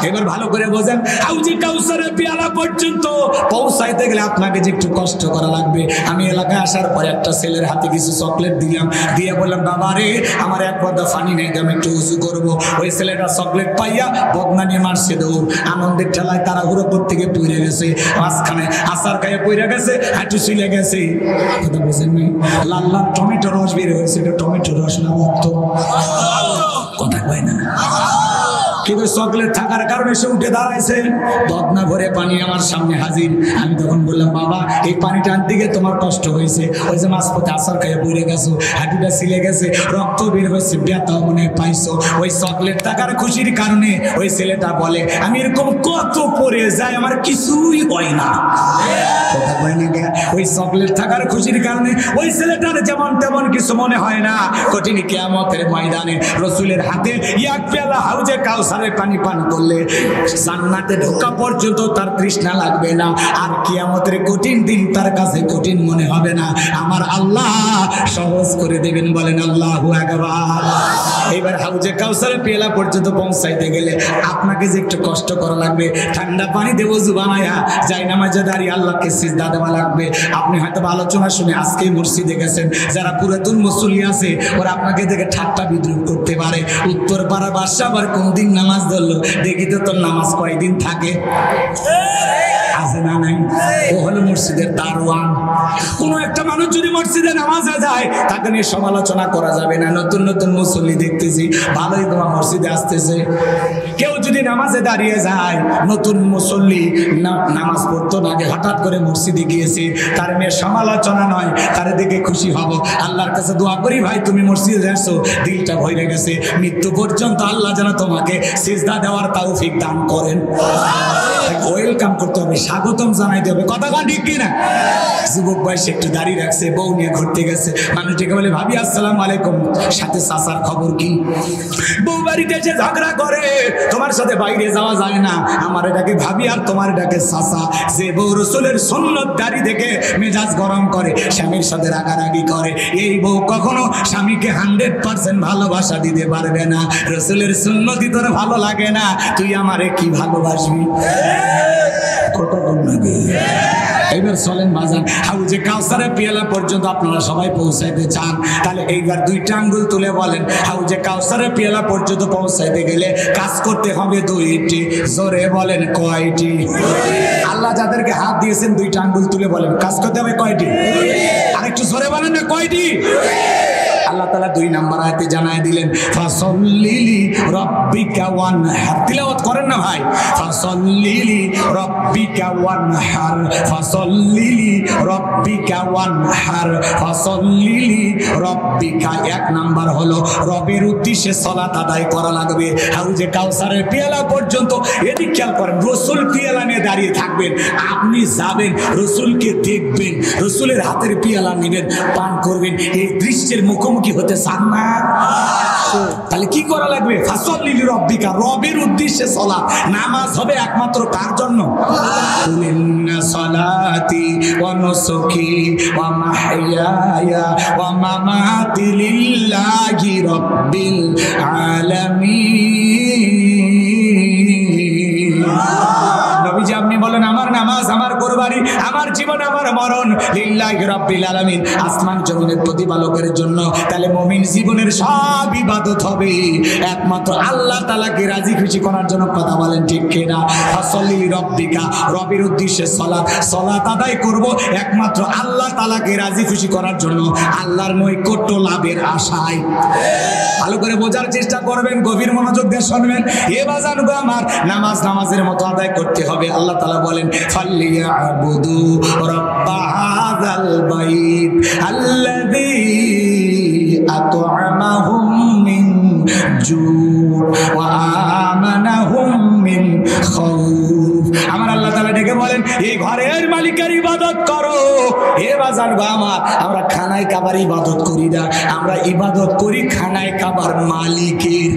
[SPEAKER 1] এবার ভালো করে বোঝেন, হাউজে কাউসারের পেয়ালা পর্যন্ত পৌঁছাইতে গেলে আপনাকে যে একটু কষ্ট করা লাগবে। আমি এলাকায় আসার পরে একটা ছেলের হাতে কিছু চকলেট দিলাম, দিয়ে বললাম, বাবা রে, আমার এক বদা পানি নেই, আমি একটু উজু করবো। ওই ছেলেটা চকলেট পাইয়া বদনা নিয়ে মারছে দৌড়, আনন্দের ঠেলায় তারা হুড়ো থেকে পড়ে গেছে, মাঝখানে আচার খাইয়ে পড়ে গেছে, হাঁটু ছিলে গেছে। কথা বুঝেন নাই? লাল লাল টমেটো রস বের হয়েছে, এটা টমেটো রস না, রক্ত। কথা কয় না, কিন্তু চকলেট থাকার কারণে সে উঠে দাঁড়াইছে, বদনা ভরে পানি আমার সামনে হাজির। আমি তখন বললাম, বাবা, এই পানিটা আনতে গিয়ে তোমার কষ্ট হয়েছে, ওই যে মাঝপথে আচার খাইয়ে পড়ে গেছো, হাঁটুটা ছিলে গেছে, রক্ত বের হয়েছে, ব্যথাও মনে পাইছো। ওই চকলেট থাকার খুশির কারণে ওই ছেলেটা বলে, আমি এরকম কত পড়ে যাই, আমার কিছুই হয় না। কথা কয় না? ওই চকলেট থাকার খুশির কারণে ওই ছেলেটার যেমন তেমন কিছু মনে হয় না। কঠিন কিয়ামতের ময়দানে রাসূলের হাতে এক পেয়ালা হাউজে কাউসারের পানি পান করলে জান্নাতে ঢোকা পর্যন্ত তার তৃষ্ণা লাগবে না, আর কিয়ামতের কঠিন দিন তার কাছে কঠিন মনে হবে না। আমার আল্লাহ সহজ করে দেবেন। বলেন আল্লাহু আকবার। এবার হাউজে কাউসারের পেয়ালা পর্যন্ত পৌঁছাইতে গেলে আপনাকে যে একটু কষ্ট করা লাগবে। ঠান্ডা পানি দেব জুবানায়া যাই নামাজে দাঁড়িয়ে আল্লাহকে সিজদা দেওয়া লাগবে। আপনি হয়তো আলোচনা শুনে আজকেই মসজিদে গেছেন, যারা পুরাতন মুসল্লি আছে ওরা আপনাকে দেখে ঠাট্টা বিদ্রুপ করতে পারে। উত্তর পাড়া বাদশা আবার কোনদিন নামাজ ধরলো, দেখি তো তোর নামাজ কয়দিন থাকে, আছে না নাই? ও হলো মসজিদের দারোয়ান। কোন একটা মানুষ যদি মসজিদে নামাজে যায়, তাকে নিয়ে সমালোচনা করা যাবে না। নতুন নতুন মুসল্লি দেখতেছি, ভালোই তোমার মসজিদে আসতেছে। কেউ যদি নামাজে দাঁড়িয়ে যায়, নতুন মুসল্লি নামাজ পড়তো না, আগে হঠাৎ করে মসজিদে গিয়েছে, তার মেয়ে সমালোচনা নয়, তার দিকে খুশি হব। আল্লাহর কাছে দোয়া করি, ভাই তুমি মসজিদে আসছো, দিলটা ভরে গেছে, মৃত্যু পর্যন্ত আল্লাহ যেন তোমাকে সিজদা দেওয়ার তৌফিক দান করেন। ওয়েলকাম করতে হবে, স্বাগতম জানাইতে হবে। কথা কন ঠিক কিনা? যুবক বয়সে একটু দাঁড়িয়ে রাখছে, বউ নিয়ে ঘুরতে গেছে, মানুষটিকে বলে, ভাবি আসসালামু আলাইকুম, সাথে চাচার খবর কি? বউ বাড়িতে এসে ঝগড়া করে, তোমার সাথে বাইরে যাওয়া যায় না, আমার এটাকে ভাবি আর তোমার এটাকে চাচা। যে বউ রাসূলের সুন্নত দাড়ি দেখে মেজাজ গরম করে, স্বামীর সাথে রাগারাগি করে, এই বউ কখনো স্বামীকে 100% ভালোবাসা দিতে পারবে না। রাসূলের সুন্নতি তোর ভালো লাগে না, তুই আমারে কি ভালোবাসবি? কতক্ষণ লাগে? এইবার চলেন বাজান, হাউজে কাউসারের পেয়ালা পর্যন্ত আপনারা সবাই পৌঁছাইতে চান, তাহলে এইবার দুইটা আঙ্গুল তুলে বলেন, হাউজে কাউসারের পেয়ালা পর্যন্ত পৌঁছাইতে গেলে কাজ করতে হবে দুইটি। জোরে বলেন কয়টি? আল্লাহ যাদেরকে হাত দিয়েছেন দুইটা আঙ্গুল তুলে বলেন, কাজ করতে হবে কয়টি? আরেকটু জোরে বলেন না, কয়টি? আল্লাহ তাআলা 2 নম্বর আয়াতে জানায় দিলেন ফাসাল্লিলি রাব্বিকা ওয়ানহার। তিলাওয়াত করেন না ভাই, ফাসাল্লিলি রাব্বিকা ওয়ানহার, ফাসাল্লিলি রাব্বিকা ওয়ানহার, ফাসাল্লিলি রাব্বিকা। 1 নাম্বার হলো রবের উদ্দেশ্যে সালাত আদায় করা লাগবে। হাউজে কাউসারের পেয়ালা পর্যন্ত এদিক খেয়াল করেন, রসুল পেয়ালা নিয়ে দাঁড়িয়ে থাকবেন, আপনি যাবেন রসুলকে দেখবেন, রসুলের হাতের পেয়ালা নেবেন, পান করবেন। এই দৃশ্যের মুখোমুখি হতে চান না? তাহলে কি করা লাগবে? ফাসাল্লিলি রাব্বিকা, রবের উদ্দেশ্যে সালাত। নামাজ হবে একমাত্র কার জন্য? ইন্না সালাতি ওয়া নুসুকি ওয়া মাহইয়ায়া ওয়া মামাতি লিল্লাহি রাব্বিল আলামিন। নবীজি আপনি বলেন আমার নামাজ, আমার কুরবানি, আমার জীবন, আমার মরণ লিল্লাহি রাব্বিল আলামিন, আসমান জমিনের প্রতিপালকের জন্য। তাহলে মুমিন জীবনের সব ইবাদত হবে একমাত্র আল্লাহ তাআলাকে রাজি খুশি করার জন্য। কথা বলেন ঠিক কিনা? ফাসাল্লি রাব্বিকা, রবের উদ্দেশ্যে সালাত আদায় করব একমাত্র আল্লাহ তাআলাকে রাজি খুশি করার জন্য, আল্লাহর নৈকট্য লাভের আশায়। ভালো করে বোঝার চেষ্টা করবেন, গভীর মনোযোগ দিয়ে শুনবেন। এ বাজান গো আমার, নামাজ নামাজের মতো আদায় করতে হবে। আল্লাহ তাআলা বলেন ফাল্লিয়াবুদু রাব্বা হাযাল বাইত আল্লাযী আত'আমাহুম মিন জু' ওয়া আমানাহুম মিন খাউফ। আমার আল্লাহ তাআলা ডেকে বলেন এই ঘরের মালিকের ইবাদত করো। হে বাজান গো আমার, আমরা খানায় কাবার ইবাদত করি না, আমরা ইবাদত করি খানায় কাবার মালিকের।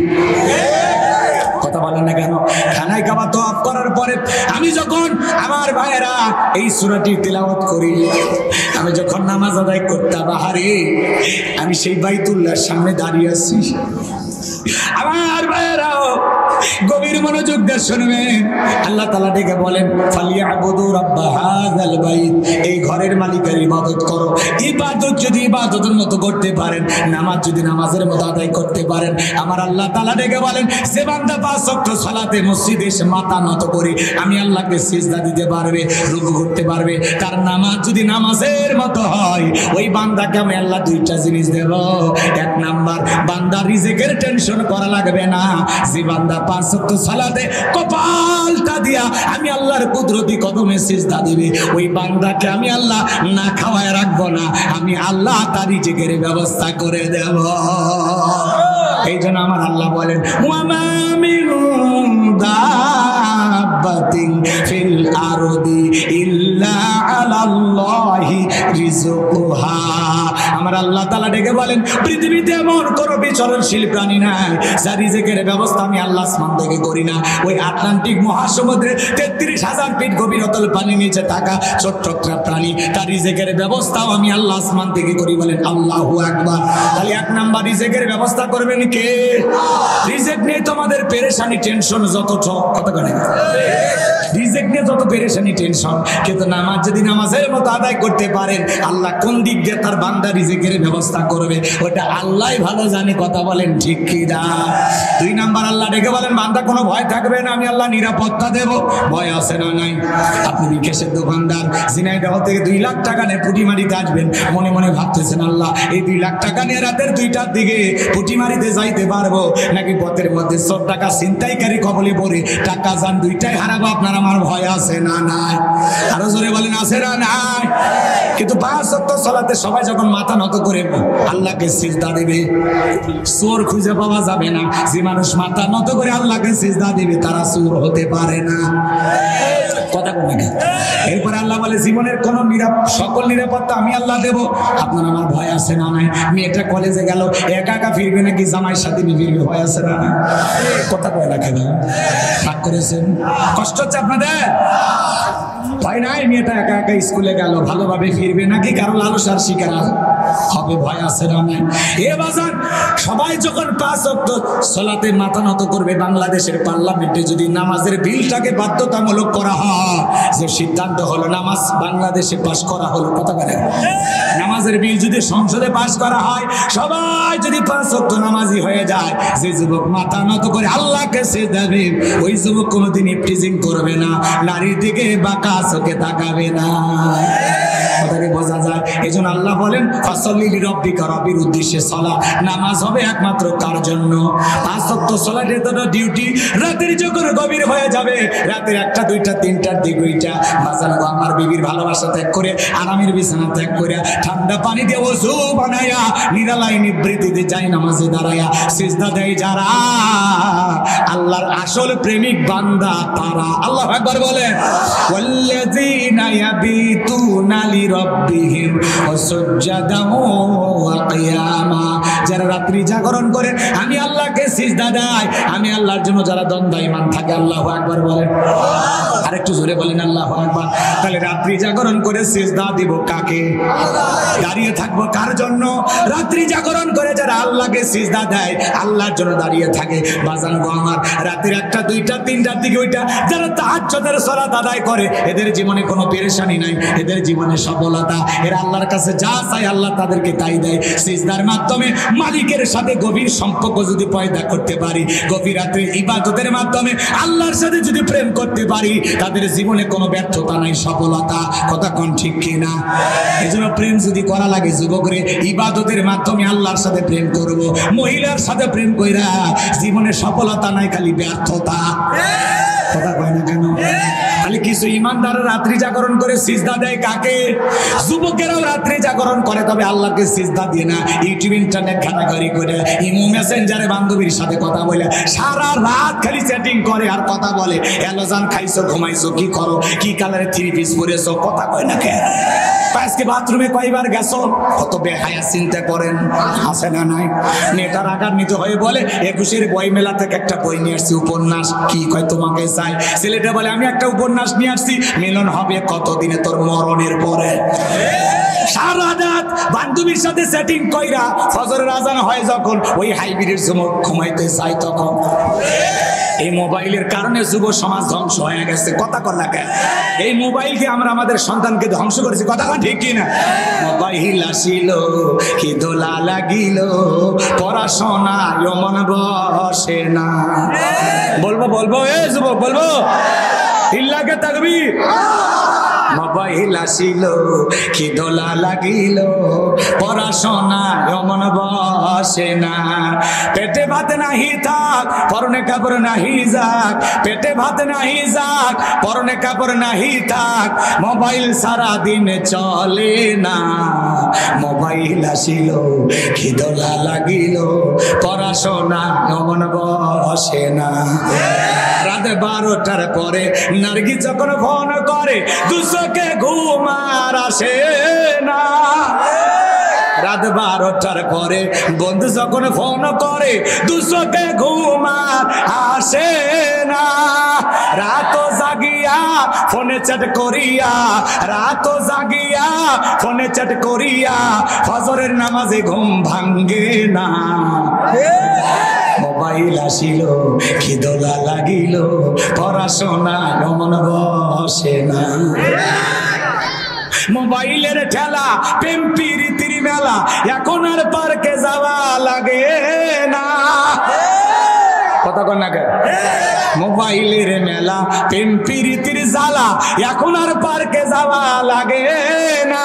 [SPEAKER 1] কথা বলেন না কেন? খানায় কাবা তওয়াফ করার পরে আমি যখন, আমার ভাইয়েরা, এই সূরাটি তেলাওয়াত করি, আমি যখন নামাজ আদায় করতাম, আহারে আমি সেই বাইতুল্লাহর সামনে দাঁড়িয়ে আছি। আমার ভাইয়েরাও গভীর মনোযোগ দিয়ে শুনবেন। আল্লাহ তাআলা ডেকে বলেন ফালিয়াবুদু রাব্বা হাযাল বাইত, এই ঘরের মালিকের ইবাদত করো। ইবাদত যদি ইবাদতের মতো করতে পারেন, নামাজ যদি নামাজের মতো আদায় করতে পারেন, আমার আল্লাহ তাআলা ডেকে বলেন যে বান্দা 5 ওয়াক্ত সালাতে মসজিদে এসে মাথা নত করে আমি আল্লাহকে সিজদা দিতে পারবে, রুকু করতে পারবে, তার নামাজ যদি নামাজের মতো হয়, ওই বান্দাকে আমি আল্লাহ 2টা জিনিস দেব। 1 নাম্বার, বান্দা রিজিকের টেনশন করা লাগবে না। যে বান্দা 5 ওয়াক্ত সালাতে কপালটা দিয়া আমি আল্লাহর কুদরতি কদমে সিজদা দিবে, ওই বান্দাকে আমি আল্লাহ না খাওয়ায় রাখবো না, আমি আল্লাহ তার রিজিকের ব্যবস্থা করে দেব। এই জন্য আমার আল্লাহ বলেন ওয়া মা মিন দাব্বাতিন ফিল আরদি ইল্লা আলাল্লাহি রিজকুহা। আমার আল্লাহ তাআলা ডেকে বলেন পৃথিবীতে এমন কোনো বিচরণশীল প্রাণী নাই যার রিজিকের ব্যবস্থা আমি আল্লাহ আসমান থেকে করি না। ওই আটলান্টিক মহাসমুদ্রে 33,000 ফিট গভীরতল পানি নিচে থাকা ছোট্ট একটা প্রাণী, তার রিজিকের ব্যবস্থাও আমি আল্লাহ আসমান থেকে করি। বলেন আল্লাহু আকবার। তাহলে 1 নাম্বার রিজিকের ব্যবস্থা করবেন কে? রিজিক নিয়ে তোমাদের পেরেশানি টেনশন যত, কথা বলেন রিজিক নিয়ে যত পেরেশানি টেনশন, কিন্তু নামাজ যদি নামাজের মতো আদায় করতে পারেন, আল্লাহ কোন দিক দিয়ে তার বান্দা রিজিকের ব্যবস্থা করবে ওটা আল্লাহই ভালো জানে। কথা বলেন ঠিক কি না? 2 নাম্বার আল্লাহ ডেকে বলেন বান্দা কোনো ভয় থাকবে না, আমি আল্লাহ নিরাপত্তা দেব। ভয় আছে না নাই? আপনি বিকাশের দোকানদার, ঝিনাইদহ থেকে 2 লাখ টাকা নিয়ে পুটিমারিতে আসবেন, মনে মনে ভাবতেছেন আল্লাহ এই 2 লাখ টাকা নিয়ে রাতের 2টার দিকে পুটিমারিতে যাইতে পারবো নাকি পথের মধ্যে 100 টাকা ছিনতাইকারী কবলে পড়ে টাকা যান 2টাই হারাবো। আপনার আমার ভয় আছে না নাই? আরো জোরে বলেন আছে না নাই? কিন্তু 5 ওয়াক্ত সালাতে সবাই যখন মাথা নত করে আল্লাহকে সিজদা দেবে, চোর খুঁজে পাওয়া যাবে না। যে মানুষ মাথা নত করে আল্লাহকে সিজদা দেবে তারা চোর হতে পারে না। কথা বলে না? এরপর আল্লাহ বলে জীবনের কোন সকল নিরাপত্তা আমি আল্লাহ দেব। আপনার আমার ভয় আছে না নাই? মেয়েটা কলেজে গেল, একা একা ফিরবে নাকি জামাইয়ের সাথে নিয়ে ফিরবে? ভয় আছে না নাই? কথা বলে না কেন? রাগ করেছেন? কষ্ট হচ্ছে আপনাদের? ভয় নাই? মেয়েটা একা একা স্কুলে গেল, ভালোভাবে ফিরবে নাকি কারো লালসার শিকার হবে? ভয় আছে না নাই? এ বাজার সবাই যখন 5 ওয়াক্ত সালাতে মাথা নত করবে, বাংলাদেশের পার্লামেন্টে যদি নামাজের বিলটাকে বাধ্যতামূলক করা হয়, যে সিদ্ধান্ত হলো নামাজ বাংলাদেশে পাস করা হলো, কথা বলে নামাজের বিল যদি সংসদে পাস করা হয়, সবাই যদি 5 ওয়াক্ত নামাজি হয়ে যায়, যে যুবক মাথা নত করে আল্লাহকে সিজদা দেবে ওই যুবক কোনোদিন ইফটিজিং করবে না, নারীর দিকে বাঁকা চোখে তাকাবে না। কথাকে বোঝা যায়। এই জন্য আল্লাহ বলেন ফাসল্লি লিরাব্বিকা, রবের উদ্দেশ্যে সালাত। নামাজ হবে একমাত্র কার জন্য? 5 ওয়াক্ত সালাতের তো ডিউটি। রাতের যখন গভীর হয়ে যাবে, রাতের 1টা 2টা 3টার দিক ওইটা বাজান গো, আমার বিবির ভালোবাসা ত্যাগ করে, আরামের বিছানা ত্যাগ করে, ঠান্ডা পানি দিয়ে ওযু বানায়া নিরালাই নিবৃত্তিতে যাই নামাজে দাঁড়ায়া সিজদা দেয় যারা, আল্লাহর আসল প্রেমিক বান্দা তারা। আল্লাহু আকবার বলেন, ওয়াল্লাযীনা ইয়াবিতুনা লিরাব্বিহিম সুজদান ওয়া কিয়ামা। যারা রাত্রি জাগরণ করে আমি আল্লাহকে সিজদা দেয়, আমি আল্লাহর জন্য যারা দণ্ডায়মান থাকে, আল্লাহু আকবার বলেন। আরেকটু জোরে বলেন আল্লাহু আকবার। তাহলে রাত্রি জাগরণ করে সিজদা দিব কাকে? দাঁড়িয়ে থাকবো কার জন্য? রাত্রি জাগরণ করে যারা আল্লাহকে সিজদা দেয়, আল্লাহর জন্য দাঁড়িয়ে থাকে। বাজান গো আমার, রাতের 1টা 2টা 3টার দিকে ওইটা যারা তাহাজ্জুদের সালাত আদায় করে, এদের জীবনে কোনো পেরেশানি নাই, এদের জীবনে সফলতা। এরা আল্লাহর কাছে যা চায় আল্লাহ তাদেরকে তাই দেয়। সিজদার মাধ্যমে মালিকের সাথে গভীর সম্পর্ক যদি পয়দা করতে পারি, গভীর রাতে ইবাদতের মাধ্যমে আল্লাহর সাথে যদি প্রেম করতে পারি, তাদের জীবনে কোনো ব্যর্থতা নাই, সফলতা। কথা কোন ঠিক কিনা? এজন্য প্রেম যদি করা লাগে যুবকরে, ইবাদতের মাধ্যমে আল্লাহর সাথে প্রেম করব। মহিলার সাথে প্রেম কইরা জীবনে সফলতা নাই, খালি ব্যর্থতা। কথা কয় না কেন? খালি কিছু ইমানদাররা রাত্রি জাগরণ করে সিজদা দেয় কাকে? যুবকেরাও রাত্রি জাগরণ করে, তবে আল্লাহকে সিজদা দিয়ে না। ইউটিউব ইন্টারনেট ঘাটাঘাটি করে, ইমো মেসেঞ্জারে বান্ধবীর সাথে কথা বলে সারা রাত খালি চ্যাটিং করে আর কথা বলে। অ্যালোজান খাইছো, ঘুমাইছো, কি করো, কি কালারে 3 পিস পরেছো, কথা কয় না কেন? আজকে বাথরুমে কয়বার গেছো? কত বেহায়া চিন্তা করেন, আছে না নাই? নেতার আকার নিতে হয়ে বলে 21-এর বই মেলা থেকে একটা বই নিয়ে আসছি, উপন্যাস। কি কয় তোমাকে চাই? ছেলেটা বলে আমি একটা উপন্যাস নিয়ে আসছি, মিলন হবে কতদিনে? তোর মরণের পরে। সারা রাত বান্ধবীর সাথে সেটিং কইরা ফজরের আজান হয় যখন, ওই হাইব্রিড যুবক ঘুমাইতে যায় তখন। এই মোবাইলের কারণে যুব সমাজ ধ্বংস হয়ে গেছে। কথা কর না কেন? এই মোবাইলকে আমরা আমাদের সন্তানকে ধ্বংস করেছি। কথা কন ঠিক কিনা? মোবাইল আসিল কি দোলা লাগিল, পড়াশোনা মন বসে না। বলবো এ যুবক, বলবো ইল্লাকে তাকবীর। মোবাইল আসিল কি দোলা লাগিল, পড়াশোনা মন বসে না। পেটে ভাত নাহি থাক, পরনে কাপড় নাহি যাক, পেটে ভাত নাহি যাক, পরনে কাপড় নাহি থাক, মোবাইল সারা দিন চলে না। মোবাইল আসিল কি দোলা লাগিল, পড়াশোনা মন বসে না। রাত 12টার পরে নার্গি যখন ফোন করে, দুশোকে ঘুমার আসে না। রাত 12টার পরে বন্ধু যখন ফোন করে, দুশোকে ঘুমার আসে না। রাত জাগিয়া ফোনে চ্যাট করিয়া, রাত জাগিয়া ফোনে চ্যাট করিয়া, ফজরের নামাজে ঘুম ভাঙ্গে না। মোবাইল আসিল কি দোলা লাগিল, পড়াশোনা মন বসে না। মোবাইলের ঠেলা, প্রেম প্রীতির মেলা, এখন আর পার্কে যাওয়া লাগে না। কথা কন না কেন? মোবাইলের মেলা, প্রেম প্রীতির জ্বালা, এখন আর পার্কে যাওয়া লাগে না।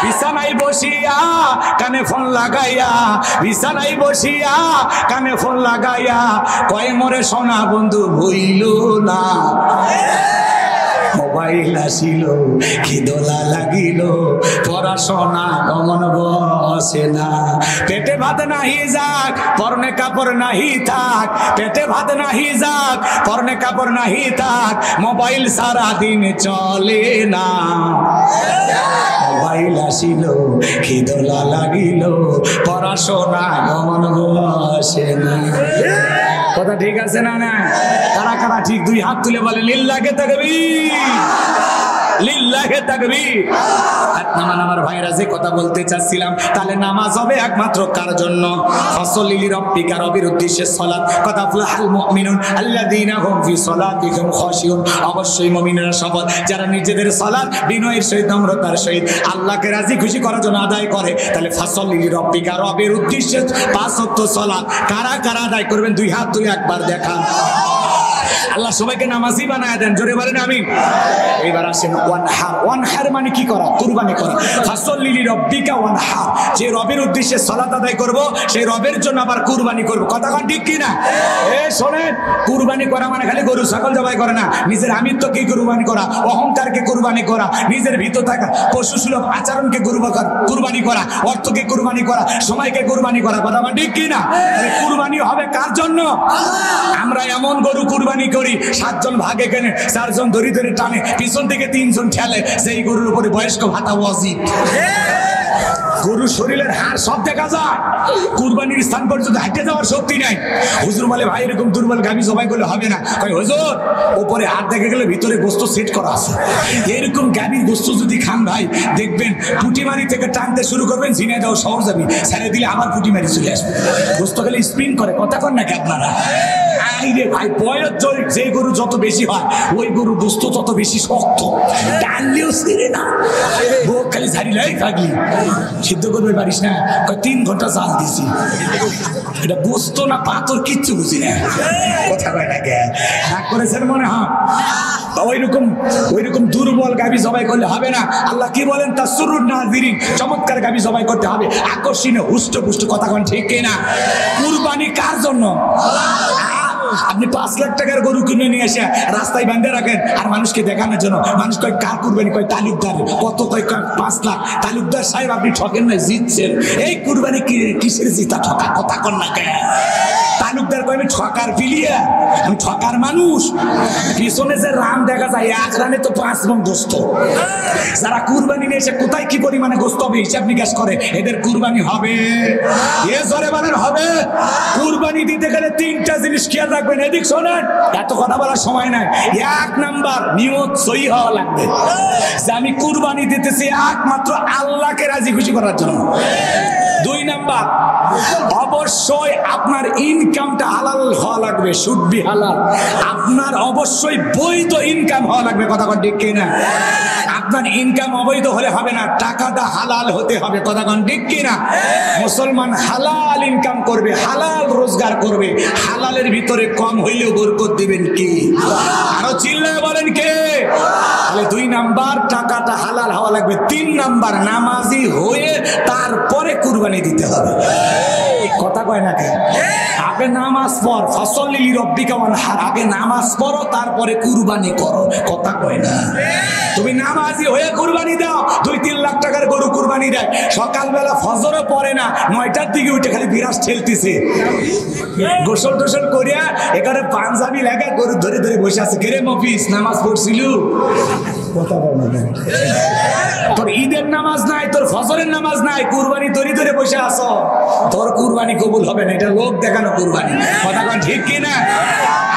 [SPEAKER 1] বিছানায় বসিয়া কানে ফোন লাগাইয়া, বিছানায় বসিয়া কানে ফোন লাগাইয়া, কয় মোরে সোনা বন্ধু ভুইল না। মোবাইল আসিল কি দোলা লাগিল, পড়াশোনা মন বসে না। পেটে ভাত নাহি যাক, পরনে কাপড় নাহি থাক, পেটে ভাত নাহি যাক, পরনে কাপড় নাহি থাক, মোবাইল সারা দিন চলে না। মোবাইল আসিল কি দোলা লাগিল, পড়াশোনা মন বসে না। কথা ঠিক আছে না? না কারা কারা ঠিক? 2 হাত তুলে বলে লিল্লাহে তাকবীর, লিল্লাহে তাকবীর। হাত নামান আমার ভাইরা, যে কথা বলতে চাচ্ছিলাম, তাহলে নামাজ হবে একমাত্র কার জন্য? ফাসল্লি লিরাব্বিকা, রবের উদ্দেশ্যে সালাত। কথা আফলাহাল মুমিনুন আল্লাযীনা হুম ফি সালাতিহিম খাশিউন। অবশ্যই মুমিনেরা সফল যারা নিজেদের সালাত বিনয়ের সহিত, নম্রতার সহিত আল্লাহকে রাজি খুশি করার জন্য আদায় করে। তাহলে ফাসল্লি লিরাব্বিকা, রবের উদ্দেশ্যে 5 ওয়াক্ত সালাত কারা কারা আদায় করবেন? 2 হাত তুলে একবার দেখান। আল্লাহ সবাইকে নামাজি বানায় দেন, জোরে বলেন আমিন। এবার আসেন ওয়ানহার। ওয়ানহার মানে কি করা? কুরবানি করা। ফাসল্লি লিরাব্বিকা ওয়ানহার, যে রবের উদ্দেশ্যে সালাত আদায় করব সেই রবের জন্য আবার কুরবানি করব। কথা কোন ঠিক কি না? শোনেন, কুরবানি করা মানে খালি গরু ছাগল জবাই করে না, নিজের আমিত্বকে কুরবানি করা, অহংকারকে কুরবানি করা, নিজের ভিতর থাকা পশু সুলভ আচরণকে কুরবানি করা, অর্থকে কুরবানি করা, সময়কে কুরবানি করা। কথা কোন ঠিক কি না? কুরবানি হবে কার জন্য? আমরা এমন গরু কুরবানি করি 7 জন ভাগে কেনে, 4 জন ধরে ধরে টানে, পিছন থেকে 3 জন ঠেলে, সেই গরুর উপরে বয়স্ক ভাতা ওয়াজিব। গরুর শরীরের হাড় সব দেখা যায়, কুরবানির স্থান পর্যন্ত হাঁটে যাওয়ার শক্তি নাই। হুজুর বলে ভাই এরকম দুর্বল গাভী জবাই করলে হবে না। কই হুজুর, উপরে হাত দেখে গেলে ভিতরে গোস্ত সেট করা আছে। এরকম গাভীর গোস্ত যদি খান ভাই, দেখবেন পুটিমারি থেকে টানতে শুরু করবেন, ঝিনাই যাওয়া সহজ যাবি, ছেড়ে দিলে আবার পুটিমারি চলে আসবে। গোস্ত খেলে স্পিন করে। কথা কন নাকি আপনারা? আইরে ভাই, বয়স যে গরু যত বেশি হয় ওই গরু গোস্ত তত বেশি শক্ত, টানলেও ছেড়ে না। ও খালি ঝাড়িলাই থাকলি সিদ্ধ করবে পারিস না। 3 ঘন্টা জাল দিছি, এটা গোস্ত না পাথর কিচ্ছু বুঝি না। কথা কয় না কে? রাগ করেছেন মনে হয়? ওইরকম দুর্বল গাভী জবাই করলে হবে না। আল্লাহ কি বলেন? তাসরুন নাযিরিন, চমৎকার গাভী জবাই করতে হবে, আকর্ষণীয় হুষ্ট-পুষ্ট। কথা কোন ঠিক কিনা? কুরবানি কার জন্য? আপনি 5 লাখ টাকার গরু কিনে নিয়ে এসে রাস্তায় বাঁধে রাখেন আর মানুষকে দেখানোর জন্য। মানুষ কয় কার কুরবানি? কয় তালুকদার। কত? কয় 5 লাখ। তালুকদার সাহেব আপনি ঠকেন না, জিতছেন। এই কুরবানি কিসের জিতা ঠকা? কথা কন না কেন? তালুকদার কয় আমি ঠকার পিলিয়া, আমি ঠকার মানুষ। পিছনে যে রান দেখা যায়, 1 রানে তো 5 মণ গোস্ত। যারা কুরবানি নিয়ে এসে কোথায় কি পরিমাণে গোস্ত হবে হিসাব নিকাশ করে, এদের কুরবানি হবে। এ জোরে বলেন হবে। কুরবানি দিতে গেলে 3টা জিনিস খেয়াল রাখবেন। এদিক শোনেন, এত কথা বলার সময় নাই। 1 নাম্বার, নিয়ত সহি হওয়া লাগবে যে আমি কুরবানি দিতেছি একমাত্র আল্লাহকে রাজি খুশি করার জন্য। 2 নাম্বার, অবশ্যই আপনার ইনকামটা হালাল হওয়া লাগবে, শুড বি হালাল। আপনার অবশ্যই বৈধ ইনকাম হওয়া লাগবে। কথা কোন ঠিক কিনা? আপনার ইনকাম অবৈধ হলে হবে না, টাকাটা হালাল হতে হবে। কথা কোন ঠিক কিনা? মুসলমান হালাল ইনকাম করবে, হালাল রোজগার করবে, হালালের ভিতরে কম হইলেও বরকত দিবেন কি? আরো চিল্লায় বলেন কে? তাহলে 2 নাম্বার, টাকাটা হালাল হওয়া লাগবে। 3 নাম্বার, নামাজি হয়ে তারপরে কুরবানি দিতে হবে। কথা কয় না কে? আগে নামাজ পড়, ফাসল্লি লিরাব্বিকা ওয়ানহার, আগে নামাজ পড়ো তারপরে কুরবানি করো। কথা কয় না? তুমি নামাজি হয়ে কুরবানি দাও, 2-3 লাখ টাকার গরু কুরবানি দেয়, সকালবেলা ফজরও পড়ে না, 9টার দিকে উঠে খালি বিরাস ঠেলতেছে, গোসল টোসল করিয়া এখানে পাঞ্জাবি লাগা গরু ধরে ধরে বসে আছে। কেরে মফিস, নামাজ পড়ছিল? কথা বল না। তোর ঈদের নামাজ নাই, তোর ফজরের নামাজ নাই, কুরবানি ধরে ধরে বসে আসো, তোর কুরবানি কবুল হবে না। এটা লোক দেখানো কুরবানি। কথা কোন ঠিক কি না?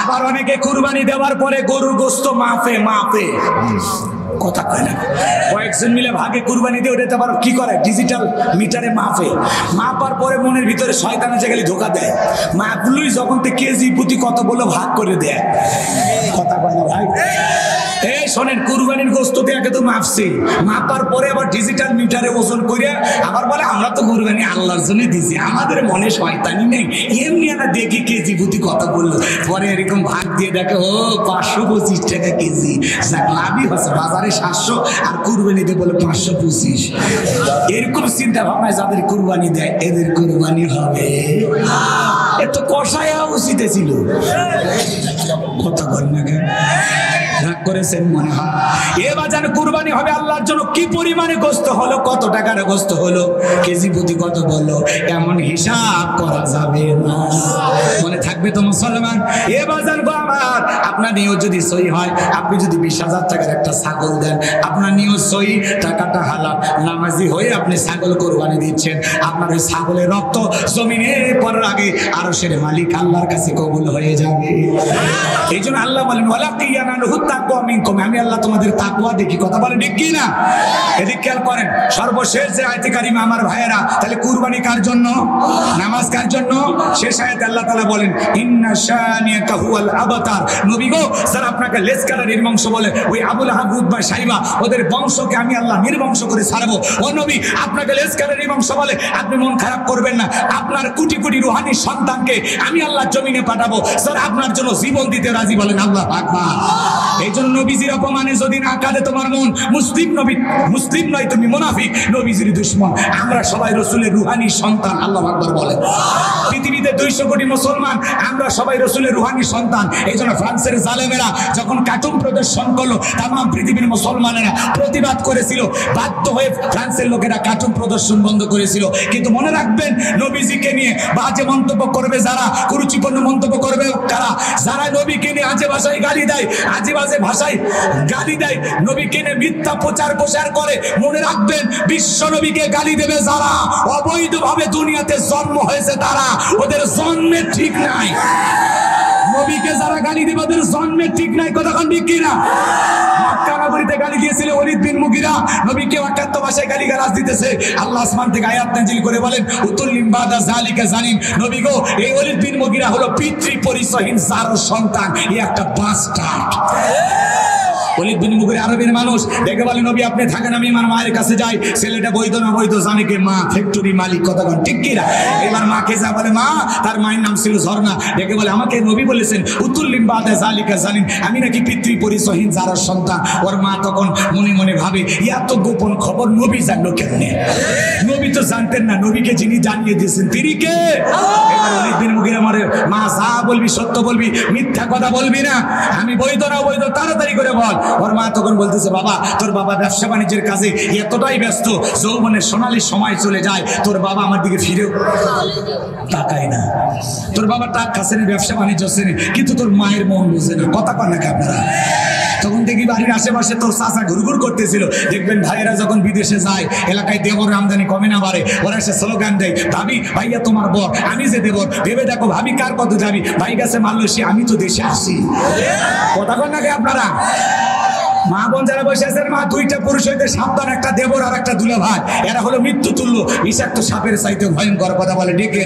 [SPEAKER 1] আবার অনেকে কুরবানি দেওয়ার পরে গরুর গোস্ত মাপে। কথা কয় না। কয়েকজন মিলে ভাগে কুরবানি দিয়ে ওটা আবার কি করে, ডিজিটাল মিটারে মাপার পরে মনের ভিতরে শয়তান এসে গেলে ধোকা দেয়। মাপলুই যখন তো কেজি প্রতি কত বলে ভাগ করে দেয়। কথা কয় না ভাই? এই শোনেন, কুরবানির গোস্ত দিয়ে তো মাপছি, মাপার পরে আবার ডিজিটাল মিটারে ওজন করে আবার বলে আমরা তো কুরবানি আল্লাহর জন্য দিছি, আমাদের মনে শয়তানি নেই। এমনি আমরা দেখি কেজি প্রতি কত বললো, পরে এরকম ভাগ দিয়ে দেখে ও 525 টাকা কেজি। লাভই হচ্ছে, বাজারে 700 আর কুরবানিতে বলে 525। এরকম চিন্তা ভাবনায় যাদের কুরবানি দেয় এদের কুরবানি হবে। এত কষায়া উচিত ছিল। কথা বল না কেন? রাগ করেছেন মনে হয়? এবার যেন কুরবানি হবে আল্লাহর জন্য, কি পরিমাণে গোস্ত হলো, কত টাকার গোস্ত হলো, কেজি প্রতি কত বললো, এমন হিসাব করা যাবে না। মনে থাকবে তো মুসলমান? এবার জানবো আমার আপনার নিয়ত যদি সহি হয়, আপনি যদি 20,000 টাকার একটা ছাগল দেন, আপনার নিয়ত সহি, টাকাটা হালাল, নামাজি হয়ে আপনি ছাগল কুরবানি দিচ্ছেন, আপনার ওই ছাগলের রক্ত জমিনে পড়ার আগে আরশের মালিক আল্লাহর কাছে কবুল হয়ে যাবে। এই জন্য আল্লাহ বলেন ওয়ালা কিয়ানালহু তাকওয়া মিনকুম, আমি আল্লাহ তোমাদের তাকওয়া দেখি। কথা বলে ঠিক কি না? এদিক খেয়াল করেন, সর্বশেষ যে আয়াতে কারিমা আমার ভাইয়েরা, তাহলে কুরবানি কার জন্য? নামাজ কার জন্য? শেষ আয়াতে আল্লাহ তাআলা বলেন ইন্না শানিয়াকা হুয়াল আবতার। নবী গো, যারা আপনাকে লেজ কাটা নির্বংশ বলে, ওই আবু লাহাব, উতবা, সাইবা, ওদের বংশকে আমি আল্লাহ নির্বংশ করে ছাড়বো। ও নবী, আপনাকে লেজ কাটা নির্বংশ বলে, আপনি মন খারাপ করবেন না। আপনার কোটি কোটি রুহানি সন্তানকে আমি আল্লাহ জমিনে পাঠাবো, যারা আপনার জন্য জীবন দিতে রাজি। বলেন আল্লাহু আকবার। এই জন্য নবীজির অপমানে যদি না কাঁদে তোমার মন, মুসলিম নবী, মুসলিম নয় তুমি মুনাফিক, নবীজির দুশমন। আমরা সবাই রাসূলের রুহানি সন্তান। আল্লাহু আকবার বলেন। পৃথিবীতে 200 কোটি মুসলমান, আমরা সবাই রাসূলের রুহানি সন্তান। এই জন্য ফ্রান্সের জালেমেরা যখন কার্টুন প্রদর্শন করলো, তামাম পৃথিবীর মুসলমানেরা প্রতিবাদ করেছিল। বাধ্য হয়ে ফ্রান্সের লোকেরা কার্টুন প্রদর্শন বন্ধ করেছিল। কিন্তু মনে রাখবেন, নবীজিকে নিয়ে বাজে মন্তব্য করবে যারা, কুরুচিপূর্ণ মন্তব্য করবে কারা, যারা নবীকে নিয়ে আজে ভাষায় গালি দেয়, আজে বাজে ভাষায় গালি দেয়, নবীকে নিয়ে মিথ্যা প্রচার করে, মনে রাখবেন, বিশ্ব নবীকে গালি দেবে যারা, অবৈধভাবে দুনিয়াতে জন্ম হয়েছে তারা, ওদের জন্মের ঠিক নাই। নবীকে যারা গালি দেবে ওদের জন্মের ঠিক নাই। কথা কোন ঠিক কিনা? মক্কা নগরীতে গালি দিয়েছিল ওলীদ বিন মুগিরা, নবীকে অকাত্য ভাষায় গালিগালাজ দিতেছে। আল্লাহ আসমান থেকে আয়াত নাযিল করে বলেন উতুল্লিম বাদা যালিকা জানিম। নবী গো, এই ওলীদ বিন মুগিরা হলো পিতৃ পরিচয়হীন জারো সন্তান, এই একটা বাস্টার্ড। ওলীদ বিন মুগিরা আরবের মানুষ, দেখে বলে নবী আপনি থাকেন, আমি আমার মায়ের কাছে যাই, ছেলেটা বৈধ না বৈধ জানে কে? মা ফ্যাক্টরি মালিক। কথা বলেন ঠিক কিনা? এবার মাকে যা বলে, মা, তার মায়ের নাম ছিল ঝর্ণা, দেখে বলে আমাকে নবী বলেছেন উতুল্লিম বাদা যালিকা জানিম, আমি নাকি পিতৃ পরিচয়হীন যারা সন্তান। ওর মা তখন মনে মনে ভাবে, এত গোপন খবর নবী জানলো কেমনে? নবী তো জানতেন না, নবীকে যিনি জানিয়ে দিয়েছেন তিনি কে? এবার ওলীদ বিন মুগিরা মারে, মা যা বলবি সত্য বলবি, মিথ্যা কথা বলবি না, আমি বৈধ না বৈধ তাড়াতাড়ি করে বল। ওর মা তখন বলতেছে, বাবা, তোর বাবা ব্যবসা বাণিজ্যের কাজে এতটাই ব্যস্ত, যৌবনের সোনালী সময় চলে যায়, তোর বাবা আমার দিকে ফিরেও তাকায় না। তোর বাবা টাক খাচ্ছে না, ব্যবসা বাণিজ্য হচ্ছে না, কিন্তু তোর মায়ের মন বুঝে না। কথা কন নাকি আপনারা? তখন দেখি বাড়ির আশেপাশে তোর চাচা ঘুরঘুর করতেছিল। দেখবেন ভাইয়েরা যখন বিদেশে যায়, এলাকায় দেবর আমদানি কমে না বাড়ে, ওরা এসে স্লোগান দেয়, ভাবি ভাইয়া তোমার বর, আমি যে দেবর, ভেবে দেখো ভাবি কার কত যাবি, ভাই গেছে মালয়েশিয়া, আমি তো দেশে আসি। কথা কন নাকি আপনারা? মা বোন যারা বসে আছেন, মা, দুইটা পুরুষ হইতে সাবধান, একটা দেবর আর একটা দুলা ভাই, এরা হলো মৃত্যু তুল্য, বিষাক্ত সাপের চাইতে ভয়ঙ্কর। কথা বলে ডেকে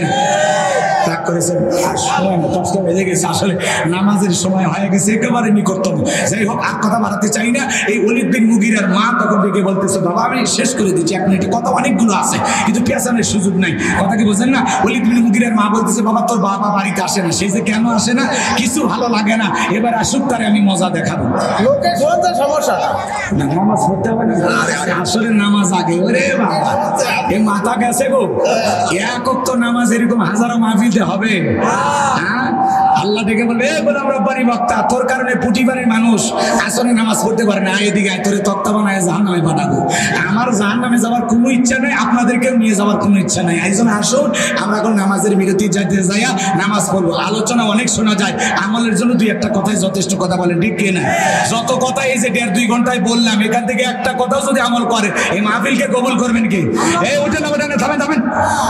[SPEAKER 1] রাগ করেছেন, আর সময় না, 10টা বেজে গেছে, আসলে নামাজের সময় হয়ে গেছে, একেবারে নিকটতম। যাই হোক, আর কথা বাড়াতে চাই না। এই ওলীদ বিন মুগিরার মা তখন ডেকে বলতেছে, বাবা আমি শেষ করে দিচ্ছি, 1 মিনিটে কথা অনেকগুলো আছে, কিন্তু পেছানোর সুযোগ নাই। কথা কি বোঝেন না? ওলীদ বিন মুগিরার মা বলতেছে, বাবা তোর বাবা বাড়িতে আসে না। সে যে কেন আসে না, কিছু ভালো লাগে না, এবার আসুক, তারে আমি মজা দেখাবো।
[SPEAKER 3] সমস্যা
[SPEAKER 1] না, নামাজ পড়তে হবে না, আসলে নামাজ আগে। ওরে বাবা, এ মাথা গেছে গো, এক ওয়াক্ত নামাজ এরকম হাজারো মাহফিলে হবে? হ্যাঁ, আল্লাহ ডেকে বলবে, এ গোলাম রব্বানি বক্তা, তোর কারণে পুটিবাড়ির মানুষ আসলে নামাজ পড়তে পারে না, এদিকে তোরে তক্তা বানায় জাহান্নামে পাঠাবো। আমার জাহান্নামে যাওয়ার কোনো ইচ্ছা নেই, আপনাদেরকেও নিয়ে যাওয়ার কোনো ইচ্ছা নেই। একজন আসুন, আমরা এখন নামাজের বিরতি যাইতে যাইয়া নামাজ পড়বো। আলোচনা অনেক শোনা যায়, আমলের জন্য 2-1টা কথাই যথেষ্ট। কথা বলেন ঠিক কিনা? যত কথা এই যে 1.5-2 ঘন্টায় বললাম, এখান থেকে একটা কথাও যদি আমল করে, এই মাহফিলকে কবুল করবেন কি? এই উঠে না, ওঠে না, থামেন থামেন।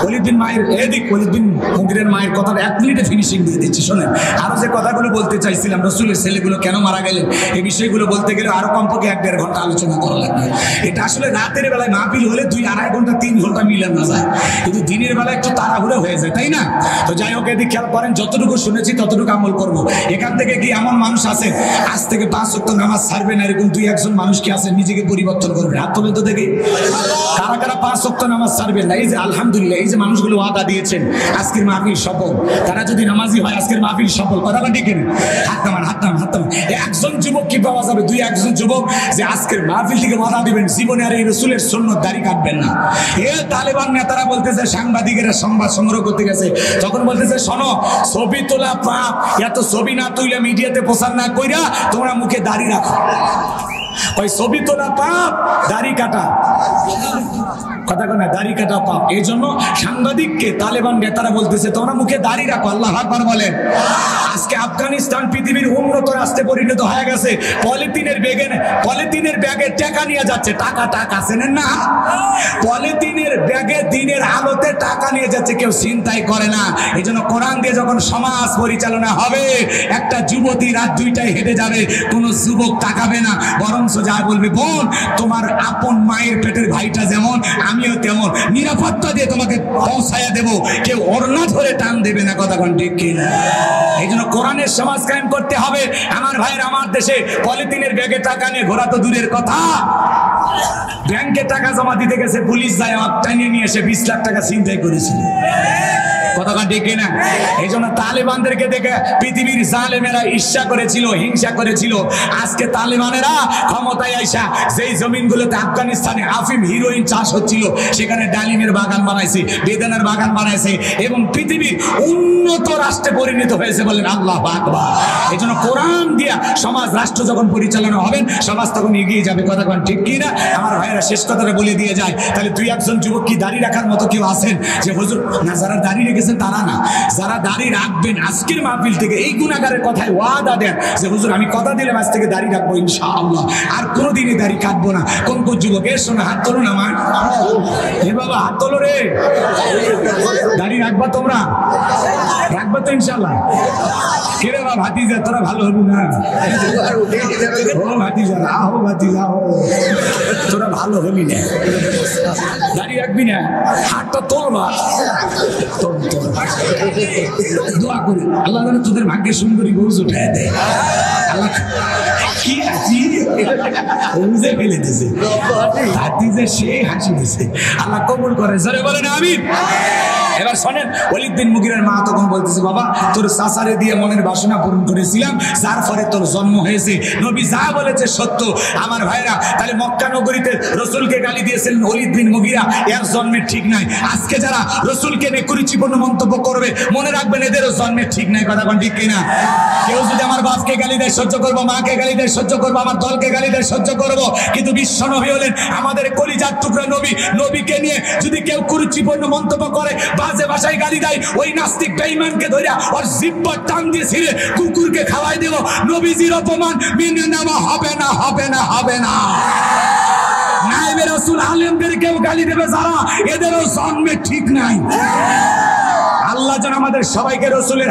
[SPEAKER 1] ওলীদ বিন মায়ের এদিক, ওলীদ বিন মুগিরার মায়ের কথাটা 1 মিনিটে ফিনিশিং দিয়ে দিচ্ছি, শোনেন। আরো যে কথাগুলো বলতে চাইছিলাম, রাসূলের ছেলেগুলো কেন মারা গেলেন, এই বিষয়গুলো বলতে গেলে আরো কমপক্ষে 1-1.5 ঘন্টা আলোচনা করা লাগবে। এটা আসলে রাতের বেলায় মাহফিল হলে 2-2.5 ঘন্টা 3 ঘন্টা মিলে না যায়, কিন্তু দিনের বেলা একটু তাড়াহুড়ো হয়ে যায়, তাই না? তো যাই হোক, এদিক খেয়াল করেন, যতটুকু শুনেছি ততটুকু আমল করবো। এখান থেকে কি এমন মানুষ আছে আজ থেকে 5 ওয়াক্ত নামাজ ছাড়বে না, এরকম 2-1 জন মানুষ কি আছে নিজেকে পরিবর্তন করবে? হাত তুলে তো দেখি, কারা কারা 5 ওয়াক্ত নামাজ ছাড়বেন না? এই যে আলহামদুলিল্লাহ, এই যে মানুষগুলো ওয়াদা দিয়েছেন, আজকের মাহফিল সফল, তারা যদি নামাজি হয় আজকের মাহফিল সফল। কথা ঠিক না? হাত নামান, হাত নামান, হাত নামান। একজন যুবক কি পাওয়া যাবে? 2-1 জন যুবক যে আজকের মাহফিল থেকে ওয়াদা দিবেন জীবনে আর এই রাসূলের সুন্নাত দাড়ি কাটবেন না। এ তালেবান নেতারা বলতেছে, সাংবাদিকেরা সংবাদ সংগ্রহ করতে গেছে, তখন বলতেছে, শোনো, ছবি তোলা পাপ, এত ছবি না তুইলে মিডিয়াতে প্রচার না কইরা তোমরা মুখে দাড়ি রাখো। ওই ছবি তোলা পাপ, দাড়ি কাটা কথা কোনা দাড়ি কাটা পাপ। এই জন্য সাংবাদিককে তালেবান নেতারা বলতেছে তোমরা মুখে দাড়ি রাখো। আল্লাহু আকবার বলেন। আজকে আফগানিস্তান পৃথিবীর উন্নত রাষ্ট্রে পরিণত হয়ে গেছে। পলিথিনের ব্যাগে টাকা নিয়ে যাচ্ছে। টাকা চেনেন না? পলিথিনের ব্যাগে দিনের আলোতে টাকা নিয়ে যাচ্ছে, কেউ চিন্তাই করে না। এই জন্য কোরআন দিয়ে যখন সমাজ পরিচালনা হবে, একটা যুবতী রাত 2টায় হেঁটে যাবে, কোনো যুবক তাকাবে না, বরঞ্চ যা বলবে বোন তোমার আপন মায়ের পেটের ভাইটা যেমন আমিও তেমন, নিরাপত্তা দিয়ে তোমাকে পৌঁছায়া দেব, কেউ ওড়না ধরে টান দেবে না। কথা কোন ঠিক কিনা? এই জন্য কোরআনের সমাজ কায়েম করতে হবে। আমার ভাইয়ের, আমার দেশে পলিথিনের ব্যাগে টাকা নিয়ে ঘোরা তো দূরের কথা, ব্যাংকে টাকা জমা দিতে গেছে, পুলিশ যায় টানিয়ে নিয়ে এসে 20 লাখ টাকা ছিনতাই করেছিল। কথা ঠিক না? এই জন্য তালেবানদেরকে দেখে পৃথিবীর জালেমেরা ঈর্ষা করেছিল, হিংসা করেছিল। আজকে তালেবানেরা ক্ষমতায় আইসা যেই জমিনগুলোতে আফগানিস্তানে আফিম হিরোইন চাষ হচ্ছিল, সেখানে ডালিমের বাগান বানাইছে, বেদানার বাগান বানাইছে এবং পৃথিবীর উন্নত রাষ্ট্রে পরিণত হয়েছে। বলেন আল্লাহু আকবার। এই জন্য কোরআন দিয়া সমাজ রাষ্ট্র যখন পরিচালনা হবেন, সমাজ তখন এগিয়ে যাবে। কথা ঠিক কি না? আমার ভাইয়েরা শেষ কথাটা বলে দিয়ে যায়। তাহলে 2-1 যুবক কি দাড়ি রাখার মতো কেউ আছেন যে হুজুর না? যারা দাড়ি রেখেছেন তারা না, যারা দাড়ি রাখবেন আজকের মাহফিল থেকে এই গুনাহগারের কথায় ওয়াদা দেন যে হুজুর আমি কথা দিলাম আজ থেকে দাড়ি রাখবো ইনশাআল্লাহ, আর কোনোদিনই দাড়ি কাটবো না। কোন কোন যুবক এর শোনা হাত তোলো না? আমার এ বাবা হাত তোলো রে। দাড়ি রাখবা তোমরা? রাখবা তো ইনশাআল্লাহ? কেরে বাবা ভাতিজা তোরা ভালো হবি না? ও ভাতিজা আহো, ভাতিজা আহো, তোরা ভালো হবি না, দাড়ি রাখবি না, হাতটা তোলবা। দোয়া করি আল্লাহ যেন তোদের ভাগ্যে সুন্দরী গৌজ উঠায় দেয়। আল্লাহ কি হাসি বুঝে ফেলে দিছে, ভাতিজা সেই হাসি দিছে। আল্লাহ কবুল করে, জোরে বলেন আমিন। এবার শোনেন, ওলীদ বিন মুগীরার মা তখন বলতেছে বাবা তোর চাচারে দিয়ে মনের বাসনা পূরণ করেছিলাম, যার ফলে তোর জন্ম হয়েছে। নবী যা বলেছে সত্য। আমার ভাইরা, তাহলে মক্কা নগরীতে রসুলকে গালি দিয়েছিলেন ওলীদ বিন মুগীরা, এর জন্মের ঠিক নাই। আজকে যারা রসুলকে নিয়ে কুরুচিপূর্ণ মন্তব্য করবে, মনে রাখবেন এদেরও জন্মের ঠিক নাই। কথা কোন ঠিক কিনা? কেউ যদি আমার বাপকে গালি দেয় সহ্য করবো, মাকে গালি দেয় সহ্য করবো, আমার দলকে গালি দেয় সহ্য করবো, কিন্তু বিশ্ব নবী হলেন আমাদের কলিজার টুকরা নবী। নবীকে নিয়ে যদি কেউ কুরুচিপূর্ণ মন্তব্য করে, বাজে ভাষায় গালি দেয়, ওই নাস্তিক বেঈমানকে ধরে ওর জিহ্বা টান দিয়ে ছিঁড়ে কুকুরকে খাওয়াই দেব। নবীজির অপমান মেনে নেওয়া হবে না, হবে না, হবে না। নায়েবে রাসূল আলেমদেরকেও গালি দেবে যারা, এদেরও জন্মে ঠিক নাই। আল্লাহ যেন আমাদের সবাইকে রসুলের